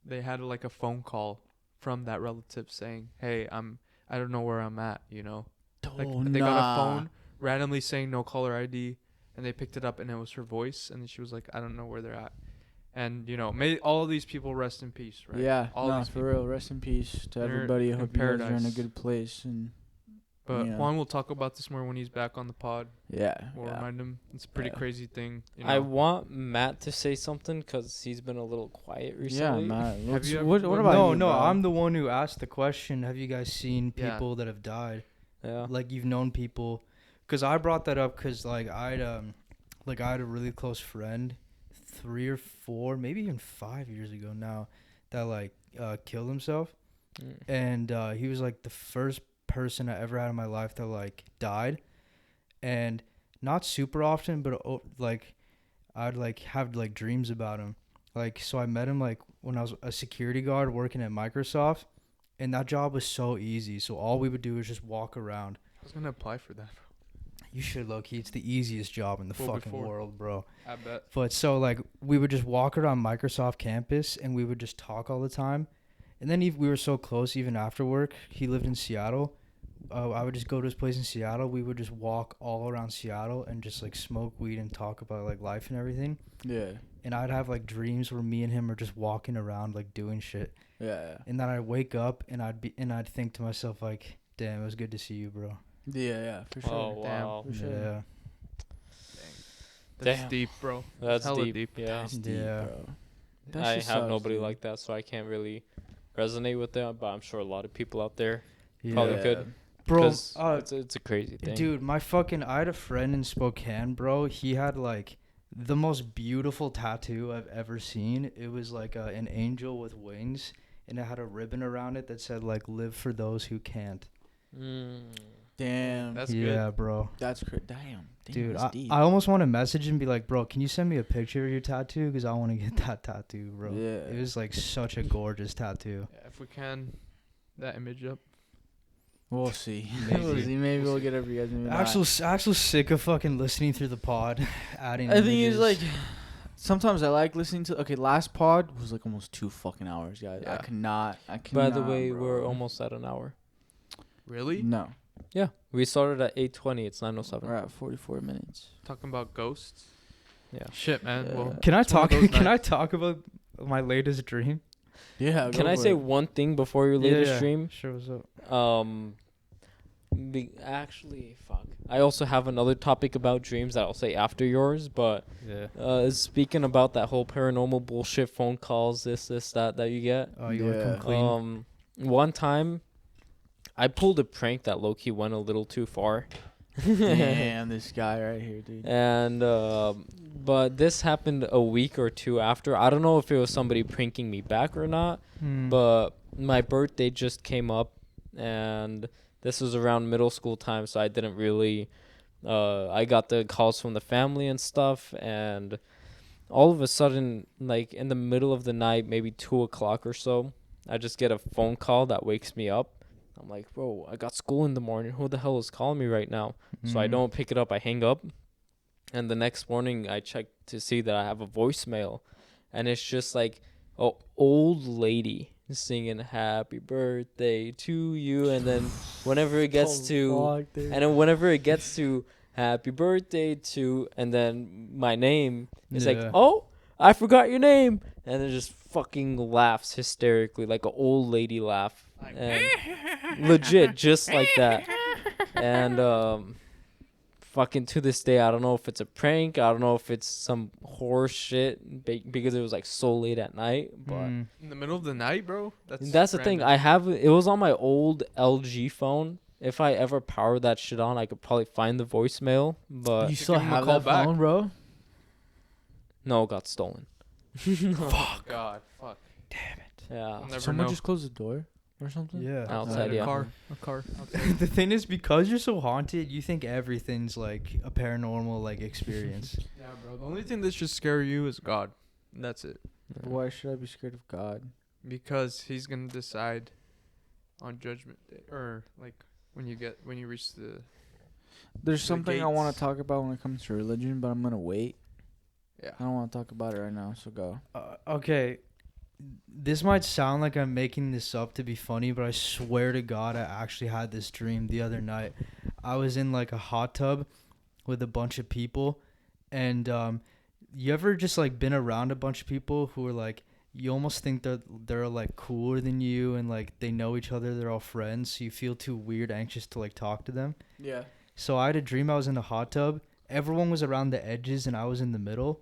[SPEAKER 3] they had like a phone call from that relative saying, "Hey, I don't know where I'm at," you know. Like
[SPEAKER 1] Oh,
[SPEAKER 3] they got
[SPEAKER 1] nah.
[SPEAKER 3] a phone randomly saying no caller ID, and they picked it up and it was her voice, and then she was like, "I don't know where they're at." And you know, may all of these people rest in peace, right?
[SPEAKER 1] Yeah,
[SPEAKER 3] all
[SPEAKER 1] no,
[SPEAKER 3] these
[SPEAKER 1] for
[SPEAKER 3] people.
[SPEAKER 1] real. Rest in peace to
[SPEAKER 3] They're
[SPEAKER 1] everybody. I
[SPEAKER 3] in
[SPEAKER 1] hope you guys are in a
[SPEAKER 3] paradise.
[SPEAKER 1] good place. And
[SPEAKER 3] But
[SPEAKER 1] yeah.
[SPEAKER 3] Juan will talk about this more when he's back on the pod.
[SPEAKER 1] yeah,
[SPEAKER 3] We'll
[SPEAKER 1] yeah.
[SPEAKER 3] remind him. It's a pretty
[SPEAKER 1] Yeah.
[SPEAKER 3] crazy thing. You know?
[SPEAKER 4] I want Matt to say something because he's been a little quiet recently.
[SPEAKER 1] Yeah, Matt.
[SPEAKER 3] Have
[SPEAKER 1] What's-
[SPEAKER 3] you ever-
[SPEAKER 1] what
[SPEAKER 3] what-
[SPEAKER 1] about
[SPEAKER 2] No,
[SPEAKER 1] you,
[SPEAKER 2] no,
[SPEAKER 1] bro?
[SPEAKER 2] I'm the one who asked the question. Have you guys seen
[SPEAKER 3] Yeah.
[SPEAKER 2] people that have died?
[SPEAKER 4] Yeah.
[SPEAKER 2] Like you've known people, because I brought that up because like I had a really close friend, 3 or 4, maybe even 5 years ago now, that like killed himself,
[SPEAKER 4] Mm.
[SPEAKER 2] and he was like the first person I ever had in my life that like died, and not super often, but like I'd like have like dreams about him, like so I met him like when I was a security guard working at Microsoft. And that job was so easy. So all we would do is just walk around.
[SPEAKER 3] I was gonna apply for that.
[SPEAKER 2] You should, low-key. It's the easiest job in the
[SPEAKER 3] Well,
[SPEAKER 2] fucking
[SPEAKER 3] before.
[SPEAKER 2] world, bro.
[SPEAKER 3] I bet.
[SPEAKER 2] But so, like, we would just walk around Microsoft campus, and we would just talk all the time. And then we were so close even after work. He lived in Seattle. I would just go to his place in Seattle. We would just walk all around Seattle and just, like, smoke weed and talk about, like, life and everything.
[SPEAKER 1] Yeah,
[SPEAKER 2] And I'd have, like, dreams where me and him are just walking around, like, doing shit.
[SPEAKER 1] yeah,
[SPEAKER 2] And then I'd wake up and I'd think to myself like, damn, it was good to see you, bro.
[SPEAKER 1] yeah, for sure.
[SPEAKER 4] Oh
[SPEAKER 3] Damn.
[SPEAKER 4] wow.
[SPEAKER 1] For sure.
[SPEAKER 2] Yeah.
[SPEAKER 3] That's
[SPEAKER 4] Damn.
[SPEAKER 3] deep, bro.
[SPEAKER 4] That's
[SPEAKER 3] hella
[SPEAKER 4] deep. Yeah.
[SPEAKER 1] That's deep,
[SPEAKER 2] Yeah.
[SPEAKER 1] bro. That
[SPEAKER 4] I
[SPEAKER 1] shit
[SPEAKER 4] have
[SPEAKER 1] sucks,
[SPEAKER 4] nobody
[SPEAKER 1] dude.
[SPEAKER 4] like that, so I can't really resonate with that. But I'm sure a lot of people out there
[SPEAKER 2] Yeah.
[SPEAKER 4] probably could.
[SPEAKER 2] Bro,
[SPEAKER 4] 'Cause it's a crazy thing.
[SPEAKER 2] dude, I had a friend in Spokane, bro. He had like the most beautiful tattoo I've ever seen. It was like an angel with wings, and it had a ribbon around it that said like "Live for those who can't."
[SPEAKER 1] Damn,
[SPEAKER 3] That's
[SPEAKER 2] yeah,
[SPEAKER 3] good.
[SPEAKER 2] bro.
[SPEAKER 1] that's damn,
[SPEAKER 2] Dude,
[SPEAKER 1] that's deep.
[SPEAKER 2] I almost want to message and be like, bro, can you send me a picture of your tattoo? Because I want to get that tattoo, bro.
[SPEAKER 1] Yeah.
[SPEAKER 2] It was like such a gorgeous tattoo.
[SPEAKER 3] Yeah, if we can, that image up.
[SPEAKER 1] We'll see.
[SPEAKER 2] Maybe.
[SPEAKER 1] We'll see. Maybe we'll get every guys. Maybe not.
[SPEAKER 2] Axel's sick of fucking listening through the pod, adding.
[SPEAKER 1] I think it's
[SPEAKER 2] images.
[SPEAKER 1] like sometimes I like listening to. Okay, last pod was like almost 2 fucking hours, guys. I
[SPEAKER 3] Yeah.
[SPEAKER 1] cannot.
[SPEAKER 4] By the way,
[SPEAKER 1] bro.
[SPEAKER 4] we're almost at an hour.
[SPEAKER 3] Really?
[SPEAKER 1] No,
[SPEAKER 4] Yeah, we started at 8:20. It's 9:07.
[SPEAKER 1] we're at 44 minutes.
[SPEAKER 3] Talking about ghosts.
[SPEAKER 4] Yeah.
[SPEAKER 3] Shit, man.
[SPEAKER 1] Yeah.
[SPEAKER 3] Well,
[SPEAKER 2] Can I
[SPEAKER 3] it's one of
[SPEAKER 2] talk?
[SPEAKER 3] those
[SPEAKER 2] Can I
[SPEAKER 3] nights.
[SPEAKER 2] talk about my latest dream?
[SPEAKER 1] Yeah.
[SPEAKER 4] Can
[SPEAKER 1] go
[SPEAKER 4] I
[SPEAKER 1] for
[SPEAKER 4] say
[SPEAKER 1] it.
[SPEAKER 4] one thing before your latest stream?
[SPEAKER 2] Sure, what's up?
[SPEAKER 4] Actually, fuck. I also have another topic about dreams that I'll say after yours. But
[SPEAKER 2] Yeah.
[SPEAKER 4] speaking about that whole paranormal bullshit, phone calls, this, that you get.
[SPEAKER 2] Oh, you want to
[SPEAKER 1] Yeah.
[SPEAKER 2] come clean?
[SPEAKER 4] One time, I pulled a prank that low-key went a little too far.
[SPEAKER 1] Damn, this guy right here, dude.
[SPEAKER 4] And but this happened a week or 2 after. I don't know if it was somebody pranking me back or not.
[SPEAKER 2] Hmm.
[SPEAKER 4] But my birthday just came up, and this was around middle school time, so I didn't really. I got the calls from the family and stuff, and all of a sudden, like in the middle of the night, maybe 2 o'clock or so, I just get a phone call that wakes me up. I'm like, bro, I got school in the morning. Who the hell is calling me right now? So I
[SPEAKER 2] Hmm.
[SPEAKER 4] don't pick it up. I hang up. And the next morning, I check to see that I have a voicemail. And it's just like an old lady singing happy birthday to you. And then whenever it gets whenever it gets to happy birthday to, and then my name, it's like,
[SPEAKER 2] Yeah.
[SPEAKER 4] oh, I forgot your name. And it just fucking laughs hysterically, like an old lady laugh. And legit, just like that. And fucking to this day, I don't know if it's a prank. I don't know if it's some horse shit because it was like so late at night. But
[SPEAKER 2] Hmm.
[SPEAKER 3] In the middle of the night, bro.
[SPEAKER 4] that's the thing. It was on my old LG phone. If I ever power that shit on, I could probably find the voicemail. But
[SPEAKER 1] You still
[SPEAKER 3] give him a
[SPEAKER 1] have
[SPEAKER 3] call
[SPEAKER 1] that
[SPEAKER 3] back.
[SPEAKER 1] phone, bro?
[SPEAKER 4] no, it got stolen.
[SPEAKER 3] Oh God, fuck.
[SPEAKER 4] Yeah.
[SPEAKER 3] I'll never
[SPEAKER 1] Someone
[SPEAKER 3] know.
[SPEAKER 1] just closed the door or something?
[SPEAKER 2] Yeah.
[SPEAKER 4] Outside,
[SPEAKER 3] a
[SPEAKER 4] yeah.
[SPEAKER 3] car. Outside.
[SPEAKER 2] The thing is, because you're so haunted, you think everything's like a paranormal like experience.
[SPEAKER 3] Yeah, bro. The only thing that should scare you is God. And that's it.
[SPEAKER 1] Why should I be scared of God?
[SPEAKER 3] Because he's gonna decide on Judgment Day, or like when you reach the.
[SPEAKER 1] There's
[SPEAKER 3] The
[SPEAKER 1] something I want
[SPEAKER 3] gates.
[SPEAKER 1] to talk about when it comes to religion, but I'm gonna wait.
[SPEAKER 3] Yeah.
[SPEAKER 1] I don't want to talk about it right now, so go.
[SPEAKER 2] Okay, this might sound like I'm making this up to be funny, but I swear to God, I actually had this dream the other night. I was in like a hot tub with a bunch of people, and you ever just like been around a bunch of people who are like, you almost think they're like cooler than you, and like they know each other, they're all friends, so you feel too weird, anxious to like talk to them.
[SPEAKER 1] Yeah.
[SPEAKER 2] So I had a dream I was in a hot tub. Everyone was around the edges and I was in the middle.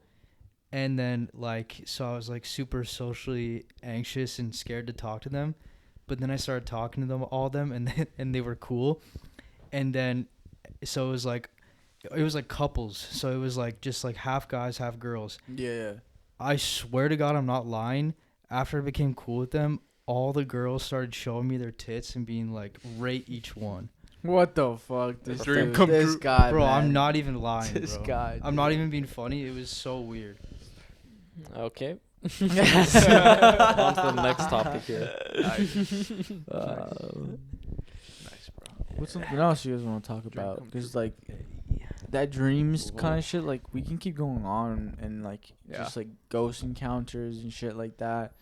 [SPEAKER 2] And then so I was like super socially anxious and scared to talk to them. But then I started talking to them, all of them, and they were cool. And then so it was like couples. So it was like just like half guys, half girls.
[SPEAKER 1] Yeah.
[SPEAKER 2] I swear to God, I'm not lying. After I became cool with them, all the girls started showing me their tits and being like, rate each one.
[SPEAKER 1] What the fuck? This
[SPEAKER 3] dream
[SPEAKER 1] dude,
[SPEAKER 3] come
[SPEAKER 1] this
[SPEAKER 3] true.
[SPEAKER 1] guy,
[SPEAKER 2] Bro,
[SPEAKER 1] man.
[SPEAKER 2] I'm not even lying,
[SPEAKER 1] This
[SPEAKER 2] bro.
[SPEAKER 1] guy.
[SPEAKER 2] I'm not even being funny. It was so weird.
[SPEAKER 4] Okay. On to the next topic here.
[SPEAKER 3] Nice, bro.
[SPEAKER 1] What's something else you guys want to talk about?
[SPEAKER 3] come
[SPEAKER 1] Because
[SPEAKER 3] true.
[SPEAKER 1] like that dreams kind of shit, like we can keep going on and like
[SPEAKER 3] Yeah.
[SPEAKER 1] just like ghost encounters and shit like that.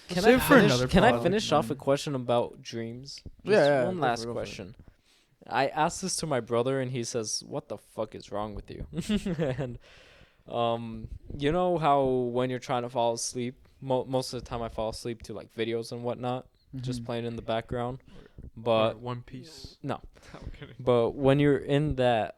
[SPEAKER 4] Can
[SPEAKER 2] Save
[SPEAKER 4] I
[SPEAKER 2] it for
[SPEAKER 4] finish?
[SPEAKER 2] another
[SPEAKER 4] Can I
[SPEAKER 2] pod.
[SPEAKER 4] finish off a question about dreams?
[SPEAKER 1] Yeah,
[SPEAKER 4] Just
[SPEAKER 1] yeah,
[SPEAKER 4] one
[SPEAKER 1] go
[SPEAKER 4] last
[SPEAKER 1] for it.
[SPEAKER 4] question. I asked this to my brother, and he says, "What the fuck is wrong with you?" And you know how when you're trying to fall asleep, most of the time I fall asleep to like videos and whatnot, just
[SPEAKER 1] Mhm.
[SPEAKER 4] playing in the background.
[SPEAKER 3] Or
[SPEAKER 4] But
[SPEAKER 3] One Piece.
[SPEAKER 4] no.
[SPEAKER 3] I'm kidding.
[SPEAKER 4] But when you're in that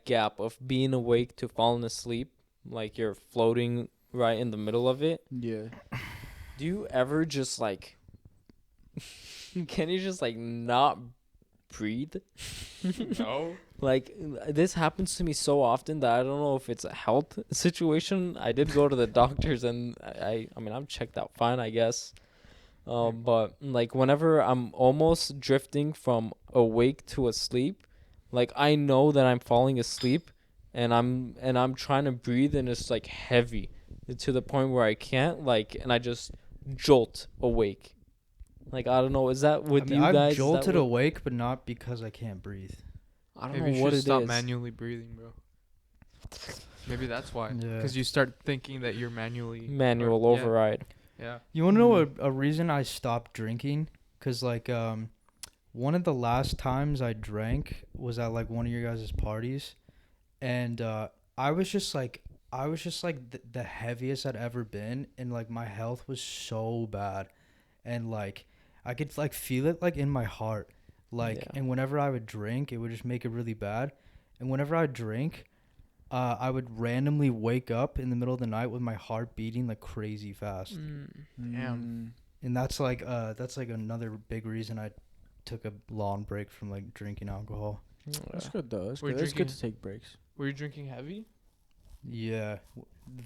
[SPEAKER 4] gap of being awake to falling asleep, like you're floating right in the middle of it,
[SPEAKER 1] Yeah.
[SPEAKER 4] do you ever just like can you just like not breathe?
[SPEAKER 3] No.
[SPEAKER 4] Like this happens to me so often that I don't know if it's a health situation. I did go to the doctors and I mean I'm checked out fine, I guess. But like whenever I'm almost drifting from awake to asleep, like I know that I'm falling asleep and I'm trying to breathe and it's like heavy to the point where I can't, like, and I just jolt awake. Like I don't know, is that with you
[SPEAKER 2] I've
[SPEAKER 4] guys? Is that
[SPEAKER 2] jolted
[SPEAKER 4] what-
[SPEAKER 2] awake, but not because I can't breathe.
[SPEAKER 4] I don't
[SPEAKER 3] Maybe you
[SPEAKER 4] know what
[SPEAKER 3] should
[SPEAKER 4] it
[SPEAKER 3] stop
[SPEAKER 4] is.
[SPEAKER 3] manually breathing, bro. Maybe that's why.
[SPEAKER 2] Yeah.
[SPEAKER 3] Because you start thinking that you're manually.
[SPEAKER 4] Manual
[SPEAKER 3] or- yeah,
[SPEAKER 4] override.
[SPEAKER 3] Yeah.
[SPEAKER 2] You want to know a reason I stopped drinking? Because, like, one of the last times I drank was at, like, one of your guys' parties. And I was just, like, the heaviest I'd ever been. And, like, my health was so bad. And, like, I could, like, feel it, like, in my heart. Like,
[SPEAKER 4] Yeah.
[SPEAKER 2] and whenever I would drink, it would just make it really bad. And whenever I drink, I would randomly wake up in the middle of the night with my heart beating like crazy fast.
[SPEAKER 3] Damn.
[SPEAKER 2] And that's like another big reason I took a long break from like drinking alcohol.
[SPEAKER 1] That's good though. That's
[SPEAKER 3] We're
[SPEAKER 1] good. It's good
[SPEAKER 3] drinking-
[SPEAKER 1] to take breaks.
[SPEAKER 3] Were you drinking heavy?
[SPEAKER 2] Yeah.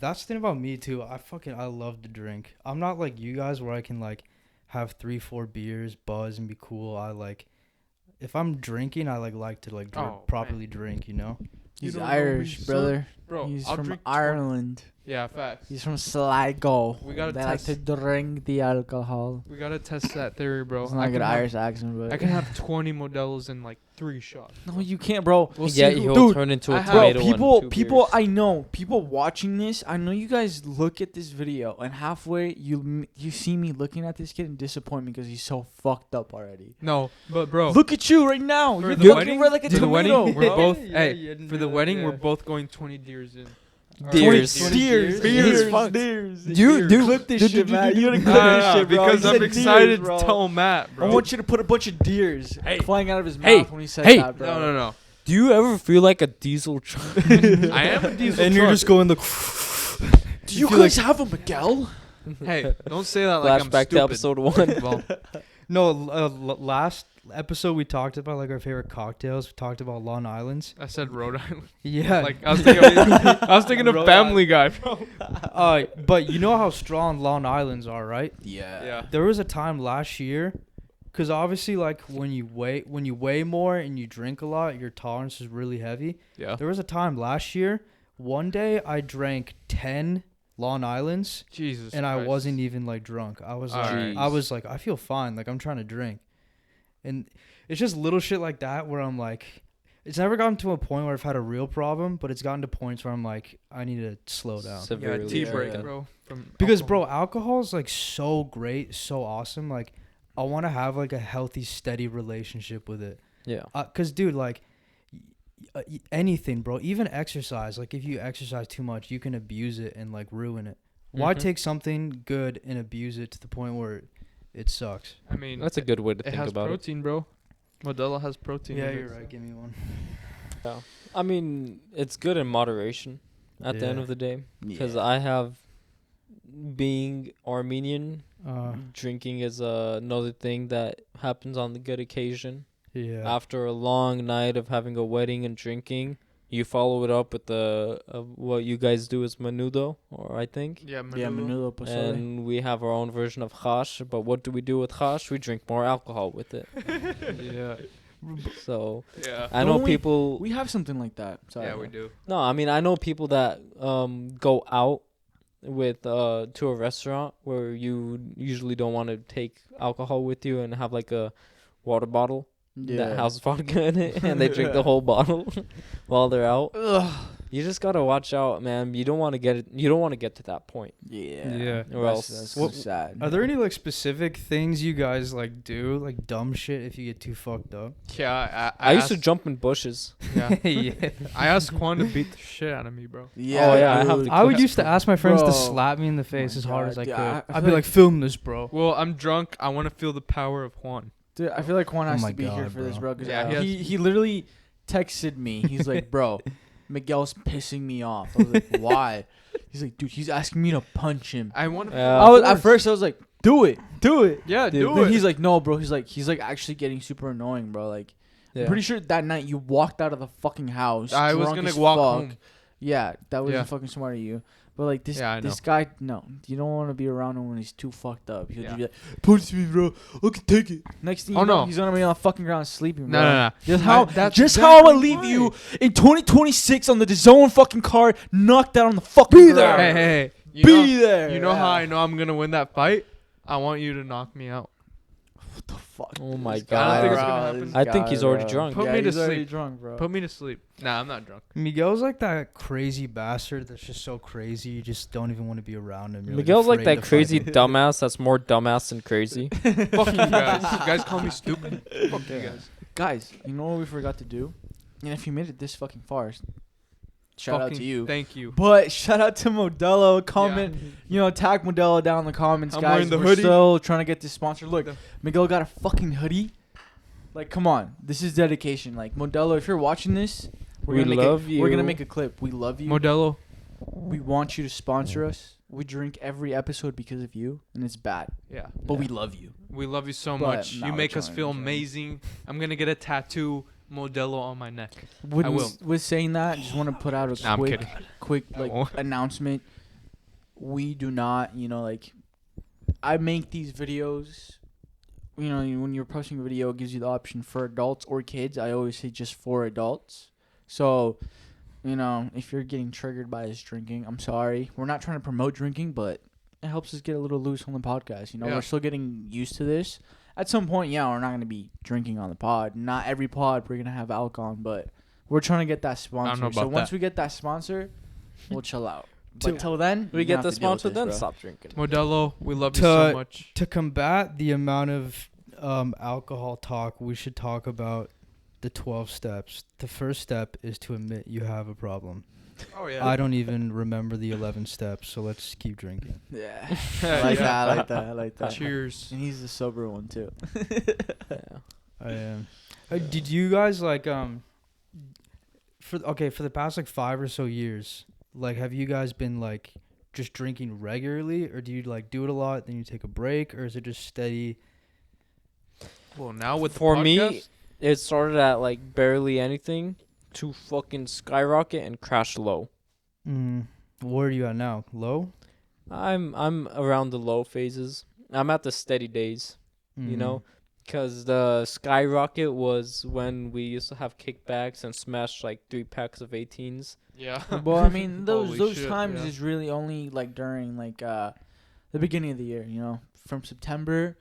[SPEAKER 2] That's the thing about me too. I love to drink. I'm not like you guys where I can like have 3-4 beers, buzz and be cool. I like if I'm drinking, I like to like
[SPEAKER 3] Oh,
[SPEAKER 2] properly
[SPEAKER 3] man.
[SPEAKER 2] drink, you know?
[SPEAKER 3] You
[SPEAKER 1] He's
[SPEAKER 3] don't know me,
[SPEAKER 1] Irish,
[SPEAKER 3] son.
[SPEAKER 1] brother.
[SPEAKER 3] Bro,
[SPEAKER 1] He's
[SPEAKER 3] I'll
[SPEAKER 1] from
[SPEAKER 3] drink
[SPEAKER 1] Ireland.
[SPEAKER 3] Yeah, facts.
[SPEAKER 1] He's from Sligo.
[SPEAKER 3] We gotta
[SPEAKER 1] They like to
[SPEAKER 3] test.
[SPEAKER 1] drink the alcohol.
[SPEAKER 3] We gotta test that theory, bro.
[SPEAKER 1] It's not a good Irish accent, but
[SPEAKER 3] I can have 20 Modelos in like 3 shots.
[SPEAKER 1] No, you can't, bro.
[SPEAKER 3] We'll
[SPEAKER 4] Yeah,
[SPEAKER 3] see who-
[SPEAKER 4] he'll
[SPEAKER 1] Dude,
[SPEAKER 4] turn into
[SPEAKER 3] I
[SPEAKER 4] a
[SPEAKER 3] have-
[SPEAKER 1] Bro,
[SPEAKER 4] tomato. in 2
[SPEAKER 1] people,
[SPEAKER 4] beers.
[SPEAKER 1] I know, people watching this. I know you guys look at this video and halfway you see me looking at this kid and disappoint me because he's so fucked up already.
[SPEAKER 3] No, but bro,
[SPEAKER 1] Look at you right now.
[SPEAKER 3] for
[SPEAKER 1] You're
[SPEAKER 3] the
[SPEAKER 1] looking
[SPEAKER 3] wedding,
[SPEAKER 1] red like a
[SPEAKER 3] for the
[SPEAKER 1] tomato,
[SPEAKER 3] wedding, we're
[SPEAKER 1] bro.
[SPEAKER 3] both.
[SPEAKER 2] Yeah,
[SPEAKER 3] Hey,
[SPEAKER 2] you didn't
[SPEAKER 3] for
[SPEAKER 2] do
[SPEAKER 3] the
[SPEAKER 2] that,
[SPEAKER 3] wedding,
[SPEAKER 2] yeah.
[SPEAKER 3] we're both going 20 deers in.
[SPEAKER 4] Deers.
[SPEAKER 1] Deers.
[SPEAKER 4] Deers.
[SPEAKER 1] Dude, clip this shit, man. You gotta clip this shit, bro.
[SPEAKER 3] Because
[SPEAKER 1] He
[SPEAKER 3] I'm
[SPEAKER 1] said
[SPEAKER 3] excited
[SPEAKER 1] deers, bro.
[SPEAKER 3] to tell Matt,
[SPEAKER 1] I
[SPEAKER 3] bro.
[SPEAKER 1] want you to put a bunch of deers
[SPEAKER 3] Hey.
[SPEAKER 1] flying out of his
[SPEAKER 4] Hey.
[SPEAKER 1] mouth when he said
[SPEAKER 4] Hey.
[SPEAKER 1] that, bro.
[SPEAKER 3] No.
[SPEAKER 4] Do you ever feel like a diesel truck?
[SPEAKER 3] I am a diesel
[SPEAKER 2] And you're
[SPEAKER 3] truck.
[SPEAKER 2] just going the
[SPEAKER 1] Do you
[SPEAKER 2] feel
[SPEAKER 1] guys have a Miguel?
[SPEAKER 3] Hey, don't say that like I'm
[SPEAKER 4] Flashback
[SPEAKER 3] stupid.
[SPEAKER 4] to episode 1.
[SPEAKER 3] Well,
[SPEAKER 2] No, last episode we talked about like our favorite cocktails. We talked about Long Island's.
[SPEAKER 3] I said Rhode Island.
[SPEAKER 2] Yeah.
[SPEAKER 3] Like I was thinking of
[SPEAKER 2] Rhode
[SPEAKER 3] Family Guy, bro.
[SPEAKER 2] But you know how strong Long Island's are, right?
[SPEAKER 3] Yeah.
[SPEAKER 2] There was a time last year, because obviously like when you weigh more and you drink a lot, your tolerance is really heavy.
[SPEAKER 3] Yeah.
[SPEAKER 2] There was a time last year. One day I drank 10 Long Island's,
[SPEAKER 3] Jesus.
[SPEAKER 2] and I
[SPEAKER 3] Christ.
[SPEAKER 2] wasn't even like drunk. I was like,
[SPEAKER 3] Alright.
[SPEAKER 2] I feel fine. Like I'm trying to drink, and it's just little shit like that where I'm like, it's never gotten to a point where I've had a real problem, but it's gotten to points where I'm like, I need to slow down.
[SPEAKER 3] Yeah,
[SPEAKER 4] Severely.
[SPEAKER 3] tea break,
[SPEAKER 1] yeah.
[SPEAKER 3] bro. From
[SPEAKER 2] Because
[SPEAKER 3] alcohol.
[SPEAKER 2] bro, alcohol is like so great, so awesome. Like I want to have like a healthy, steady relationship with it.
[SPEAKER 4] Yeah.
[SPEAKER 2] Cause dude, like anything, bro, even exercise. Like if you exercise too much, you can abuse it and like ruin it. Why
[SPEAKER 4] Mhm.
[SPEAKER 2] take something good and abuse it to the point where it sucks?
[SPEAKER 3] I mean,
[SPEAKER 4] That's a good way to
[SPEAKER 3] it
[SPEAKER 4] think
[SPEAKER 3] has
[SPEAKER 4] about it.
[SPEAKER 3] protein, bro. Modelo has protein.
[SPEAKER 2] Yeah,
[SPEAKER 3] in
[SPEAKER 2] you're
[SPEAKER 3] it.
[SPEAKER 2] right. Give me one.
[SPEAKER 4] I mean, it's good in moderation at the end
[SPEAKER 2] Yeah.
[SPEAKER 4] of the day. Because
[SPEAKER 1] Yeah.
[SPEAKER 4] I have, being Armenian,
[SPEAKER 2] Mm.
[SPEAKER 4] drinking is another thing that happens on the good occasion.
[SPEAKER 2] Yeah.
[SPEAKER 4] After a long night of having a wedding and drinking, you follow it up with the what you guys do is menudo, or I think.
[SPEAKER 3] Yeah,
[SPEAKER 1] Yeah,
[SPEAKER 3] menudo.
[SPEAKER 1] menudo pozole.
[SPEAKER 4] And we have our own version of hash. But what do we do with hash? We drink more alcohol with it.
[SPEAKER 3] Yeah.
[SPEAKER 4] So
[SPEAKER 3] Yeah.
[SPEAKER 4] I know
[SPEAKER 1] Don't we-
[SPEAKER 4] people.
[SPEAKER 1] We have something like that. Sorry.
[SPEAKER 3] Yeah, we do.
[SPEAKER 4] No, I mean I know people that go out with to a restaurant where you usually don't want to take alcohol with you and have like a water bottle that has vodka in it, and they drink the whole bottle while they're out.
[SPEAKER 1] Ugh.
[SPEAKER 4] You just gotta watch out, man. You don't want to get it. You don't want to get to that point.
[SPEAKER 1] Yeah.
[SPEAKER 2] Yeah.
[SPEAKER 4] Or
[SPEAKER 1] That's,
[SPEAKER 4] else-
[SPEAKER 1] that's
[SPEAKER 2] What-
[SPEAKER 1] sad.
[SPEAKER 2] Are there any like specific things you guys like do, like dumb shit if you get too fucked up?
[SPEAKER 3] Yeah,
[SPEAKER 4] I used to
[SPEAKER 3] asked-
[SPEAKER 4] jump in bushes.
[SPEAKER 3] Yeah.
[SPEAKER 2] Yeah.
[SPEAKER 3] I asked Quan to beat the shit out of me, bro.
[SPEAKER 1] Yeah,
[SPEAKER 4] Oh, yeah, I have
[SPEAKER 1] dude.
[SPEAKER 4] to
[SPEAKER 2] I would
[SPEAKER 4] That's
[SPEAKER 2] used to ask my friends
[SPEAKER 1] Bro.
[SPEAKER 2] to slap me in the face
[SPEAKER 1] my
[SPEAKER 2] as hard
[SPEAKER 1] God,
[SPEAKER 2] as I
[SPEAKER 1] dude,
[SPEAKER 2] could.
[SPEAKER 1] I
[SPEAKER 2] I'd
[SPEAKER 1] feel
[SPEAKER 2] be
[SPEAKER 1] like-
[SPEAKER 2] like, film this, bro.
[SPEAKER 3] Well, I'm drunk. I want to feel the power of Juan.
[SPEAKER 1] Dude, I feel like Juan
[SPEAKER 2] Oh
[SPEAKER 1] has
[SPEAKER 2] my
[SPEAKER 1] to be here
[SPEAKER 2] God,
[SPEAKER 1] for this,
[SPEAKER 2] bro.
[SPEAKER 1] bro. 'Cause
[SPEAKER 3] Yeah,
[SPEAKER 1] he literally texted me. He's like, bro, Miguel's pissing me off. I was like, why? He's like, dude, he's asking me to punch him.
[SPEAKER 3] I want to.
[SPEAKER 4] Yeah.
[SPEAKER 1] I was at first I was like, do it.
[SPEAKER 3] Yeah,
[SPEAKER 1] Dude,
[SPEAKER 3] do
[SPEAKER 1] then
[SPEAKER 3] it.
[SPEAKER 1] he's like, no, bro. He's like actually getting super annoying, bro. Like,
[SPEAKER 4] Yeah.
[SPEAKER 1] I'm pretty sure that night you walked out of the fucking house.
[SPEAKER 3] I was
[SPEAKER 1] drunk
[SPEAKER 3] gonna
[SPEAKER 1] as
[SPEAKER 3] walk
[SPEAKER 1] fuck.
[SPEAKER 3] home.
[SPEAKER 1] Yeah, that was
[SPEAKER 3] Yeah.
[SPEAKER 1] fucking smart of you. But like this,
[SPEAKER 3] Yeah, I
[SPEAKER 1] this guy, no, you don't want to be around him when he's too fucked up. He'll just
[SPEAKER 3] Yeah.
[SPEAKER 1] be like, punch me, bro. I can take it. Next thing
[SPEAKER 3] Oh,
[SPEAKER 1] you know,
[SPEAKER 3] no.
[SPEAKER 1] he's gonna be on the fucking ground sleeping,
[SPEAKER 3] No,
[SPEAKER 1] bro.
[SPEAKER 3] no, no.
[SPEAKER 1] Just how,
[SPEAKER 3] That's
[SPEAKER 1] just how I'm gonna
[SPEAKER 3] exactly
[SPEAKER 1] leave you in 2026 on the DAZN fucking car, knocked out on the fucking
[SPEAKER 3] Be
[SPEAKER 1] ground.
[SPEAKER 3] there. Hey. You
[SPEAKER 1] Be
[SPEAKER 3] know,
[SPEAKER 1] there.
[SPEAKER 3] You know how
[SPEAKER 1] Yeah.
[SPEAKER 3] I know I'm gonna win that fight? I want you to knock me out.
[SPEAKER 1] What the fuck?
[SPEAKER 4] Oh my
[SPEAKER 3] I don't
[SPEAKER 4] god.
[SPEAKER 3] think it's gonna happen.
[SPEAKER 4] I think he's already drunk.
[SPEAKER 3] Put
[SPEAKER 1] yeah,
[SPEAKER 3] me to
[SPEAKER 1] he's already
[SPEAKER 3] sleep.
[SPEAKER 1] drunk, bro.
[SPEAKER 3] Put me to sleep. Nah, I'm not drunk.
[SPEAKER 2] Miguel's like that crazy bastard that's just so crazy you just don't even want to be around him. You're,
[SPEAKER 4] Miguel's like
[SPEAKER 2] afraid
[SPEAKER 4] that
[SPEAKER 2] to
[SPEAKER 4] crazy
[SPEAKER 2] fight him.
[SPEAKER 4] dumbass that's more dumbass than crazy.
[SPEAKER 3] Fuck you guys. You guys call me stupid. Fuck you
[SPEAKER 1] Yeah.
[SPEAKER 3] guys.
[SPEAKER 1] Guys, you know what we forgot to do? And if you made it this fucking far, shout out to
[SPEAKER 3] Fucking
[SPEAKER 1] you.
[SPEAKER 3] Thank you.
[SPEAKER 1] But shout out to Modelo. Comment, you know, tag Modelo down in the comments,
[SPEAKER 3] I'm
[SPEAKER 1] guys.
[SPEAKER 3] wearing the
[SPEAKER 1] We're
[SPEAKER 3] hoodie.
[SPEAKER 1] still trying to get this sponsor. Look,
[SPEAKER 3] The-
[SPEAKER 1] Miguel got a fucking hoodie. Like, come on, this is dedication. Like, Modelo, if you're watching this,
[SPEAKER 4] We
[SPEAKER 1] gonna
[SPEAKER 4] love
[SPEAKER 1] We're gonna
[SPEAKER 4] you.
[SPEAKER 1] make a clip. We love you.
[SPEAKER 3] Modelo.
[SPEAKER 1] We want you to sponsor us. We drink every episode because of you, and it's bad,
[SPEAKER 3] Yeah.
[SPEAKER 1] but
[SPEAKER 4] Yeah.
[SPEAKER 1] we love you.
[SPEAKER 3] We love you so
[SPEAKER 1] But
[SPEAKER 3] much.
[SPEAKER 1] nah,
[SPEAKER 3] You
[SPEAKER 1] we're
[SPEAKER 3] make us
[SPEAKER 1] trying,
[SPEAKER 3] feel
[SPEAKER 1] we're trying.
[SPEAKER 3] amazing. I'm gonna get a tattoo Modelo on my neck.
[SPEAKER 1] With,
[SPEAKER 3] I will.
[SPEAKER 1] With saying that, I just want to put out a
[SPEAKER 3] Nah, I'm
[SPEAKER 1] quick,
[SPEAKER 3] kidding.
[SPEAKER 1] quick
[SPEAKER 3] I
[SPEAKER 1] like
[SPEAKER 3] won't.
[SPEAKER 1] announcement. We do not, you know, like I make these videos. You know, when you're posting a video, it gives you the option for adults or kids. I always say just for adults. So, you know, if you're getting triggered by us drinking, I'm sorry. We're not trying to promote drinking, but it helps us get a little loose on the podcast. You know,
[SPEAKER 3] Yeah.
[SPEAKER 1] we're still getting used to this. At some point, yeah, we're not going to be drinking on the pod. Not every pod we're going to have alcohol on, but we're trying to get that sponsor.
[SPEAKER 3] know
[SPEAKER 1] So
[SPEAKER 3] about
[SPEAKER 1] once
[SPEAKER 3] that.
[SPEAKER 1] we get that sponsor, we'll chill out.
[SPEAKER 2] To-
[SPEAKER 1] But till then,
[SPEAKER 4] We
[SPEAKER 1] you're
[SPEAKER 4] get
[SPEAKER 1] gonna
[SPEAKER 4] the
[SPEAKER 1] have to deal with
[SPEAKER 4] sponsor,
[SPEAKER 1] this,
[SPEAKER 4] then
[SPEAKER 1] bro.
[SPEAKER 4] stop drinking.
[SPEAKER 3] Modelo, we love you so much.
[SPEAKER 2] To combat the amount of alcohol talk, we should talk about the 12 steps. The first step is to admit you have a problem.
[SPEAKER 3] Oh yeah.
[SPEAKER 2] I don't even remember the 11 steps, so let's keep drinking.
[SPEAKER 1] Yeah. I like that. I like that. I like that.
[SPEAKER 3] Cheers.
[SPEAKER 1] And he's the sober one, too.
[SPEAKER 4] Yeah.
[SPEAKER 2] I am. Did you guys like for the past like 5 or so years, like have you guys been like just drinking regularly, or do you like do it a lot then you take a break, or is it just steady?
[SPEAKER 3] Well, now with the
[SPEAKER 4] For me,
[SPEAKER 3] podcast,
[SPEAKER 4] it started at like barely anything to fucking skyrocket and crash low.
[SPEAKER 2] Where are you at now? Low?
[SPEAKER 4] I'm around the low phases. I'm at the steady days, you know, Because the skyrocket was when we used to have kickbacks and smash like 3 packs of 18s.
[SPEAKER 3] Yeah.
[SPEAKER 1] Well, I mean,
[SPEAKER 3] Holy
[SPEAKER 1] those
[SPEAKER 3] shit,
[SPEAKER 1] times
[SPEAKER 3] yeah.
[SPEAKER 1] is really only like during like the beginning of the year. From September,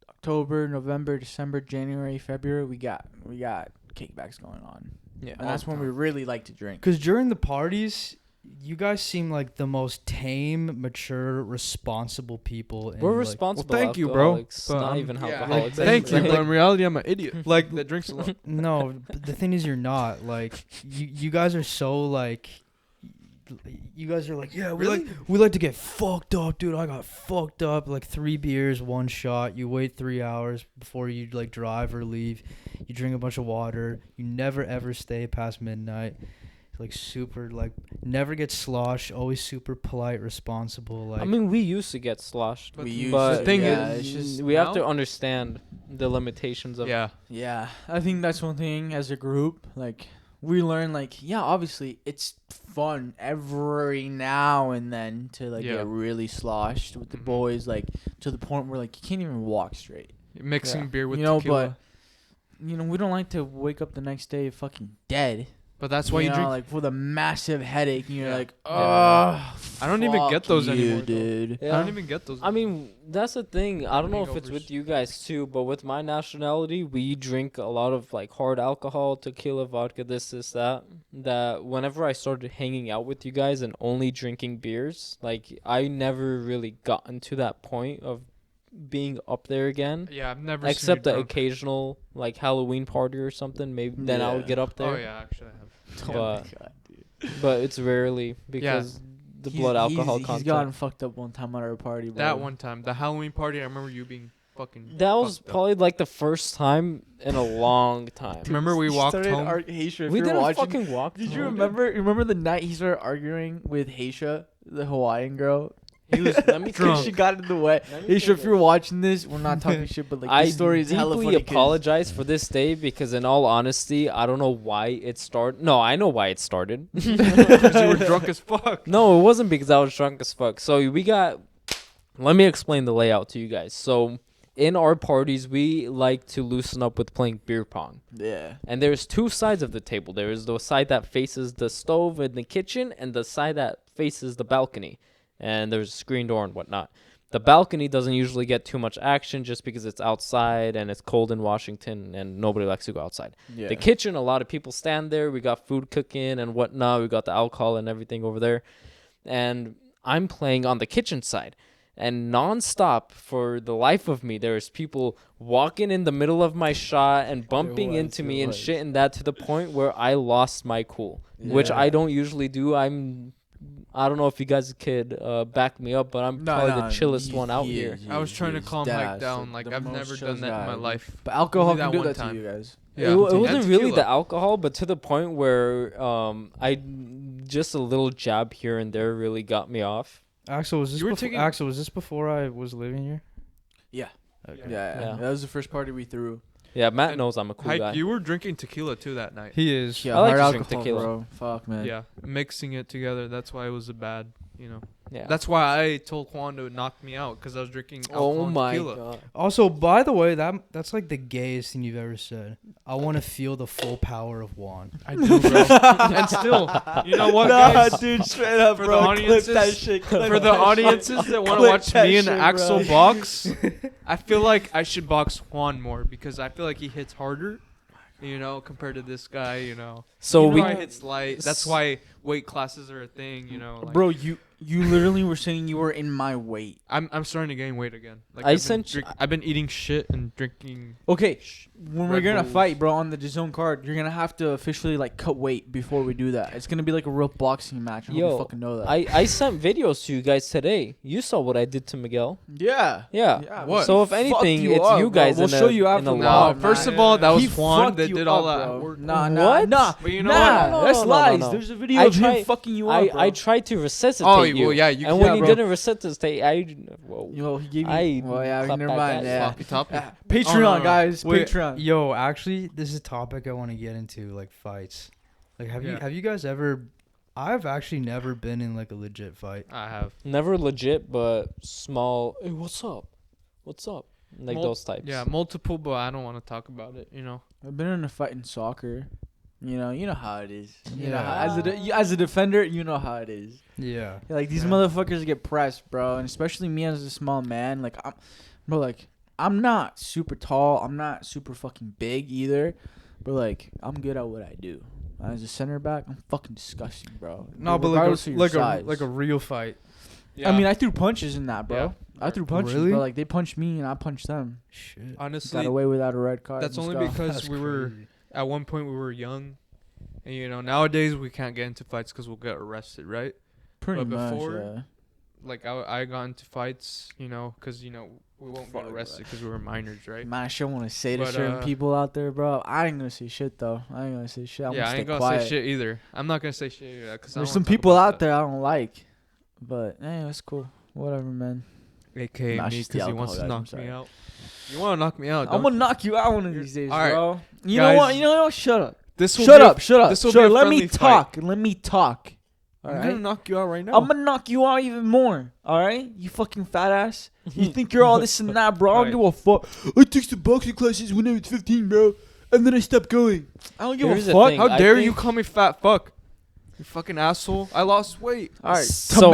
[SPEAKER 1] October, November, December, January, February, we got kickbacks going on,
[SPEAKER 4] Yeah.
[SPEAKER 1] and that's when we really like to drink.
[SPEAKER 2] Because during the parties, you guys seem like the most tame, mature, responsible people.
[SPEAKER 4] We're
[SPEAKER 2] like,
[SPEAKER 4] responsible.
[SPEAKER 3] Well, thank you, bro,
[SPEAKER 4] alcoholics,
[SPEAKER 3] but,
[SPEAKER 4] not even
[SPEAKER 1] yeah,
[SPEAKER 4] alcoholics.
[SPEAKER 3] Thank you,
[SPEAKER 4] Like,
[SPEAKER 3] but in reality, I'm an idiot. Like that drinks a lot.
[SPEAKER 2] No, but the thing is, you're not. Like, you guys are so like. You guys are like, yeah, we like to get fucked up, dude. I got fucked up, like 3 beers, 1 shot. You wait 3 hours before you like drive or leave. You drink a bunch of water. You never ever stay past midnight. Like super, like never get sloshed. Always super polite, responsible. Like
[SPEAKER 4] I mean, we used to get sloshed,
[SPEAKER 3] But
[SPEAKER 1] We used
[SPEAKER 4] but
[SPEAKER 1] to,
[SPEAKER 3] thing
[SPEAKER 1] yeah,
[SPEAKER 3] is,
[SPEAKER 1] it's just
[SPEAKER 4] we have to
[SPEAKER 3] now-
[SPEAKER 4] understand the limitations of.
[SPEAKER 3] Yeah.
[SPEAKER 1] yeah. I think that's one thing as a group. Like we learn, like obviously it's fun every now and then to like
[SPEAKER 3] Yeah.
[SPEAKER 1] get really sloshed with the
[SPEAKER 3] Mhm.
[SPEAKER 1] boys, like to the point where like you can't even walk straight.
[SPEAKER 3] Mixing
[SPEAKER 4] Yeah.
[SPEAKER 3] beer with
[SPEAKER 1] You know,
[SPEAKER 3] tequila.
[SPEAKER 1] We don't like to wake up the next day fucking dead.
[SPEAKER 3] But that's why you
[SPEAKER 1] know,
[SPEAKER 3] drink.
[SPEAKER 1] like with a massive headache, and you're
[SPEAKER 3] Yeah.
[SPEAKER 1] like,
[SPEAKER 3] Yeah.
[SPEAKER 1] oh,
[SPEAKER 3] I don't even get those anymore, though.
[SPEAKER 1] dude.
[SPEAKER 3] I don't even get those.
[SPEAKER 4] I mean, that's the thing. I don't know if it's
[SPEAKER 3] Hangovers.
[SPEAKER 4] with you guys too, but with my nationality, we drink a lot of like hard alcohol, tequila, vodka, this, that. That whenever I started hanging out with you guys and only drinking beers, like I never really gotten to that point of being up there again.
[SPEAKER 3] yeah, I've never
[SPEAKER 4] Except
[SPEAKER 3] seen
[SPEAKER 4] the
[SPEAKER 3] you drunk.
[SPEAKER 4] occasional like Halloween party or something. Maybe then I would
[SPEAKER 1] Yeah.
[SPEAKER 4] get up there.
[SPEAKER 3] Oh yeah, actually I have.
[SPEAKER 1] Oh
[SPEAKER 4] But-
[SPEAKER 1] my God, dude.
[SPEAKER 4] But it's rarely because the blood alcohol
[SPEAKER 1] He's
[SPEAKER 4] content.
[SPEAKER 1] gotten fucked up one time at our party, bro.
[SPEAKER 3] That one time, the Halloween party, I remember you being fucking.
[SPEAKER 4] That was
[SPEAKER 3] fucked up.
[SPEAKER 4] probably like the first time in a long time.
[SPEAKER 3] Remember we walked home.
[SPEAKER 1] Haysha,
[SPEAKER 4] We didn't fucking walk.
[SPEAKER 1] Did you
[SPEAKER 4] home.
[SPEAKER 1] remember the night he started arguing with Haysha, the Hawaiian girl?
[SPEAKER 4] He was. Let me
[SPEAKER 3] Drunk.
[SPEAKER 1] She got in the way. Haysha, if you're watching this, we're not talking shit, but like
[SPEAKER 4] I
[SPEAKER 1] this story is hella
[SPEAKER 4] deeply
[SPEAKER 1] funny.
[SPEAKER 4] apologize for this day because, in all honesty, I don't know why it started. No, I know why it started.
[SPEAKER 3] Because you were drunk as fuck.
[SPEAKER 4] No, it wasn't because I was drunk as fuck. So we got. Let me explain the layout to you guys. So in our parties, we like to loosen up with playing beer pong.
[SPEAKER 1] Yeah.
[SPEAKER 4] And there's 2 sides of the table. There is the side that faces the stove and the kitchen, and the side that faces the balcony. And there's a screen door and whatnot. The balcony doesn't usually get too much action just because it's outside and it's cold in Washington and nobody likes to go outside.
[SPEAKER 1] Yeah.
[SPEAKER 4] The kitchen, a lot of people stand there. We got food cooking and whatnot. We got the alcohol and everything over there. And I'm playing on the kitchen side. And nonstop, for the life of me, there's people walking in the middle of my shot and bumping
[SPEAKER 1] was,
[SPEAKER 4] into me
[SPEAKER 1] there
[SPEAKER 4] and
[SPEAKER 1] was.
[SPEAKER 4] shit and that, to the point where I lost my cool, which
[SPEAKER 1] Yeah.
[SPEAKER 4] I don't usually do. I don't know if you guys could back me up, but I'm probably the chillest one out here.
[SPEAKER 3] I was trying to calm Hayk down. Like I've never done that in my life.
[SPEAKER 1] But alcohol
[SPEAKER 3] Only
[SPEAKER 1] can
[SPEAKER 3] that
[SPEAKER 1] do
[SPEAKER 3] one
[SPEAKER 1] that
[SPEAKER 3] time.
[SPEAKER 1] to you guys.
[SPEAKER 3] Yeah.
[SPEAKER 4] It wasn't
[SPEAKER 3] And
[SPEAKER 4] really
[SPEAKER 3] tequila.
[SPEAKER 4] the alcohol, but to the point where I just a little jab here and there really got me off.
[SPEAKER 2] Axel, was this
[SPEAKER 3] You were
[SPEAKER 2] befo-
[SPEAKER 3] taking-
[SPEAKER 2] Axel, was this before I was living here?
[SPEAKER 1] Yeah.
[SPEAKER 2] Okay.
[SPEAKER 1] Yeah.
[SPEAKER 4] Yeah.
[SPEAKER 1] That was the first party we threw.
[SPEAKER 4] Yeah, Matt
[SPEAKER 3] And
[SPEAKER 4] knows I'm a cool guy.
[SPEAKER 3] Hayk, you were drinking tequila too that night.
[SPEAKER 2] He is.
[SPEAKER 1] Yeah,
[SPEAKER 4] I like
[SPEAKER 1] hard
[SPEAKER 4] to drink
[SPEAKER 1] alcohol,
[SPEAKER 4] tequila.
[SPEAKER 1] bro. Fuck, man.
[SPEAKER 3] Yeah, mixing it together. That's why it was a bad.
[SPEAKER 4] Yeah.
[SPEAKER 3] That's why I told Juan to knock me out because I was drinking alcohol
[SPEAKER 4] oh
[SPEAKER 3] and
[SPEAKER 4] my
[SPEAKER 3] tequila.
[SPEAKER 4] god.
[SPEAKER 2] Also, by the way, that's like the gayest thing you've ever said. I want to feel the full power of Juan.
[SPEAKER 3] I do, bro. And still, you know what, guys?
[SPEAKER 1] dude, straight up,
[SPEAKER 3] For
[SPEAKER 1] bro.
[SPEAKER 3] the audiences-
[SPEAKER 1] clip that shit. Clip
[SPEAKER 3] For the
[SPEAKER 1] that
[SPEAKER 3] audiences that want to
[SPEAKER 1] Clip
[SPEAKER 3] watch
[SPEAKER 1] that
[SPEAKER 3] me and
[SPEAKER 1] shit,
[SPEAKER 3] Axel
[SPEAKER 1] bro.
[SPEAKER 3] box, I feel like I should box Juan more because I feel like he hits harder, compared to this guy,
[SPEAKER 4] So
[SPEAKER 3] Even
[SPEAKER 4] we
[SPEAKER 3] though I hits light. That's why weight classes are a thing, like,
[SPEAKER 1] Bro, you literally were saying you were in my weight.
[SPEAKER 3] I'm starting to gain weight again. Like I've been eating shit and drinking.
[SPEAKER 1] Okay, when we're
[SPEAKER 3] Red
[SPEAKER 1] gonna
[SPEAKER 3] Bulls.
[SPEAKER 1] fight, bro, on the DAZN card, you're gonna have to officially like cut weight before we do that. It's gonna be like a real boxing match. I hope you
[SPEAKER 4] Yo,
[SPEAKER 1] fucking know that.
[SPEAKER 4] I sent videos to you guys today. You saw what I did to Miguel.
[SPEAKER 1] yeah.
[SPEAKER 4] Yeah.
[SPEAKER 3] What?
[SPEAKER 4] So if
[SPEAKER 1] Fucked
[SPEAKER 4] anything,
[SPEAKER 1] you
[SPEAKER 4] it's
[SPEAKER 1] up,
[SPEAKER 4] you
[SPEAKER 1] bro.
[SPEAKER 4] guys
[SPEAKER 1] We'll
[SPEAKER 4] in
[SPEAKER 1] show
[SPEAKER 4] a,
[SPEAKER 1] you
[SPEAKER 4] in a
[SPEAKER 1] after.
[SPEAKER 3] No,
[SPEAKER 4] lot.
[SPEAKER 3] first of all, that was
[SPEAKER 1] He
[SPEAKER 3] Juan
[SPEAKER 1] fucked
[SPEAKER 3] that
[SPEAKER 1] you
[SPEAKER 3] did all
[SPEAKER 1] up,
[SPEAKER 3] that
[SPEAKER 1] bro.
[SPEAKER 3] work.
[SPEAKER 1] Nah,
[SPEAKER 4] What?
[SPEAKER 3] But you know
[SPEAKER 1] nah,
[SPEAKER 3] what?
[SPEAKER 1] that's
[SPEAKER 4] No, no,
[SPEAKER 1] lies.
[SPEAKER 4] no.
[SPEAKER 1] There's a video
[SPEAKER 4] I
[SPEAKER 1] of
[SPEAKER 4] try-
[SPEAKER 1] him fucking you up, bro.
[SPEAKER 4] I tried to resuscitate
[SPEAKER 3] Oh,
[SPEAKER 4] you.
[SPEAKER 3] well, yeah, you
[SPEAKER 4] and
[SPEAKER 3] yeah,
[SPEAKER 4] when you
[SPEAKER 3] bro.
[SPEAKER 4] didn't resuscitate, whoa.
[SPEAKER 1] Yo, he gave
[SPEAKER 4] I
[SPEAKER 1] me. Well, yeah,
[SPEAKER 4] clapped
[SPEAKER 1] never
[SPEAKER 4] back
[SPEAKER 1] mind.
[SPEAKER 4] at
[SPEAKER 1] Yeah.
[SPEAKER 3] Sloppy toppy.
[SPEAKER 1] Patreon,
[SPEAKER 3] Oh, no, no.
[SPEAKER 1] guys.
[SPEAKER 2] Wait,
[SPEAKER 1] Patreon.
[SPEAKER 2] Yo, actually, this is a topic I want to get into, like fights. Like, have you guys ever? I've actually never been in like a legit fight.
[SPEAKER 3] I have.
[SPEAKER 4] Never legit, but small. Hey, what's up? What's up? like those types.
[SPEAKER 3] Yeah, multiple, but I don't want to talk about it.
[SPEAKER 1] I've been in a fight in soccer. You know how it is. You know
[SPEAKER 2] Yeah.
[SPEAKER 1] how, as a defender, you know how it is.
[SPEAKER 2] Yeah.
[SPEAKER 1] Like these
[SPEAKER 3] Yeah.
[SPEAKER 1] motherfuckers get pressed, bro, and especially me as a small man. Like I'm not super tall. I'm not super fucking big either, but like I'm good at what I do. As a center back, I'm fucking disgusting, bro.
[SPEAKER 2] No, but
[SPEAKER 1] Regardless of your size.
[SPEAKER 2] like a real fight.
[SPEAKER 3] Yeah.
[SPEAKER 1] I mean, I threw punches in that, bro.
[SPEAKER 3] Yeah.
[SPEAKER 1] I threw punches,
[SPEAKER 2] Really?
[SPEAKER 1] bro. Like they punched me and I punched them.
[SPEAKER 2] Shit.
[SPEAKER 3] honestly,
[SPEAKER 1] Got away without a red card.
[SPEAKER 3] that's
[SPEAKER 1] Let's
[SPEAKER 3] only
[SPEAKER 1] go.
[SPEAKER 3] because
[SPEAKER 2] That's
[SPEAKER 3] we were
[SPEAKER 2] crazy.
[SPEAKER 3] at one point we were young, and nowadays we can't get into fights because we'll get arrested, right?
[SPEAKER 1] pretty
[SPEAKER 3] but
[SPEAKER 1] much.
[SPEAKER 3] before-
[SPEAKER 1] Yeah.
[SPEAKER 3] Like I got into fights, because we won't
[SPEAKER 1] Fuck,
[SPEAKER 3] get arrested because we were minors, right?
[SPEAKER 1] Man, I sure want to say to
[SPEAKER 3] But,
[SPEAKER 1] certain people out there, bro. I ain't gonna say shit though. I ain't gonna say shit. I'm
[SPEAKER 3] Yeah,
[SPEAKER 1] gonna
[SPEAKER 3] I
[SPEAKER 1] stay
[SPEAKER 3] ain't gonna
[SPEAKER 1] quiet.
[SPEAKER 3] say shit either. I'm not gonna say shit either because
[SPEAKER 1] There's some people out there I don't like, but that's cool. Whatever, man.
[SPEAKER 3] AKA
[SPEAKER 1] Nah,
[SPEAKER 3] me
[SPEAKER 1] she's the
[SPEAKER 3] because he wants to
[SPEAKER 1] alcohol,
[SPEAKER 3] knock
[SPEAKER 1] I'm
[SPEAKER 3] me
[SPEAKER 1] sorry.
[SPEAKER 3] out. You want to knock me out?
[SPEAKER 1] I'm gonna knock you out one of these days,
[SPEAKER 3] All right.
[SPEAKER 1] bro. You
[SPEAKER 3] Guys,
[SPEAKER 1] know what? You know what? Shut up.
[SPEAKER 3] This will
[SPEAKER 1] Shut
[SPEAKER 3] be a-
[SPEAKER 1] up. Shut up.
[SPEAKER 3] this will
[SPEAKER 1] Shut
[SPEAKER 3] be
[SPEAKER 1] up.
[SPEAKER 3] a
[SPEAKER 1] Let me
[SPEAKER 3] friendly fight.
[SPEAKER 1] talk. Let me talk. All
[SPEAKER 3] I'm
[SPEAKER 1] right.
[SPEAKER 3] gonna knock you out right now.
[SPEAKER 1] I'm gonna knock you out even more. All right, you fucking fat ass. You think you're all this and that, bro? I don't
[SPEAKER 3] Right.
[SPEAKER 1] give a fuck. I took some boxing classes when I was 15, bro, and then I stopped going. I don't give
[SPEAKER 4] Here's
[SPEAKER 1] a
[SPEAKER 4] the
[SPEAKER 1] fuck.
[SPEAKER 4] thing.
[SPEAKER 3] How
[SPEAKER 4] I
[SPEAKER 3] dare
[SPEAKER 4] think-
[SPEAKER 3] you call me fat fuck? You fucking asshole. I lost weight.
[SPEAKER 1] All right,
[SPEAKER 4] So-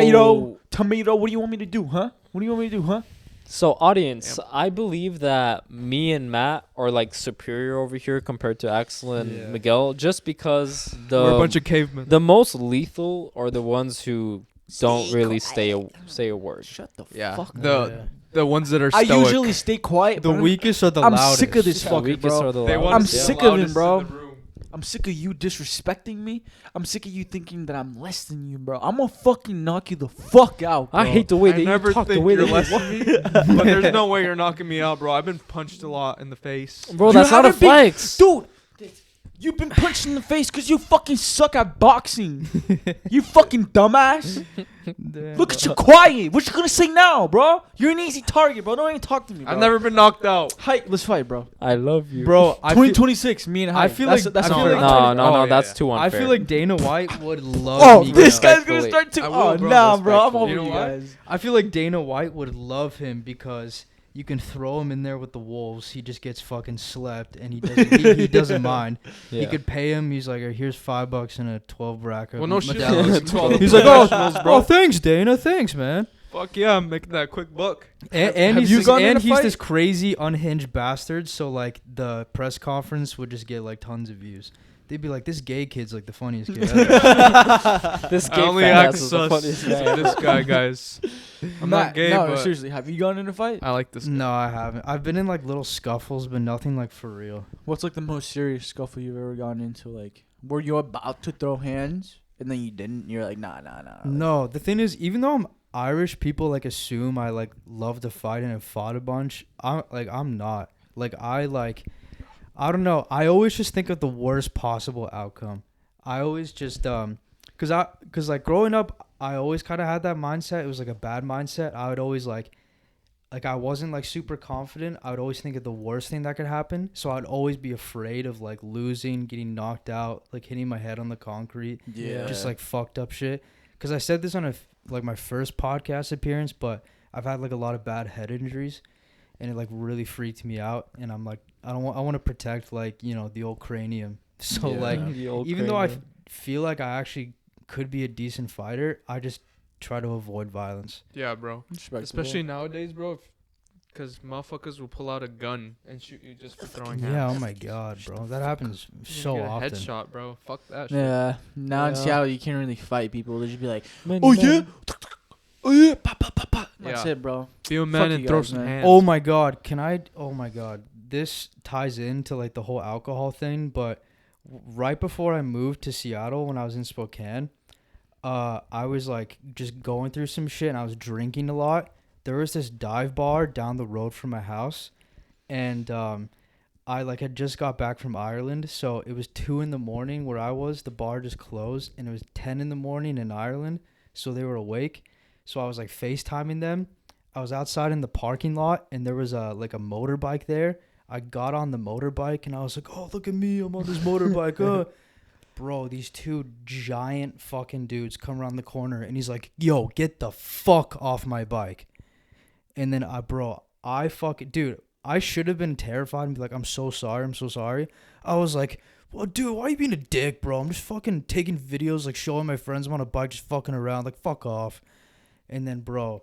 [SPEAKER 1] tomato. What do you want me to do, huh? What do you want me to do, huh?
[SPEAKER 4] So, audience, I believe that me and Matt are like superior over here compared to Axel and
[SPEAKER 2] Yeah.
[SPEAKER 4] Miguel, just because
[SPEAKER 3] We're a bunch of cavemen.
[SPEAKER 4] the most lethal are the ones who don't really say a word.
[SPEAKER 1] Shut the
[SPEAKER 3] Yeah.
[SPEAKER 1] fuck up.
[SPEAKER 3] The ones that are
[SPEAKER 1] I
[SPEAKER 3] stoic.
[SPEAKER 1] usually stay quiet.
[SPEAKER 2] The
[SPEAKER 1] but
[SPEAKER 2] weakest are the
[SPEAKER 1] I'm
[SPEAKER 2] loudest.
[SPEAKER 1] sick of this
[SPEAKER 4] Yeah,
[SPEAKER 1] fucking,
[SPEAKER 4] weakest
[SPEAKER 1] bro.
[SPEAKER 4] are the
[SPEAKER 3] They
[SPEAKER 4] loudest.
[SPEAKER 3] want
[SPEAKER 1] I'm
[SPEAKER 3] to be the
[SPEAKER 1] sick of it,
[SPEAKER 3] loudest in
[SPEAKER 1] bro.
[SPEAKER 3] the room.
[SPEAKER 1] I'm sick of you disrespecting me. I'm sick of you thinking that I'm less than you, bro. I'm gonna fucking knock you the fuck out, bro.
[SPEAKER 4] I hate the way
[SPEAKER 3] I
[SPEAKER 4] that
[SPEAKER 3] never
[SPEAKER 4] you talk. The
[SPEAKER 3] think
[SPEAKER 4] way
[SPEAKER 3] you're
[SPEAKER 4] that
[SPEAKER 3] less
[SPEAKER 4] you
[SPEAKER 3] than me, but there's no way you're knocking me out, bro. I've been punched a lot in the face.
[SPEAKER 4] bro,
[SPEAKER 1] You
[SPEAKER 4] that's not a
[SPEAKER 1] haven't been-
[SPEAKER 4] flex.
[SPEAKER 1] Dude, you've been punched in the face because you fucking suck at boxing. You fucking dumbass. Look at you quiet. What you gonna say now, bro? You're an easy target, bro. Don't even talk to me, bro.
[SPEAKER 3] I've never been knocked out.
[SPEAKER 1] Hayk, let's fight, bro.
[SPEAKER 4] I love you,
[SPEAKER 2] Bro, I feel,
[SPEAKER 1] 2026, me and Hayk.
[SPEAKER 2] I feel
[SPEAKER 1] that's,
[SPEAKER 2] like-
[SPEAKER 1] that's
[SPEAKER 2] I feel
[SPEAKER 1] unfair.
[SPEAKER 2] like-
[SPEAKER 4] No,
[SPEAKER 3] yeah.
[SPEAKER 4] that's too
[SPEAKER 2] I
[SPEAKER 4] unfair.
[SPEAKER 2] feel like Dana White would love
[SPEAKER 1] Oh,
[SPEAKER 2] Miguel.
[SPEAKER 1] this guy's gonna
[SPEAKER 4] Respectfully.
[SPEAKER 1] start to.
[SPEAKER 3] I will,
[SPEAKER 1] Oh,
[SPEAKER 3] bro,
[SPEAKER 1] nah, bro. I'm
[SPEAKER 4] respectfully.
[SPEAKER 1] over
[SPEAKER 3] You know
[SPEAKER 1] you
[SPEAKER 3] what?
[SPEAKER 1] guys.
[SPEAKER 2] I feel like Dana White would love him because you can throw him in there with the Wolves. He just gets fucking slept, and he doesn't. he doesn't mind.
[SPEAKER 4] yeah.
[SPEAKER 2] He could pay him. He's like, here's $5 and a 12 rack.
[SPEAKER 3] Well, no shit.
[SPEAKER 2] Modelo's.
[SPEAKER 3] 12
[SPEAKER 2] He's like,
[SPEAKER 3] professionals,
[SPEAKER 2] oh,
[SPEAKER 3] bro.
[SPEAKER 2] oh, thanks, Dana. Thanks, man.
[SPEAKER 3] Fuck yeah, I'm making that quick buck.
[SPEAKER 2] And
[SPEAKER 1] Have
[SPEAKER 2] he's
[SPEAKER 1] you
[SPEAKER 2] this,
[SPEAKER 1] gone in
[SPEAKER 2] and
[SPEAKER 1] a
[SPEAKER 2] he's
[SPEAKER 1] fight?
[SPEAKER 2] this crazy unhinged bastard. So like the press conference would just get like tons of views. They'd be like, this gay kid's like the funniest kid ever.
[SPEAKER 4] This
[SPEAKER 3] I
[SPEAKER 4] gay
[SPEAKER 3] only
[SPEAKER 4] fat
[SPEAKER 3] act
[SPEAKER 4] ass is the
[SPEAKER 3] sus
[SPEAKER 4] funniest
[SPEAKER 3] to
[SPEAKER 4] guy.
[SPEAKER 3] this guy, guys. I'm
[SPEAKER 1] Matt,
[SPEAKER 3] not gay,
[SPEAKER 1] no,
[SPEAKER 3] but
[SPEAKER 1] seriously, have you gone in a fight?
[SPEAKER 3] I like this.
[SPEAKER 2] No, I haven't. I've been in like little scuffles, but nothing like for real.
[SPEAKER 1] What's like the most serious scuffle you've ever gotten into? Like, were you about to throw hands and then you didn't? You're like, nah.
[SPEAKER 2] No, the thing is, even though I'm Irish, people like assume I like love to fight and have fought a bunch. I'm not. I don't know. I always just think of the worst possible outcome. I always just cause like growing up, I always kind of had that mindset. It was like a bad mindset. I would always like I wasn't like super confident. I would always think of the worst thing that could happen. So I'd always be afraid of like losing, getting knocked out, like hitting my head on the concrete.
[SPEAKER 1] Yeah.
[SPEAKER 2] Just like fucked up shit. Because I said this on like my first podcast appearance, but I've had like a lot of bad head injuries, and it like really freaked me out. And I'm like, I want to protect like the old cranium. So
[SPEAKER 1] Yeah.
[SPEAKER 2] like
[SPEAKER 4] The old
[SPEAKER 2] even though I
[SPEAKER 4] cranium.
[SPEAKER 2] feel like I actually could be a decent fighter, I just try to avoid violence.
[SPEAKER 3] Yeah, bro.
[SPEAKER 1] Respectable.
[SPEAKER 3] Especially nowadays, bro. Because motherfuckers will pull out a gun and shoot you just for throwing hands.
[SPEAKER 2] Yeah, oh my god, bro, that happens
[SPEAKER 3] You
[SPEAKER 2] so
[SPEAKER 3] get a
[SPEAKER 2] often.
[SPEAKER 3] headshot, bro. Fuck that shit.
[SPEAKER 1] Yeah. Now in
[SPEAKER 4] Yeah.
[SPEAKER 1] Seattle, you can't really fight people. They just be like,
[SPEAKER 4] Man,
[SPEAKER 1] oh
[SPEAKER 4] you know-
[SPEAKER 1] yeah, oh yeah, pa pa pa pa. That's
[SPEAKER 3] Yeah.
[SPEAKER 1] it, bro.
[SPEAKER 3] Be a man
[SPEAKER 1] Fuck
[SPEAKER 3] and
[SPEAKER 1] you
[SPEAKER 3] throw
[SPEAKER 1] guys,
[SPEAKER 3] some
[SPEAKER 1] man.
[SPEAKER 3] hands.
[SPEAKER 2] Oh my god, oh my god, this ties into like the whole alcohol thing. But right before I moved to Seattle, when I was in Spokane, I was like just going through some shit and I was drinking a lot. There was this dive bar down the road from my house, and I like had just got back from Ireland, so it was 2 a.m. where I was. The bar just closed, and it was 10 a.m. in Ireland, so they were awake. So I was like FaceTiming them. I was outside in the parking lot, and there was a motorbike there. I got on the motorbike, and I was like, "Oh, look at me! I'm on this motorbike." Bro, these two giant fucking dudes come around the corner, and he's like, "Yo, get the fuck off my bike!" And then, I fucking dude, I should have been terrified and be like, I'm so sorry. I was like, well, dude, why are you being a dick, bro? I'm just fucking taking videos, like showing my friends I'm on a bike, just fucking around. Like, fuck off. And then, bro,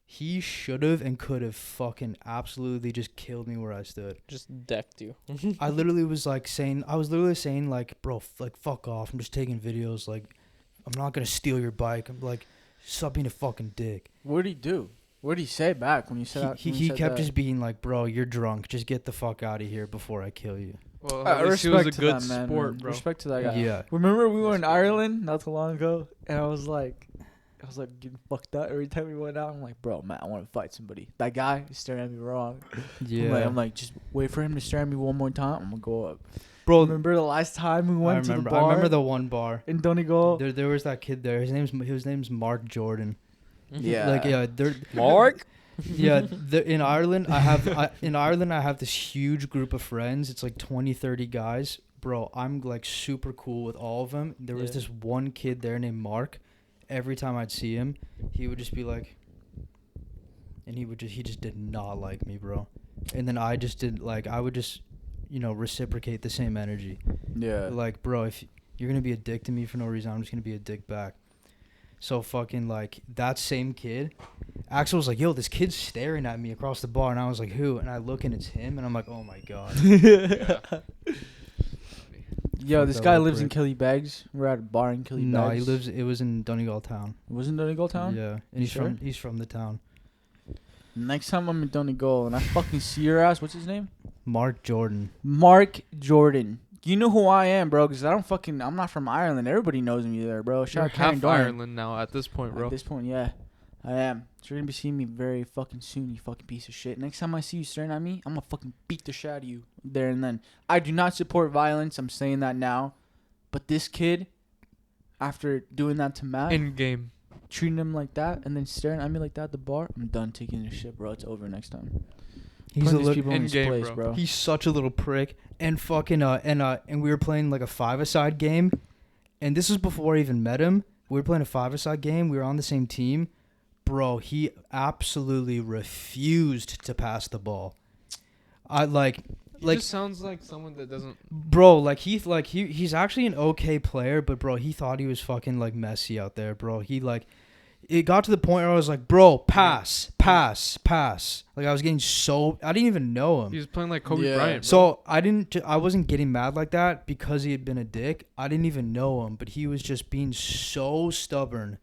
[SPEAKER 2] he should have and could have fucking absolutely just killed me where I stood.
[SPEAKER 4] Just decked you.
[SPEAKER 2] I was literally saying, like, bro, like, fuck off. I'm just taking videos. Like, I'm not going to steal your bike. I'm like, stop being a fucking dick.
[SPEAKER 1] What did he do? What did he say back when you said
[SPEAKER 2] He kept just being like, bro, you're drunk. Just get the fuck out of here before I kill you.
[SPEAKER 3] Well, at least he was a good sport,
[SPEAKER 1] man.
[SPEAKER 3] bro.
[SPEAKER 1] Respect to that guy.
[SPEAKER 2] Yeah.
[SPEAKER 1] Remember we were in Ireland not too long ago, and I was like getting fucked up every time we went out. I'm like, bro, man, I want to fight somebody. That guy is staring at me wrong.
[SPEAKER 2] Yeah.
[SPEAKER 1] I'm like, just wait for him to stare at me one more time. I'm gonna go up.
[SPEAKER 2] Bro,
[SPEAKER 1] Remember the last time we went to the bar?
[SPEAKER 2] I remember the one bar.
[SPEAKER 1] In Donegal.
[SPEAKER 2] There was that kid there. His name's Mark Jordan.
[SPEAKER 1] Yeah.
[SPEAKER 2] Like, yeah,
[SPEAKER 4] Mark?
[SPEAKER 2] Yeah, in Ireland I have this huge group of friends. It's like 20, 30 guys. Bro, I'm like super cool with all of them. There was this one kid there named Mark. Every time I'd see him, he would just be like, and he just did not like me, bro. And then I just did, like, I would just, reciprocate the same energy.
[SPEAKER 1] Yeah.
[SPEAKER 2] Like, bro, if you're gonna be a dick to me for no reason, I'm just gonna be a dick back. So fucking, like, that same kid, Axel was like, yo, this kid's staring at me across the bar. And I was like, who? And I look and it's him. And I'm like, oh, my God.
[SPEAKER 1] Yo,
[SPEAKER 2] Fuck
[SPEAKER 1] this
[SPEAKER 2] that
[SPEAKER 1] guy
[SPEAKER 2] little
[SPEAKER 1] lives in
[SPEAKER 2] prick.
[SPEAKER 1] Killy Bags. We're at a bar in Killy
[SPEAKER 2] No,
[SPEAKER 1] Bags.
[SPEAKER 2] it was in Donegal town.
[SPEAKER 1] It was in Donegal town?
[SPEAKER 2] Yeah. And
[SPEAKER 1] You
[SPEAKER 2] he's from the town.
[SPEAKER 1] Next time I'm in Donegal and I fucking see your ass, what's his name?
[SPEAKER 2] Mark Jordan.
[SPEAKER 1] Mark Jordan. You know who I am, bro, because I'm not from Ireland. Everybody knows me there, bro.
[SPEAKER 3] You're
[SPEAKER 1] Shout out
[SPEAKER 3] half
[SPEAKER 1] Karen Dorn.
[SPEAKER 3] Ireland now at this point, bro.
[SPEAKER 1] At this point, yeah, I am. So you're gonna be seeing me very fucking soon, you fucking piece of shit. Next time I see you staring at me, I'm gonna fucking beat the shit out of you there and then. I do not support violence. I'm saying that now. But this kid, after doing that to Matt,
[SPEAKER 3] In game.
[SPEAKER 1] treating him like that, and then staring at me like that at the bar, I'm done taking this shit, bro. It's over next time.
[SPEAKER 2] He's
[SPEAKER 1] Putting
[SPEAKER 2] a
[SPEAKER 1] these
[SPEAKER 2] little.
[SPEAKER 1] people in his
[SPEAKER 3] In-game,
[SPEAKER 1] place,
[SPEAKER 3] bro.
[SPEAKER 1] bro.
[SPEAKER 2] He's such a little prick. And fucking and we were playing like a 5-a-side game, and this was before I even met him. We were playing a 5-a-side game. We were on the same team. Bro, he absolutely refused to pass the ball.
[SPEAKER 3] He just sounds like someone that doesn't.
[SPEAKER 2] Bro, he's actually an okay player, but bro, he thought he was fucking like Messi out there, bro. It got to the point where I was like, bro, pass. Like, I was getting I didn't even know him.
[SPEAKER 3] He was playing like Kobe
[SPEAKER 1] Yeah.
[SPEAKER 3] Bryant. Bro.
[SPEAKER 2] So I wasn't getting mad like that because he had been a dick. I didn't even know him, but he was just being so stubborn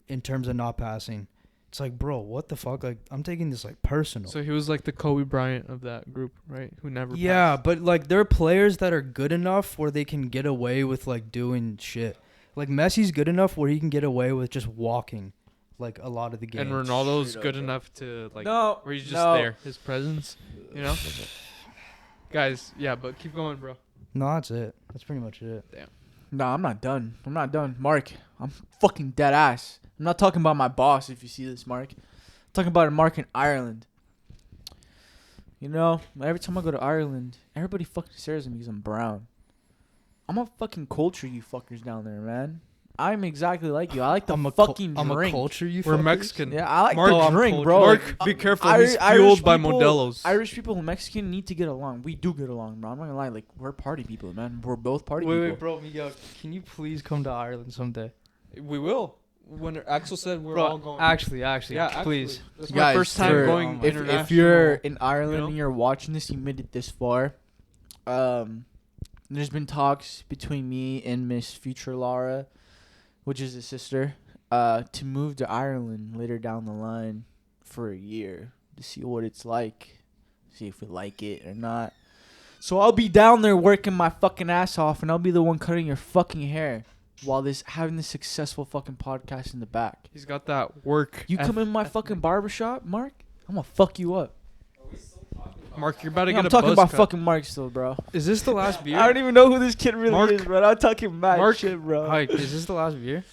[SPEAKER 2] in terms of not passing. It's like, bro, what the fuck? Like, I'm taking this like personal.
[SPEAKER 3] So he was like the Kobe Bryant of that group, right? Who never.
[SPEAKER 2] Yeah,
[SPEAKER 3] passed.
[SPEAKER 2] but like there are players that are good enough where they can get away with like doing shit. Like Messi's good enough where he can get away with just walking, like a lot of the games.
[SPEAKER 3] And Ronaldo's
[SPEAKER 1] Straight up,
[SPEAKER 3] good
[SPEAKER 1] bro.
[SPEAKER 3] enough to like.
[SPEAKER 1] No,
[SPEAKER 3] Where he's just
[SPEAKER 1] no.
[SPEAKER 3] there, his presence, you know. Guys, yeah, but keep going, bro.
[SPEAKER 2] No, that's it. That's pretty much it.
[SPEAKER 1] No, I'm not done. Mark, I'm fucking dead ass. I'm not talking about my boss if you see this, Mark. I'm talking about a Mark in Ireland. You know, every time I go to Ireland, everybody fucking stares at me because I'm brown. I'm gonna fucking culture you fuckers down there, man. I'm exactly like you. I like the fucking
[SPEAKER 2] I'm
[SPEAKER 1] drink.
[SPEAKER 2] a culture you
[SPEAKER 3] We're
[SPEAKER 2] fuckers.
[SPEAKER 3] Mexican.
[SPEAKER 1] Yeah, I like
[SPEAKER 3] Mark,
[SPEAKER 1] the drink, bro.
[SPEAKER 3] Mark, be careful. He's fueled by Modelo's.
[SPEAKER 1] Irish people and Mexican need to get along. We do get along, bro. I'm not gonna lie. Like, we're party people, man. We're both party people.
[SPEAKER 2] Wait, bro, Miguel, can you please come to Ireland someday?
[SPEAKER 3] We will. When Axel said we're
[SPEAKER 2] Bro,
[SPEAKER 3] all going.
[SPEAKER 2] actually,
[SPEAKER 3] yeah,
[SPEAKER 2] please.
[SPEAKER 3] That's
[SPEAKER 1] Guys,
[SPEAKER 3] my first time
[SPEAKER 1] for-
[SPEAKER 3] going
[SPEAKER 2] if
[SPEAKER 3] international.
[SPEAKER 1] If you're in Ireland
[SPEAKER 3] you know?
[SPEAKER 1] and you're watching this, you made it this far. There's been talks between me and Miss Future Laura, which is his sister, to move to Ireland later down the line for a year to see what it's like, see if we like it or not. So I'll be down there working my fucking ass off, and I'll be the one cutting your fucking hair while having this successful fucking podcast in the back.
[SPEAKER 3] He's got that work.
[SPEAKER 1] You come in my fucking barbershop, Mark, I'm gonna fuck you up.
[SPEAKER 3] Mark, you're about to
[SPEAKER 1] Yeah,
[SPEAKER 3] get
[SPEAKER 1] I'm
[SPEAKER 3] a
[SPEAKER 1] talking
[SPEAKER 3] buzz
[SPEAKER 1] about
[SPEAKER 3] cut.
[SPEAKER 1] fucking Mark still, bro.
[SPEAKER 2] Is this the last beer?
[SPEAKER 1] I don't even know who this kid really
[SPEAKER 3] Mark-
[SPEAKER 1] is, bro. I'm talking mad
[SPEAKER 3] Mark-
[SPEAKER 1] shit, bro.
[SPEAKER 2] Hayk, is this the last beer?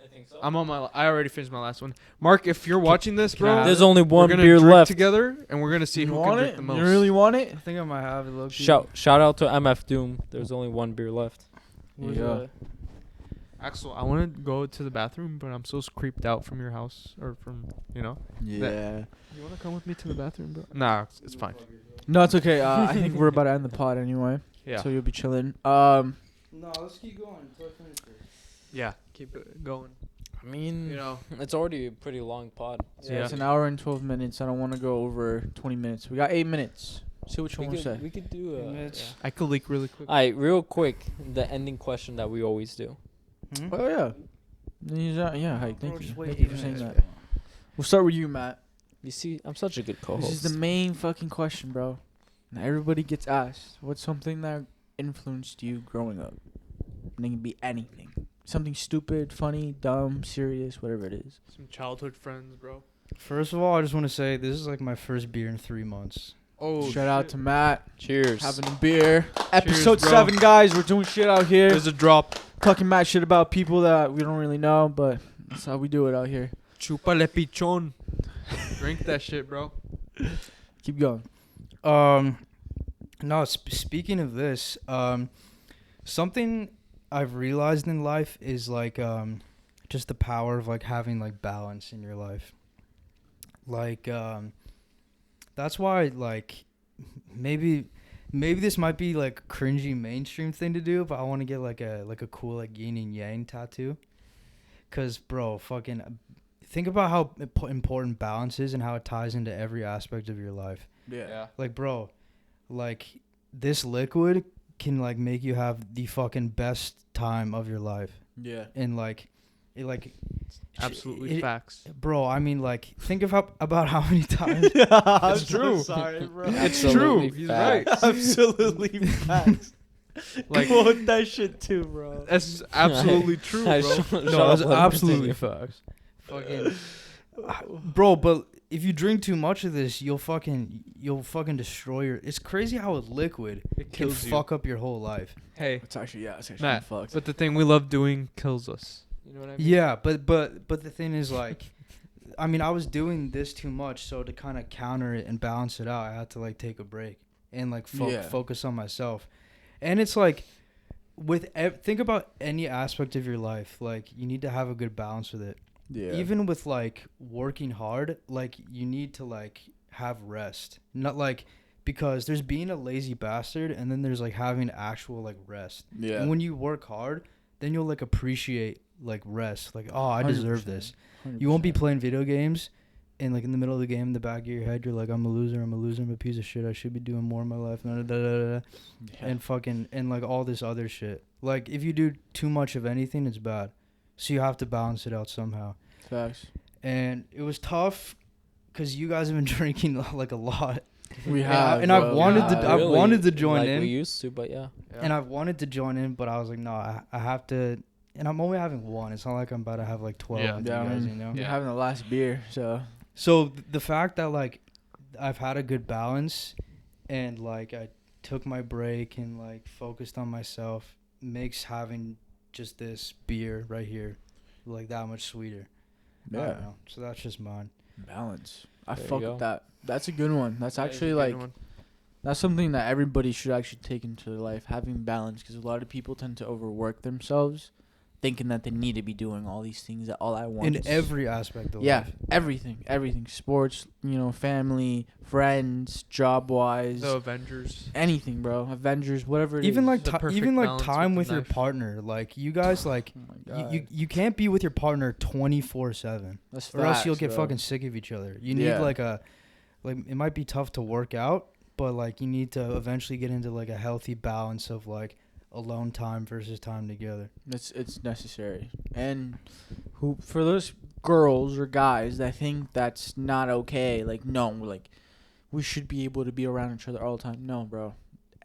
[SPEAKER 4] I think so.
[SPEAKER 3] I'm on my. I already finished my last one. Mark, if you're watching this,
[SPEAKER 2] can I
[SPEAKER 3] bro,
[SPEAKER 2] have
[SPEAKER 4] There's only
[SPEAKER 3] we're
[SPEAKER 4] one
[SPEAKER 3] gonna
[SPEAKER 4] beer
[SPEAKER 3] drink
[SPEAKER 4] left.
[SPEAKER 3] together, and we're gonna see
[SPEAKER 1] You
[SPEAKER 3] who can
[SPEAKER 1] want
[SPEAKER 3] drink
[SPEAKER 1] it?
[SPEAKER 3] the most.
[SPEAKER 1] You really want it?
[SPEAKER 2] I think I might have it, low-key.
[SPEAKER 4] Shout out to MF Doom. There's only one beer left.
[SPEAKER 2] Where's
[SPEAKER 1] Yeah.
[SPEAKER 2] the-
[SPEAKER 3] Axel, I want to go to the bathroom, but I'm so creeped out from your house or from,
[SPEAKER 1] Yeah.
[SPEAKER 3] You want to come with me to the bathroom, bro? Nah, it's fine.
[SPEAKER 1] No, it's okay. I think we're about to end the pod anyway.
[SPEAKER 3] Yeah.
[SPEAKER 1] So you'll be chilling.
[SPEAKER 2] No, let's keep going until I finish this.
[SPEAKER 3] Yeah. Keep it going.
[SPEAKER 4] I mean,
[SPEAKER 3] You know.
[SPEAKER 4] it's already a pretty long pod.
[SPEAKER 1] Yeah, it's an hour and 12 minutes. I don't want to go over 20 minutes. We got 8 minutes. See what you want to say.
[SPEAKER 4] We could do
[SPEAKER 2] Minutes.
[SPEAKER 3] I could leak really quick.
[SPEAKER 4] All right, real quick, the ending question that we always do.
[SPEAKER 1] Oh, yeah. Yeah, hi.
[SPEAKER 2] Bro,
[SPEAKER 1] Thank
[SPEAKER 2] just
[SPEAKER 1] you.
[SPEAKER 2] wait
[SPEAKER 1] Thank you
[SPEAKER 2] 8
[SPEAKER 1] for saying
[SPEAKER 2] minutes,
[SPEAKER 1] that. We'll start with you, Matt.
[SPEAKER 4] You see, I'm such a good co-host.
[SPEAKER 1] This is the main fucking question, bro. Now everybody gets asked, what's something that influenced you growing up? And it can be anything. Something stupid, funny, dumb, serious, whatever it is.
[SPEAKER 3] Some childhood friends, bro.
[SPEAKER 2] First of all, I just want to say this is like my first beer in 3 months.
[SPEAKER 3] Oh,
[SPEAKER 1] Shout out to Matt.
[SPEAKER 4] Cheers.
[SPEAKER 1] Having a beer. Episode
[SPEAKER 3] bro.
[SPEAKER 1] 7, guys. We're doing shit out here.
[SPEAKER 3] There's a drop.
[SPEAKER 1] Talking mad shit about people that we don't really know, but that's how we do it out here.
[SPEAKER 3] Chupale pichon. Drink that shit, bro.
[SPEAKER 1] Keep going.
[SPEAKER 2] No, speaking of this, something I've realized in life is like just the power of like having like balance in your life. Like that's why like maybe this might be like a cringy mainstream thing to do, but I want to get like a cool like yin and yang tattoo. Cause bro, fucking think about how important balance is and how it ties into every aspect of your life.
[SPEAKER 1] Yeah.
[SPEAKER 2] Like, bro, like this liquid can like make you have the fucking best time of your life.
[SPEAKER 1] Yeah.
[SPEAKER 2] And like, it like
[SPEAKER 3] Absolutely facts.
[SPEAKER 2] bro. I mean, like, think of about how many times.
[SPEAKER 1] It's
[SPEAKER 3] true.
[SPEAKER 1] Sorry, bro.
[SPEAKER 3] It's
[SPEAKER 4] Absolutely
[SPEAKER 3] true. He's
[SPEAKER 4] facts.
[SPEAKER 3] right.
[SPEAKER 1] Absolutely facts.
[SPEAKER 3] Like,
[SPEAKER 1] Quote that shit too, bro.
[SPEAKER 3] that's absolutely true,
[SPEAKER 4] Hey,
[SPEAKER 3] bro.
[SPEAKER 4] shut
[SPEAKER 2] No,
[SPEAKER 4] up,
[SPEAKER 2] that's
[SPEAKER 4] let him
[SPEAKER 2] absolutely
[SPEAKER 4] continue.
[SPEAKER 2] facts. Fucking, bro. But if you drink too much of this, you'll fucking destroy your. It's crazy how a liquid
[SPEAKER 3] It
[SPEAKER 2] can
[SPEAKER 3] kills you.
[SPEAKER 2] fuck up your whole life.
[SPEAKER 3] Hey,
[SPEAKER 1] It's actually
[SPEAKER 3] Matt,
[SPEAKER 1] fucked.
[SPEAKER 3] but the thing we love doing kills us. You know what I mean?
[SPEAKER 2] Yeah, but the thing is, like, I mean, I was doing this too much, so to kind of counter it and balance it out, I had to like take a break and like focus on myself. And it's like, think about any aspect of your life, like you need to have a good balance with it.
[SPEAKER 1] Yeah.
[SPEAKER 2] Even with like working hard, like you need to like have rest, not like because there's being a lazy bastard, and then there's like having actual like rest.
[SPEAKER 1] Yeah.
[SPEAKER 2] And when you work hard, then you'll like appreciate like rest. Like, oh, I deserve
[SPEAKER 1] 100%.
[SPEAKER 2] this. You won't be playing video games and like in the middle of the game, in the back of your head, you're like, I'm a loser, I'm a piece of shit. I should be doing more in my life. And fucking and like all this other shit. Like if you do too much of anything, it's bad. So you have to balance it out somehow.
[SPEAKER 1] Facts.
[SPEAKER 2] And it was tough because you guys have been drinking like a lot.
[SPEAKER 1] We
[SPEAKER 2] And
[SPEAKER 1] have.
[SPEAKER 2] and I've
[SPEAKER 1] bro.
[SPEAKER 2] wanted
[SPEAKER 4] Not
[SPEAKER 2] to- I've
[SPEAKER 4] really
[SPEAKER 2] wanted to join
[SPEAKER 4] like
[SPEAKER 2] in.
[SPEAKER 4] we used to, but yeah.
[SPEAKER 2] And I've wanted to join in, but I was like, no, I have to. And I'm only having one. It's not like I'm about to have like 12
[SPEAKER 3] Yeah.
[SPEAKER 2] with
[SPEAKER 1] Yeah,
[SPEAKER 2] you
[SPEAKER 1] I
[SPEAKER 2] guys,
[SPEAKER 1] mean,
[SPEAKER 2] you know?
[SPEAKER 1] You're having the last beer, so.
[SPEAKER 2] So the fact that like I've had a good balance and like I took my break and like focused on myself makes having just this beer right here like that much sweeter. I
[SPEAKER 1] Yeah.
[SPEAKER 2] don't know. So that's just mine.
[SPEAKER 1] Balance. I
[SPEAKER 4] There you
[SPEAKER 1] fuck
[SPEAKER 4] go.
[SPEAKER 1] with that. That's a good one. That's
[SPEAKER 3] That is a
[SPEAKER 1] actually
[SPEAKER 3] good
[SPEAKER 1] like.
[SPEAKER 3] one.
[SPEAKER 1] That's something that everybody should actually take into their life, having balance, because a lot of people tend to overwork themselves, thinking that they need to be doing all these things at all at once.
[SPEAKER 2] In every aspect of
[SPEAKER 1] yeah,
[SPEAKER 2] life.
[SPEAKER 1] everything, sports, family, friends, job wise,
[SPEAKER 3] The Avengers.
[SPEAKER 1] anything, bro. Avengers, whatever. It
[SPEAKER 2] Even
[SPEAKER 1] is.
[SPEAKER 2] like
[SPEAKER 3] The perfect
[SPEAKER 2] even like
[SPEAKER 3] balance
[SPEAKER 2] time
[SPEAKER 3] with
[SPEAKER 2] with
[SPEAKER 3] the
[SPEAKER 2] your
[SPEAKER 3] knife.
[SPEAKER 2] partner. Like you guys like
[SPEAKER 1] oh my God.
[SPEAKER 2] you can't be with your partner 24/7
[SPEAKER 1] That's
[SPEAKER 2] or else you'll
[SPEAKER 1] facts,
[SPEAKER 2] get
[SPEAKER 1] bro.
[SPEAKER 2] fucking sick of each other. You need
[SPEAKER 1] Yeah.
[SPEAKER 2] like it might be tough to work out, but like you need to eventually get into like a healthy balance of like alone time versus time together.
[SPEAKER 1] It's necessary. And who for those girls or guys that think that's not okay, like no, like we should be able to be around each other all the time. No, bro.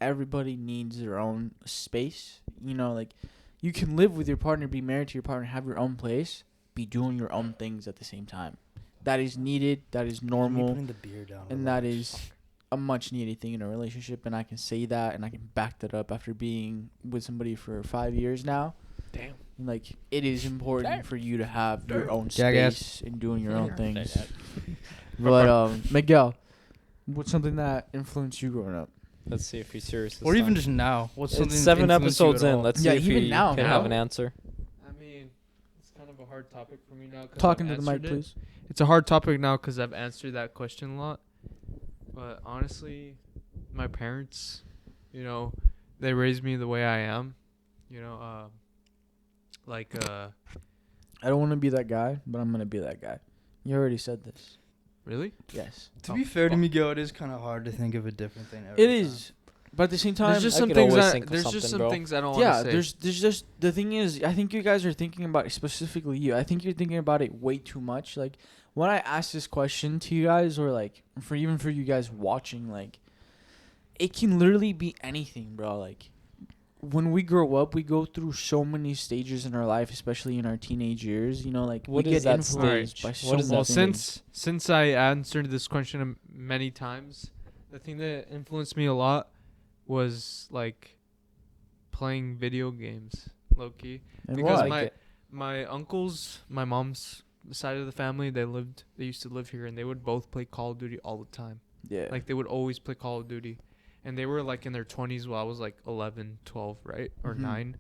[SPEAKER 1] Everybody needs their own space. Like you can live with your partner, be married to your partner, have your own place, be doing your own things at the same time. That is needed, that is
[SPEAKER 2] Me
[SPEAKER 1] normal,
[SPEAKER 2] putting the beer down.
[SPEAKER 1] and that is a much needed thing in a relationship, and I can say that and I can back that up after being with somebody for 5 years now.
[SPEAKER 3] Damn.
[SPEAKER 1] Like it is important for you to have your own
[SPEAKER 2] Jackass.
[SPEAKER 1] space and doing your own
[SPEAKER 4] Say
[SPEAKER 1] things.
[SPEAKER 4] that.
[SPEAKER 1] But Miguel, what's something that influenced you growing up?
[SPEAKER 4] Let's see if he's serious.
[SPEAKER 2] or even just now. What's something
[SPEAKER 4] it's 7
[SPEAKER 2] influenced you
[SPEAKER 4] episodes
[SPEAKER 2] at
[SPEAKER 4] in.
[SPEAKER 2] all?
[SPEAKER 4] Let's
[SPEAKER 1] Yeah,
[SPEAKER 4] see if
[SPEAKER 1] even
[SPEAKER 4] he
[SPEAKER 1] now,
[SPEAKER 4] can
[SPEAKER 1] bro.
[SPEAKER 4] have an answer.
[SPEAKER 3] I mean, hard topic for me now.
[SPEAKER 1] Talking to the mic, please.
[SPEAKER 3] It's a hard topic now because I've answered that question a lot. But honestly, my parents, you know, they raised me the way I am. You know,
[SPEAKER 1] I don't want to be that guy, but I'm gonna be that guy. You already said this.
[SPEAKER 3] Really?
[SPEAKER 1] Yes.
[SPEAKER 2] To be fair to Miguel, it is kind of hard to think of a different thing.
[SPEAKER 1] It is, but at the same time,
[SPEAKER 3] There's just
[SPEAKER 4] I
[SPEAKER 3] some
[SPEAKER 4] could
[SPEAKER 3] things
[SPEAKER 4] always
[SPEAKER 3] that
[SPEAKER 4] think of
[SPEAKER 3] there's just
[SPEAKER 4] something,
[SPEAKER 3] some
[SPEAKER 4] bro.
[SPEAKER 3] things I don't want to
[SPEAKER 1] yeah.
[SPEAKER 3] say.
[SPEAKER 1] There's just the thing is, I think you guys are thinking about specifically you. I think you're thinking about it way too much. Like when I ask this question to you guys, or like for you guys watching, like it can literally be anything, bro. Like when we grow up, we go through so many stages in our life, especially in our teenage years. You know, like
[SPEAKER 4] What
[SPEAKER 1] we
[SPEAKER 4] is
[SPEAKER 1] get
[SPEAKER 4] that
[SPEAKER 1] influenced
[SPEAKER 4] stage?
[SPEAKER 1] by
[SPEAKER 4] What
[SPEAKER 1] so
[SPEAKER 4] is
[SPEAKER 1] many
[SPEAKER 4] that
[SPEAKER 3] Well,
[SPEAKER 1] things.
[SPEAKER 3] since I answered this question many times, the thing that influenced me a lot was like playing video games, low key.
[SPEAKER 1] And
[SPEAKER 3] Because
[SPEAKER 1] why?
[SPEAKER 3] my uncles, my mom's side of the family, they used to live here, and they would both play Call of Duty all the time.
[SPEAKER 1] Yeah.
[SPEAKER 3] Like they would always play Call of Duty, and they were like in their 20s while I was like 11, 12, right, or
[SPEAKER 1] Mhm.
[SPEAKER 3] 9,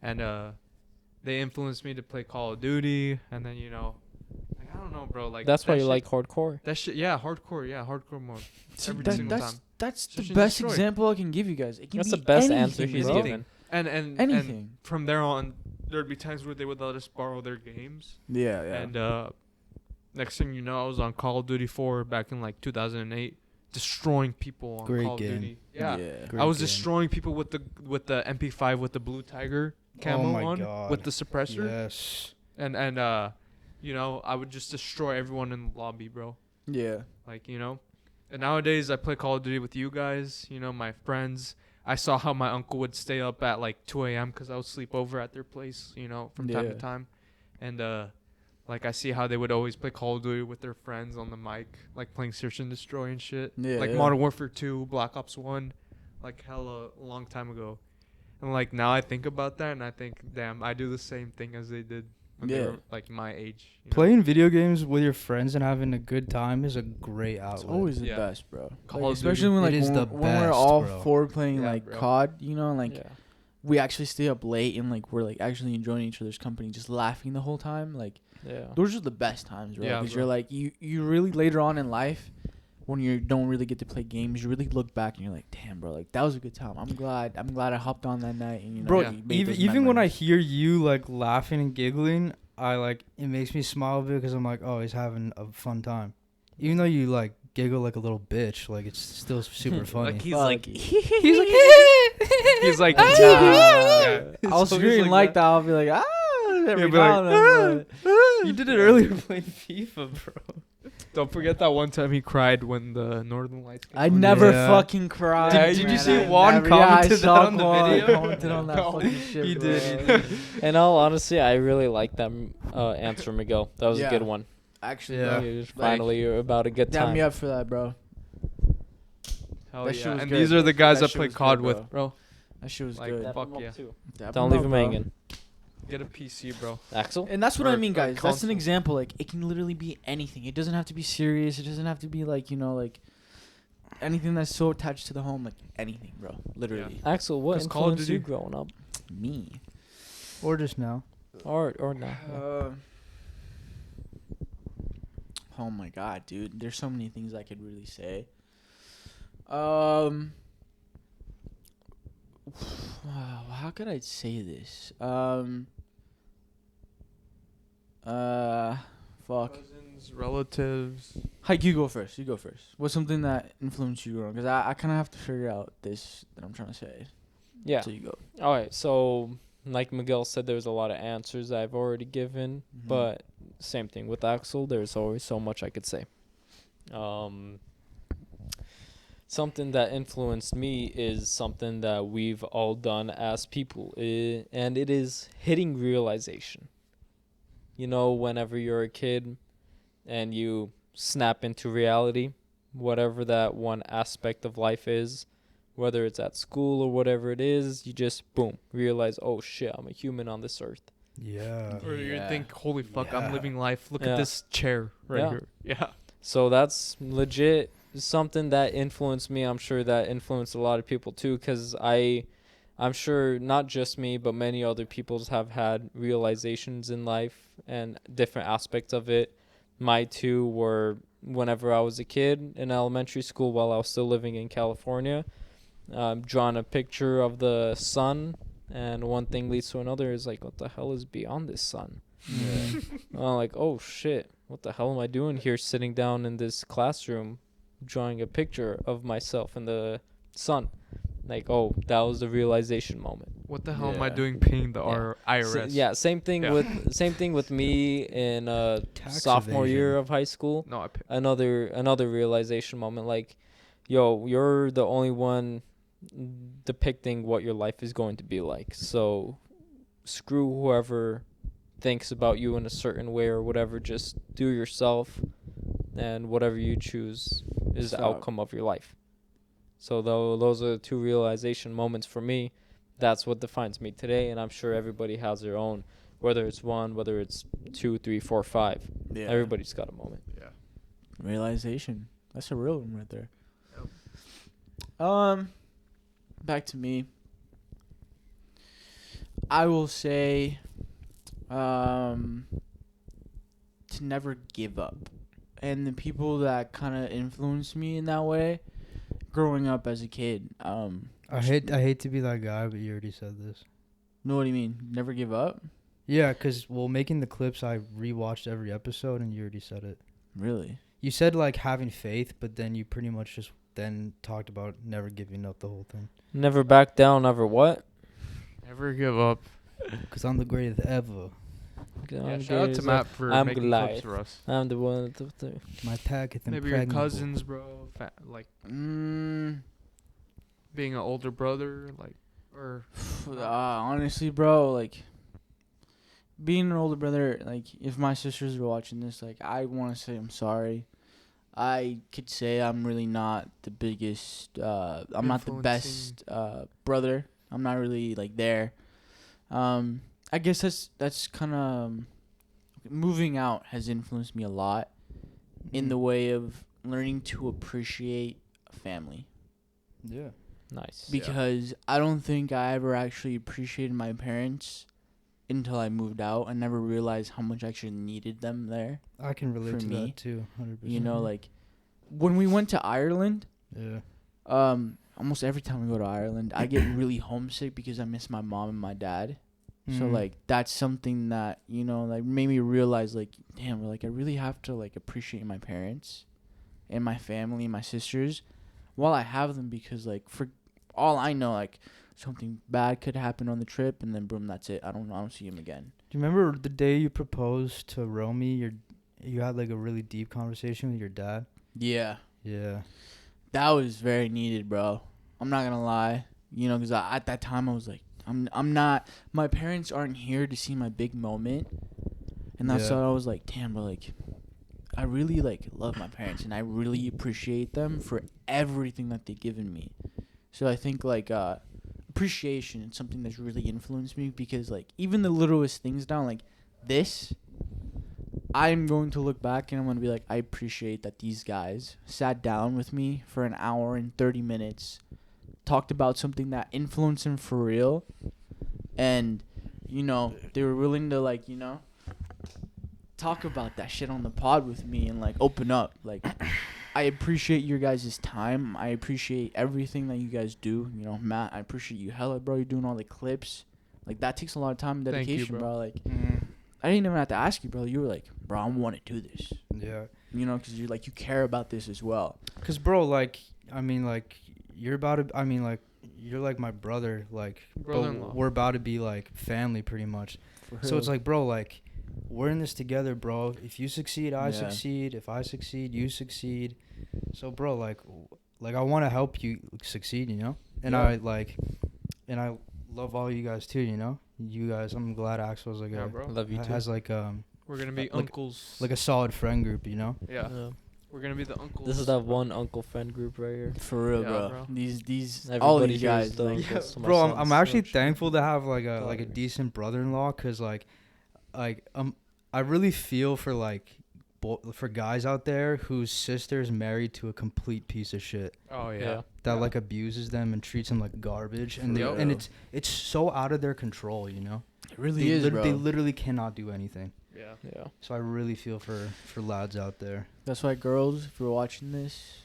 [SPEAKER 3] and they influenced me to play Call of Duty, and then like I don't know, bro, like
[SPEAKER 4] That's why
[SPEAKER 3] that
[SPEAKER 4] you
[SPEAKER 3] shit-
[SPEAKER 4] like hardcore.
[SPEAKER 3] that shit, hardcore mode.
[SPEAKER 1] See,
[SPEAKER 3] every
[SPEAKER 1] that-
[SPEAKER 3] single
[SPEAKER 1] that's
[SPEAKER 3] time.
[SPEAKER 1] that's the
[SPEAKER 3] Search and
[SPEAKER 1] best
[SPEAKER 3] destroy.
[SPEAKER 1] example I can give you guys. It can
[SPEAKER 4] That's
[SPEAKER 1] be
[SPEAKER 4] the best
[SPEAKER 1] anything,
[SPEAKER 4] answer he's
[SPEAKER 1] bro.
[SPEAKER 4] given.
[SPEAKER 3] And
[SPEAKER 1] Anything.
[SPEAKER 3] from there on, there'd be times where they would let us borrow their games,
[SPEAKER 1] Yeah,
[SPEAKER 3] and next thing you know, I was on Call of Duty 4 back in like 2008, destroying people on
[SPEAKER 2] Great
[SPEAKER 3] Call
[SPEAKER 2] game.
[SPEAKER 3] of Duty. Yeah.
[SPEAKER 2] Great
[SPEAKER 3] I was
[SPEAKER 2] game.
[SPEAKER 3] destroying people with the MP5 with the blue tiger camo
[SPEAKER 2] my
[SPEAKER 3] on
[SPEAKER 2] God.
[SPEAKER 3] with the suppressor,
[SPEAKER 2] Yes.
[SPEAKER 3] and I would just destroy everyone in the lobby, bro.
[SPEAKER 1] yeah.
[SPEAKER 3] Like and nowadays I play Call of Duty with you guys, my friends. I saw how my uncle would stay up at like 2 a.m. because I would sleep over at their place, from time to
[SPEAKER 1] Yeah.
[SPEAKER 3] time, and like I see how they would always play Call of Duty with their friends on the mic, like playing Search and Destroy and shit.
[SPEAKER 1] Yeah,
[SPEAKER 3] Like
[SPEAKER 1] yeah.
[SPEAKER 3] Modern Warfare 2, Black Ops 1, like hella a long time ago. And like now I think about that and I think, damn, I do the same thing as they did when they
[SPEAKER 1] Yeah.
[SPEAKER 3] were like my age.
[SPEAKER 2] Playing video games with your friends and having a good time is a great outlet.
[SPEAKER 1] It's always the
[SPEAKER 3] Yeah.
[SPEAKER 1] best, bro.
[SPEAKER 3] Call
[SPEAKER 1] Like,
[SPEAKER 3] of
[SPEAKER 1] especially
[SPEAKER 3] Duty.
[SPEAKER 1] when like
[SPEAKER 2] It is
[SPEAKER 1] when,
[SPEAKER 2] the
[SPEAKER 1] when we're
[SPEAKER 2] best,
[SPEAKER 1] all
[SPEAKER 2] bro.
[SPEAKER 1] four playing
[SPEAKER 3] Yeah,
[SPEAKER 1] like
[SPEAKER 3] bro.
[SPEAKER 1] COD, like
[SPEAKER 4] yeah.
[SPEAKER 1] we actually stay up late and like we're like actually enjoying each other's company, just laughing the whole time. Like
[SPEAKER 4] Yeah.
[SPEAKER 1] those are the best times, bro.
[SPEAKER 3] Yeah,
[SPEAKER 1] Because
[SPEAKER 3] bro.
[SPEAKER 1] you're like you really later on in life, when you don't really get to play games, you really look back and you're like, damn, bro, like that was a good time. I'm glad I hopped on that night and
[SPEAKER 2] Bro,
[SPEAKER 3] Yeah.
[SPEAKER 1] we made those
[SPEAKER 2] even when I
[SPEAKER 1] memories.
[SPEAKER 2] hear you like laughing and giggling, it makes me smile a bit because I'm like, oh, he's having a fun time. Even though you like giggle like a little bitch, like it's still super funny.
[SPEAKER 3] Like he's
[SPEAKER 1] Fuck.
[SPEAKER 3] like
[SPEAKER 2] he's like,
[SPEAKER 3] he's like
[SPEAKER 1] Nah.
[SPEAKER 3] yeah.
[SPEAKER 1] I'll
[SPEAKER 3] So he's
[SPEAKER 1] scream like
[SPEAKER 3] that.
[SPEAKER 1] that. I'll be like, every
[SPEAKER 3] be
[SPEAKER 1] now
[SPEAKER 3] like,
[SPEAKER 1] and then, but-
[SPEAKER 2] you did it earlier playing FIFA, bro.
[SPEAKER 3] Don't forget that one time he cried when the Northern Lights came
[SPEAKER 1] I
[SPEAKER 3] on.
[SPEAKER 1] never
[SPEAKER 2] Yeah.
[SPEAKER 1] fucking cried.
[SPEAKER 3] Did you
[SPEAKER 1] man.
[SPEAKER 3] see
[SPEAKER 1] I
[SPEAKER 2] Juan
[SPEAKER 1] never-
[SPEAKER 2] commented
[SPEAKER 1] I
[SPEAKER 2] that
[SPEAKER 1] saw
[SPEAKER 2] on the
[SPEAKER 1] Juan
[SPEAKER 2] video?
[SPEAKER 1] commented on that fucking shit.
[SPEAKER 2] He
[SPEAKER 1] bro.
[SPEAKER 2] did.
[SPEAKER 4] In all honesty, I really like that answer, Miguel. That was
[SPEAKER 1] Yeah.
[SPEAKER 4] a good one.
[SPEAKER 1] Actually,
[SPEAKER 2] Yeah.
[SPEAKER 1] bro.
[SPEAKER 4] You're finally about a good
[SPEAKER 1] Damn
[SPEAKER 4] time.
[SPEAKER 1] me up for that, bro.
[SPEAKER 3] Hell
[SPEAKER 1] That shit
[SPEAKER 3] yeah.
[SPEAKER 1] was
[SPEAKER 3] And
[SPEAKER 1] good.
[SPEAKER 3] these are the guys
[SPEAKER 1] That
[SPEAKER 3] I
[SPEAKER 1] shit
[SPEAKER 3] play
[SPEAKER 1] was
[SPEAKER 3] COD
[SPEAKER 1] good,
[SPEAKER 3] with, bro.
[SPEAKER 1] That shit was
[SPEAKER 3] Like,
[SPEAKER 1] good.
[SPEAKER 3] that-
[SPEAKER 4] Dap him
[SPEAKER 3] Fuck
[SPEAKER 4] up
[SPEAKER 3] yeah.
[SPEAKER 4] too.
[SPEAKER 1] Dap
[SPEAKER 4] Don't
[SPEAKER 1] him
[SPEAKER 4] leave
[SPEAKER 1] up,
[SPEAKER 4] him
[SPEAKER 1] bro.
[SPEAKER 4] hanging.
[SPEAKER 3] Get a PC, bro.
[SPEAKER 4] Axel?
[SPEAKER 1] And that's what I
[SPEAKER 3] Or-
[SPEAKER 1] mean,
[SPEAKER 3] or
[SPEAKER 1] guys. That's an
[SPEAKER 3] console.
[SPEAKER 1] example. Like, it can literally be anything. It doesn't have to be serious. It doesn't have to be like, like anything that's so attached to the home. Like anything, bro. Literally.
[SPEAKER 4] Axel, what
[SPEAKER 3] 'Cause Call of
[SPEAKER 4] influenced you
[SPEAKER 3] Duty-
[SPEAKER 4] growing up?
[SPEAKER 1] Me.
[SPEAKER 2] Or just now.
[SPEAKER 4] Or not?
[SPEAKER 1] Oh my god, dude. There's so many things I could really say. Wow, how could I say this? Fuck.
[SPEAKER 3] Cousins, relatives.
[SPEAKER 1] Hayk, you go first. What's something that influenced you growing? Because I kind of have to figure out this that I'm trying to say.
[SPEAKER 4] Yeah.
[SPEAKER 1] So you go.
[SPEAKER 4] All right. So, like Miguel said, there's a lot of answers I've already given.
[SPEAKER 1] Mhm.
[SPEAKER 4] But same thing with Axel. There's always so much I could say. Something that influenced me is something that we've all done as people, and it is hitting realization. Whenever you're a kid and you snap into reality, whatever that one aspect of life is, whether it's at school or whatever it is, you just, boom, realize, oh, shit, I'm a human on this earth.
[SPEAKER 2] Yeah.
[SPEAKER 3] Or you
[SPEAKER 1] Yeah.
[SPEAKER 3] think, holy fuck,
[SPEAKER 2] Yeah.
[SPEAKER 3] I'm living life. Look
[SPEAKER 4] Yeah.
[SPEAKER 3] at this chair right
[SPEAKER 4] Yeah.
[SPEAKER 3] here. Yeah.
[SPEAKER 4] So that's legit something that influenced me. I'm sure that influenced a lot of people too, because I I'm sure not just me, but many other peoples have had realizations in life and different aspects of it. My two were whenever I was a kid in elementary school while I was still living in California, drawing a picture of the sun, and one thing leads to another. Is like, what the hell is beyond this sun?
[SPEAKER 1] Yeah.
[SPEAKER 4] I'm like, oh shit, what the hell am I doing here sitting down in this classroom drawing a picture of myself in the sun? Like, oh, that was the realization moment.
[SPEAKER 3] What the hell am I
[SPEAKER 1] Yeah.
[SPEAKER 3] doing paying the
[SPEAKER 4] Yeah.
[SPEAKER 3] IRS?
[SPEAKER 4] Same thing with me in
[SPEAKER 2] Tax
[SPEAKER 4] sophomore year
[SPEAKER 2] evasion.
[SPEAKER 4] of high school.
[SPEAKER 3] No, I pay.
[SPEAKER 4] Another realization moment, like, yo, you're the only one depicting what your life is going to be like. So screw whoever thinks about you in a certain way or whatever. Just do yourself, and whatever you choose is the outcome of your life. So though those are the two realization moments for me. That's what defines me today, and I'm sure everybody has their own, whether it's one, whether it's 2, 3, 4, 5.
[SPEAKER 1] Yeah.
[SPEAKER 4] Everybody's got a moment.
[SPEAKER 3] Yeah.
[SPEAKER 1] Realization. That's a real one right there. Back to me. I will say, to never give up. And the people that kind of influenced me in that way, growing up as a kid,
[SPEAKER 2] I hate to be that guy, but you already said this.
[SPEAKER 1] know what do you mean? Never give up?
[SPEAKER 2] Yeah, because, well, making the clips, I rewatched every episode, and you already said it.
[SPEAKER 1] Really?
[SPEAKER 2] You said, like, having faith, but then you pretty much just then talked about never giving up the whole thing.
[SPEAKER 4] Never back down, never what?
[SPEAKER 3] Never give up.
[SPEAKER 2] Because I'm the greatest ever.
[SPEAKER 3] Yeah, shout out to Matt for
[SPEAKER 4] I'm
[SPEAKER 3] making
[SPEAKER 4] Goliath.
[SPEAKER 3] clips for us.
[SPEAKER 4] I'm the one.
[SPEAKER 2] My pack is
[SPEAKER 3] Maybe your
[SPEAKER 2] impregnable.
[SPEAKER 3] cousins, bro. Like being an older brother, like, or
[SPEAKER 1] honestly, bro, like, being an older brother, like, if my sisters were watching this, like, I want to say I'm sorry. I could say I'm really not the biggest, I'm not the best brother. I'm not really, like, there. I guess that's kind of, moving out has influenced me a lot in the way of learning to appreciate a family.
[SPEAKER 2] Yeah.
[SPEAKER 4] Nice.
[SPEAKER 1] Because I don't think I ever actually appreciated my parents until I moved out. I never realized how much I actually needed them there.
[SPEAKER 2] I can relate
[SPEAKER 1] For
[SPEAKER 2] to
[SPEAKER 1] me,
[SPEAKER 2] that, too, 100%.
[SPEAKER 1] You know, like, when we went to Ireland,
[SPEAKER 2] Yeah.
[SPEAKER 1] almost every time we go to Ireland, I get really homesick because I miss my mom and my dad. So, like, that's something that, you know, like, made me realize, like, damn, like, I really have to, like, appreciate my parents and my family and my sisters while I have them, because, like, for all I know, like, something bad could happen on the trip, and then boom, that's it. I don't see him again.
[SPEAKER 2] Do you remember the day you proposed to Romy? You had, like, a really deep conversation with your dad?
[SPEAKER 1] Yeah.
[SPEAKER 2] Yeah.
[SPEAKER 1] That was very needed, bro. I'm not gonna lie. You know, because at that time I was like, I'm not, my parents aren't here to see my big moment. And that's
[SPEAKER 2] Yeah.
[SPEAKER 1] why I was like, damn, bro, like, I really, like, love my parents, and I really appreciate them for everything that they've given me. So I think, like, appreciation is something that's really influenced me, because, like, even the littlest things down, like this, I'm going to look back and I'm going to be like, I appreciate that these guys sat down with me for an hour and 30 minutes, talked about something that influenced them for real, and, you know, they were willing to, like, you know, talk about that shit on the pod with me and, like, open up. Like, I appreciate your guys' time. I appreciate everything that you guys do. You know, Matt, I appreciate you hella, bro. You're doing all the clips. Like, that takes a lot of time and
[SPEAKER 3] Thank you,
[SPEAKER 1] dedication,
[SPEAKER 3] bro.
[SPEAKER 1] bro. Like, I didn't even have to ask you, bro. You were like, bro, I want to do this.
[SPEAKER 2] Yeah.
[SPEAKER 1] You know, because you're like, you care about this as well.
[SPEAKER 2] Because, bro, like, I mean, like, you're about to, I mean, like, you're like my brother, like,
[SPEAKER 3] Brother-in-law.
[SPEAKER 2] but we're about to be, like, family pretty much.
[SPEAKER 1] For
[SPEAKER 2] So it's
[SPEAKER 1] real.
[SPEAKER 2] like, bro, like, we're in this together, bro. If you succeed, I
[SPEAKER 1] Yeah.
[SPEAKER 2] succeed. If I succeed, you succeed. So, bro, like I want to help you succeed, you know? And
[SPEAKER 1] Yeah.
[SPEAKER 2] I love all you guys too, you know? You guys, I'm glad Axel's like
[SPEAKER 3] Yeah, bro.
[SPEAKER 4] Love you too.
[SPEAKER 2] has like
[SPEAKER 3] We're gonna be
[SPEAKER 2] like-
[SPEAKER 3] uncles.
[SPEAKER 2] like a solid friend group, you know?
[SPEAKER 3] Yeah. We're gonna be the uncles.
[SPEAKER 4] This is that one uncle friend group right here.
[SPEAKER 1] For real,
[SPEAKER 3] Yeah,
[SPEAKER 1] bro.
[SPEAKER 3] bro.
[SPEAKER 1] These all
[SPEAKER 4] Everybody
[SPEAKER 1] these
[SPEAKER 4] here is
[SPEAKER 1] guys,
[SPEAKER 4] the
[SPEAKER 1] like,
[SPEAKER 4] uncles to my
[SPEAKER 2] Bro, I'm
[SPEAKER 4] sons.
[SPEAKER 2] actually
[SPEAKER 4] Oh, shit.
[SPEAKER 2] thankful to have like a
[SPEAKER 4] Daughters.
[SPEAKER 2] decent brother-in-law, cause I really feel for like for guys out there whose sister's married to a complete piece of shit
[SPEAKER 3] Oh yeah.
[SPEAKER 4] Yeah.
[SPEAKER 2] that like abuses them and treats them like garbage, and
[SPEAKER 1] For
[SPEAKER 2] and
[SPEAKER 1] real.
[SPEAKER 2] it's so out of their control, you know.
[SPEAKER 1] It really is, bro.
[SPEAKER 2] They literally cannot do anything.
[SPEAKER 3] Yeah.
[SPEAKER 4] Yeah.
[SPEAKER 2] So I really feel for lads out there.
[SPEAKER 1] That's why, girls, if you're watching this,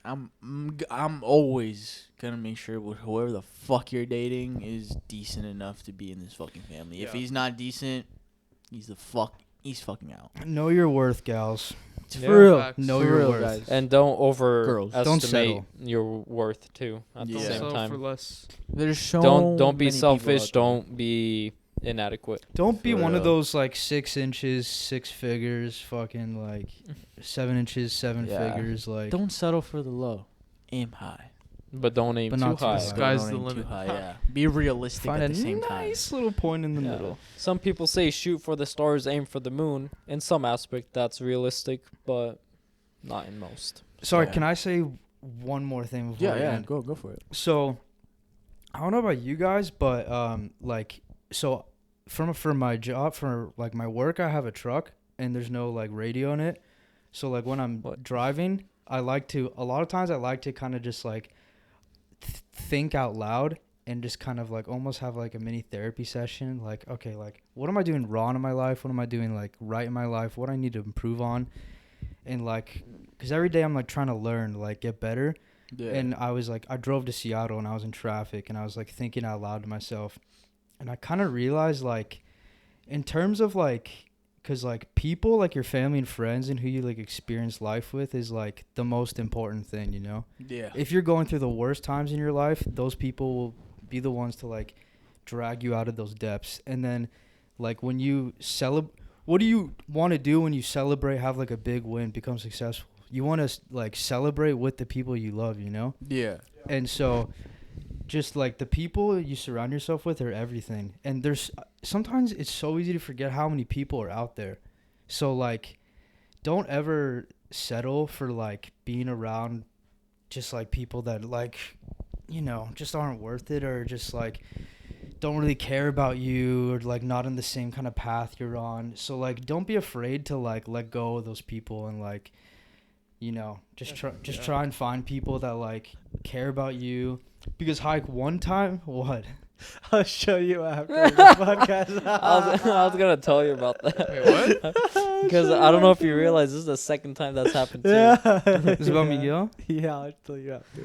[SPEAKER 1] I'm always gonna make sure with whoever the fuck you're dating is decent enough to be in this fucking family. If
[SPEAKER 3] Yeah.
[SPEAKER 1] he's not decent, he's fucking out.
[SPEAKER 2] Know your worth, gals.
[SPEAKER 1] It's
[SPEAKER 4] Yeah.
[SPEAKER 1] for real.
[SPEAKER 3] Facts.
[SPEAKER 2] Know
[SPEAKER 1] For
[SPEAKER 2] your
[SPEAKER 1] real,
[SPEAKER 2] worth.
[SPEAKER 1] guys.
[SPEAKER 4] And don't
[SPEAKER 1] Girls.
[SPEAKER 4] overestimate
[SPEAKER 2] Don't settle.
[SPEAKER 4] your worth too at the
[SPEAKER 1] Yeah.
[SPEAKER 3] Don't
[SPEAKER 4] same
[SPEAKER 3] settle
[SPEAKER 4] time.
[SPEAKER 3] for less.
[SPEAKER 1] There's so
[SPEAKER 4] Don't be
[SPEAKER 1] many people
[SPEAKER 4] selfish.
[SPEAKER 1] out there.
[SPEAKER 4] Don't be inadequate.
[SPEAKER 2] Don't be
[SPEAKER 1] For
[SPEAKER 2] one of
[SPEAKER 1] real.
[SPEAKER 2] those like 6 inches, 6 figures, fucking like 7 inches, 7
[SPEAKER 1] Yeah.
[SPEAKER 2] figures. Like
[SPEAKER 1] Don't settle for the low. Aim high.
[SPEAKER 4] But don't aim
[SPEAKER 2] But
[SPEAKER 4] too
[SPEAKER 2] not too
[SPEAKER 4] high.
[SPEAKER 2] high.
[SPEAKER 3] Sky's
[SPEAKER 1] Don't
[SPEAKER 3] the
[SPEAKER 1] aim too
[SPEAKER 3] limit.
[SPEAKER 1] high, yeah. Be realistic
[SPEAKER 2] find
[SPEAKER 1] at
[SPEAKER 2] a
[SPEAKER 1] the same time.
[SPEAKER 2] nice little point in the
[SPEAKER 4] Yeah.
[SPEAKER 2] middle.
[SPEAKER 4] Some people say shoot for the stars, aim for the moon. In some aspect, that's realistic, but not in most.
[SPEAKER 2] Sorry,
[SPEAKER 1] Yeah.
[SPEAKER 2] can I say one more thing before
[SPEAKER 1] Yeah,
[SPEAKER 2] we
[SPEAKER 1] yeah.
[SPEAKER 2] end?
[SPEAKER 1] Go for it.
[SPEAKER 2] So, I don't know about you guys, but like, so for my job, for like my work, I have a truck and there's no like radio in it. So like when I'm driving, a lot of times I like to kind of just like think out loud and just kind of like almost have like a mini therapy session. Like, okay, like what am I doing wrong in my life? What am I doing like right in my life? What I need to improve on? And like, cause every day I'm like trying to learn, like get better.
[SPEAKER 1] Yeah.
[SPEAKER 2] And I was like, I drove to Seattle and I was in traffic and I was like thinking out loud to myself. And I kind of realized like, in terms of like, cause like people like your family and friends and who you like experience life with is like the most important thing, you know?
[SPEAKER 1] yeah.
[SPEAKER 2] If you're going through the worst times in your life, those people will be the ones to like drag you out of those depths. And then like when you celebrate, what do you want to do when you celebrate, have like a big win, become successful? You want to like celebrate with the people you love, you know?
[SPEAKER 1] Yeah.
[SPEAKER 2] And so just like the people you surround yourself with are everything. And there's sometimes it's so easy to forget how many people are out there. So like don't ever settle for like being around just like people that like, you know, just aren't worth it, or just like don't really care about you, or like not in the same kind of path you're on. So like don't be afraid to like let go of those people and like, you know, just try and find people that like care about you. Because Hayk, one time, what?
[SPEAKER 1] I'll show you after the podcast.
[SPEAKER 4] I was gonna tell you about that.
[SPEAKER 3] Wait, what?
[SPEAKER 4] Because I don't know if you realize this is the second time that's happened to
[SPEAKER 1] Yeah.
[SPEAKER 2] Is it about Miguel?
[SPEAKER 1] Yeah, I'll tell you after.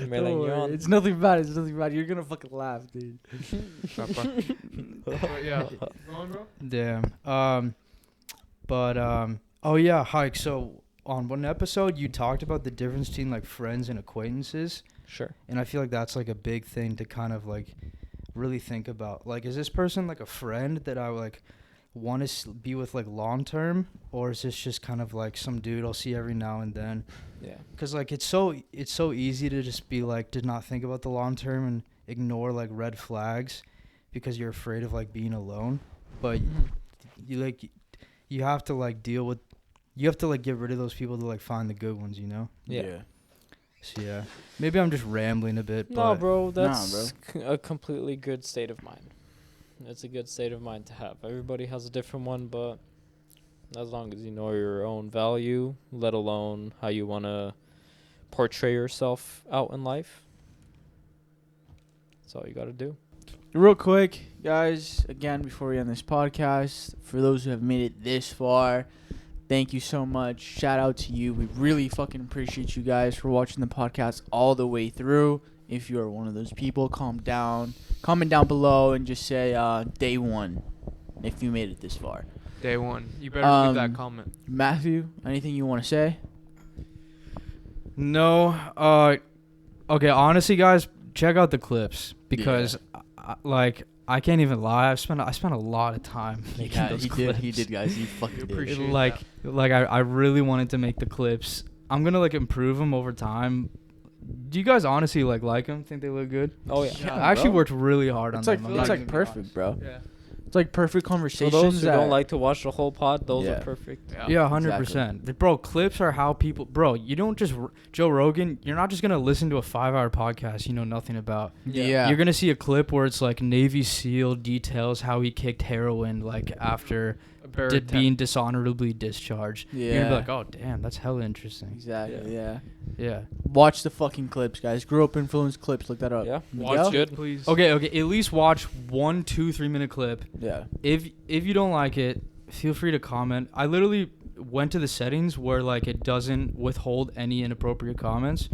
[SPEAKER 4] me.
[SPEAKER 1] Don't worry. It's nothing bad. It's nothing bad. You're gonna fucking laugh, dude.
[SPEAKER 3] But yeah. Keep going, bro.
[SPEAKER 2] Damn. Oh yeah, Hayk. So on one episode, you talked about the difference between like friends and acquaintances,
[SPEAKER 4] Sure.
[SPEAKER 2] and I feel like that's like a big thing to kind of like really think about. Like, is this person like a friend that I like want to be with like long term, or is this just kind of like some dude I'll see every now and then?
[SPEAKER 4] Yeah.
[SPEAKER 2] Because like it's so easy to just be like to not think about the long term and ignore like red flags because you're afraid of like being alone. But you have to like deal with, you have to like get rid of those people to like find the good ones, you know?
[SPEAKER 4] Yeah.
[SPEAKER 2] So yeah, maybe I'm just rambling a bit.
[SPEAKER 4] No,
[SPEAKER 2] but
[SPEAKER 4] bro, that's a completely good state of mind. It's a good state of mind to have. Everybody has a different one, but as long as you know your own value, let alone how you want to portray yourself out in life, that's all you got to do.
[SPEAKER 1] Real quick, guys, again, before we end this podcast, for those who have made it this far, thank you so much. Shout out to you. We really fucking appreciate you guys for watching the podcast all the way through. If you are one of those people, comment down below and just say day one if you made it this far.
[SPEAKER 3] Day one. You better leave that comment.
[SPEAKER 1] Matthew, anything you want to say?
[SPEAKER 2] no, okay. Honestly, guys, check out the clips because I can't even lie. I spent a lot of time making those clips.
[SPEAKER 1] He did, guys. He fucking did.
[SPEAKER 3] appreciate
[SPEAKER 2] I really wanted to make the clips. I'm gonna like improve them over time. Do you guys honestly like them? Think they look good?
[SPEAKER 4] Oh, yeah.
[SPEAKER 1] Yeah,
[SPEAKER 2] I actually
[SPEAKER 1] bro.
[SPEAKER 2] worked really hard on
[SPEAKER 1] It's
[SPEAKER 2] them.
[SPEAKER 1] like
[SPEAKER 2] I'm
[SPEAKER 1] it's
[SPEAKER 2] not
[SPEAKER 1] like
[SPEAKER 2] gonna be
[SPEAKER 1] perfect,
[SPEAKER 2] honest.
[SPEAKER 1] bro.
[SPEAKER 3] Yeah.
[SPEAKER 1] It's like perfect
[SPEAKER 4] For
[SPEAKER 1] conversations.
[SPEAKER 4] those who
[SPEAKER 1] that-
[SPEAKER 4] don't like to watch the whole pod, those
[SPEAKER 1] Yeah.
[SPEAKER 4] are perfect.
[SPEAKER 2] Yeah, 100%. Bro, clips are how people. Bro, you don't just Joe Rogan. You're not just gonna listen to a 5-hour podcast you know nothing about.
[SPEAKER 1] Yeah.
[SPEAKER 2] You're gonna see a clip where it's like Navy SEAL details how he kicked heroin like after being dishonorably discharged. You're gonna be
[SPEAKER 1] Yeah.
[SPEAKER 2] like, oh damn, that's hella interesting.
[SPEAKER 1] Exactly. Yeah.
[SPEAKER 2] Yeah.
[SPEAKER 1] Watch the fucking clips, guys. Grew up influence clips. Look that up.
[SPEAKER 4] Yeah.
[SPEAKER 1] Miguel?
[SPEAKER 3] Watch
[SPEAKER 4] Good.
[SPEAKER 3] it, please.
[SPEAKER 2] Okay. At least watch 1, 2, 3 minute clip.
[SPEAKER 1] Yeah.
[SPEAKER 2] If you don't like it, feel free to comment. I literally went to the settings where like it doesn't withhold any inappropriate comments.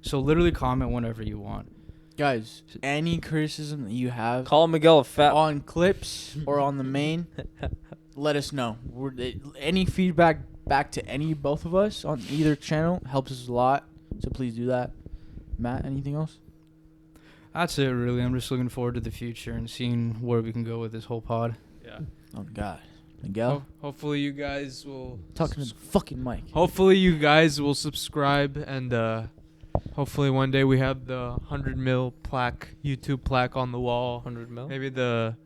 [SPEAKER 2] So literally comment whenever you want.
[SPEAKER 1] Guys, any criticism that you have
[SPEAKER 4] Call Miguel a fat.
[SPEAKER 1] on clips or on the main, let us know. Any feedback back to both of us on either channel helps us a lot. So please do that. Matt, anything else?
[SPEAKER 2] That's it, really. I'm just looking forward to the future and seeing where we can go with this whole pod.
[SPEAKER 3] Yeah.
[SPEAKER 1] Oh God, Miguel,
[SPEAKER 3] Hopefully you guys will.
[SPEAKER 1] talking to the fucking mic.
[SPEAKER 3] Hopefully you guys will subscribe, and hopefully one day we have the 100 mil plaque, YouTube plaque on the wall.
[SPEAKER 4] 100 mil.
[SPEAKER 3] Maybe not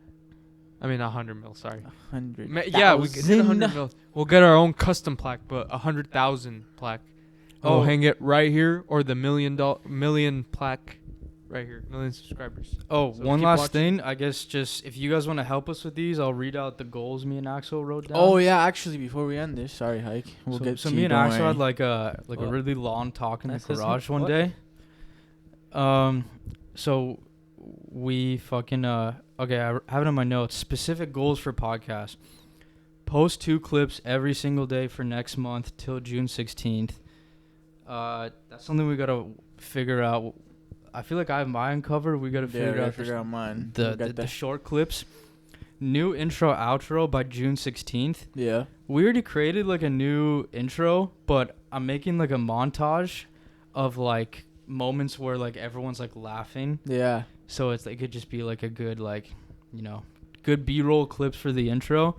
[SPEAKER 3] 100 mil. Sorry.
[SPEAKER 1] 100.
[SPEAKER 3] Yeah, we can hit 100 mil. We'll get our own custom plaque, but 100,000 plaque.
[SPEAKER 2] Oh.
[SPEAKER 3] We'll hang it right here, or the million plaque right here, million subscribers.
[SPEAKER 2] Oh,
[SPEAKER 3] So
[SPEAKER 2] one
[SPEAKER 3] keep
[SPEAKER 2] last
[SPEAKER 3] watching.
[SPEAKER 2] thing. I guess just if you guys want to help us with these, I'll read out the goals me and Axel wrote down.
[SPEAKER 1] Oh yeah, actually, before we end this, sorry, Hayk. We'll
[SPEAKER 2] so,
[SPEAKER 1] get
[SPEAKER 2] so
[SPEAKER 1] to
[SPEAKER 2] me
[SPEAKER 1] you,
[SPEAKER 2] and
[SPEAKER 1] don't
[SPEAKER 2] Axel
[SPEAKER 1] worry.
[SPEAKER 2] had like a
[SPEAKER 4] What?
[SPEAKER 2] really long talk in the
[SPEAKER 4] That's his-
[SPEAKER 2] garage one
[SPEAKER 4] what?
[SPEAKER 2] day. So we fucking okay, I have it in my notes. Specific goals for podcast. Post 2 clips every single day for next month till June 16th. That's something we gotta figure out. I feel like I have mine covered. We gotta figure out
[SPEAKER 1] mine.
[SPEAKER 2] the short clips. New intro outro by June 16th.
[SPEAKER 1] Yeah.
[SPEAKER 2] We already created like a new intro, but I'm making like a montage of like moments where like everyone's like laughing.
[SPEAKER 1] Yeah.
[SPEAKER 2] So it could just be like a good like, good B-roll clips for the intro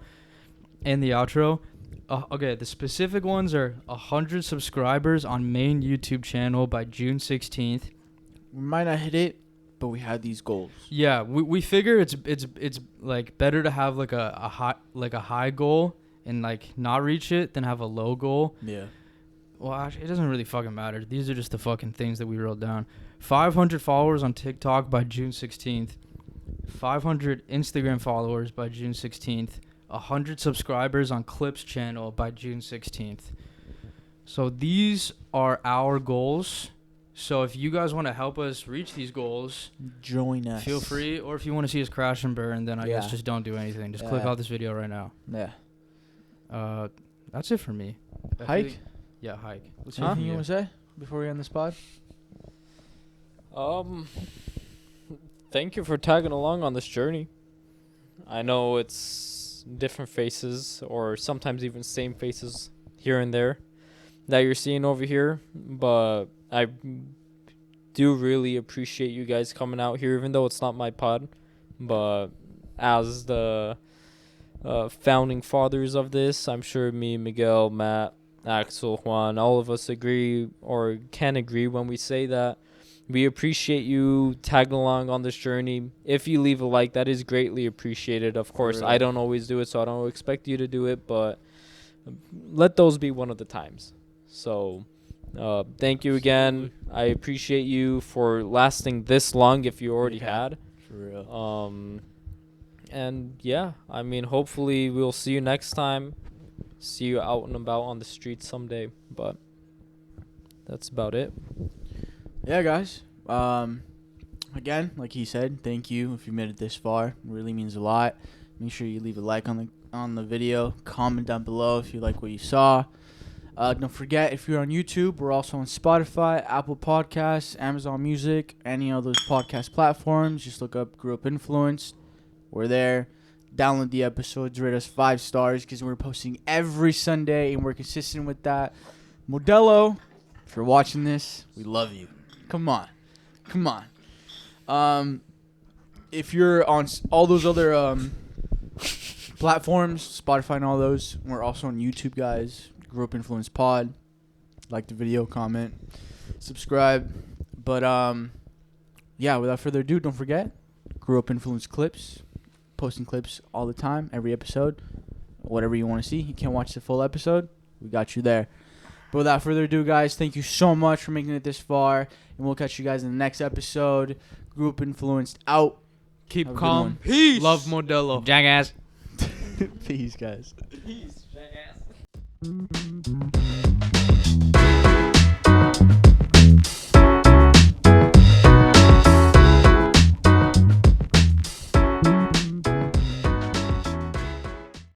[SPEAKER 2] and the outro. Okay, the specific ones are 100 subscribers on main YouTube channel by June 16th.
[SPEAKER 1] We might not hit it, but we had these goals.
[SPEAKER 2] Yeah, we figure it's like better to have like a high goal and like not reach it than have a low goal.
[SPEAKER 1] Yeah.
[SPEAKER 2] Well, actually, it doesn't really fucking matter. These are just the fucking things that we wrote down. 500 followers on TikTok by June 16th. 500 Instagram followers by June 16th. 100 subscribers on Clips channel by June 16th. So these are our goals. So if you guys want to help us reach these goals,
[SPEAKER 1] Join us.
[SPEAKER 2] feel free. Or if you want to see us crash and burn, then I guess
[SPEAKER 1] Yeah.
[SPEAKER 2] just don't do anything. Just click
[SPEAKER 1] Yeah.
[SPEAKER 2] out this video right now.
[SPEAKER 1] Yeah.
[SPEAKER 2] That's it for me. I feel
[SPEAKER 1] Hayk?
[SPEAKER 2] like- Yeah, Hayk. What's
[SPEAKER 1] Anything
[SPEAKER 2] your
[SPEAKER 1] you want to say before we end this pod?
[SPEAKER 4] Thank you for tagging along on this journey. I know it's different faces, or sometimes even same faces here and there that you're seeing over here, but I do really appreciate you guys coming out here, even though it's not my pod. But as the founding fathers of this, I'm sure me, Miguel, Matt, Axel, Juan, all of us agree or can agree when we say that we appreciate you tagging along on this journey. If you leave a like, that is greatly appreciated. Of course,
[SPEAKER 1] Really?
[SPEAKER 4] I don't always do it, so I don't expect you to do it, but let those be one of the times. So, thank you again. I appreciate you for lasting this long if you already had.
[SPEAKER 1] For real.
[SPEAKER 4] And yeah, I mean, hopefully we'll see you next time. See you out and about on the streets someday. But that's about it.
[SPEAKER 1] Yeah, guys. Again, like he said, thank you if you made it this far. It really means a lot. Make sure you leave a like on the video. Comment down below if you like what you saw. Don't forget, if you're on YouTube, we're also on Spotify, Apple Podcasts, Amazon Music, any of those podcast platforms. Just look up Grew Up Influenced. We're there. Download the episodes. Rate us 5 stars because we're posting every Sunday and we're consistent with that. Modelo, if you're watching this, we love you. Come on. If you're on all those other platforms, Spotify and all those, we're also on YouTube, guys. Grew Up Influence Pod. Like the video, comment, subscribe. But yeah, without further ado, don't forget, Grew Up Influence clips. Posting clips all the time, every episode. Whatever you want to see. You can't watch the full episode, we got you there. But without further ado, guys, thank you so much for making it this far. And we'll catch you guys in the next episode. Grew Up Influenced out.
[SPEAKER 3] Keep
[SPEAKER 1] Have a good
[SPEAKER 3] calm.
[SPEAKER 1] one.
[SPEAKER 3] Peace. Love Modelo.
[SPEAKER 2] Jackass.
[SPEAKER 1] Peace, guys.
[SPEAKER 4] Peace, jackass.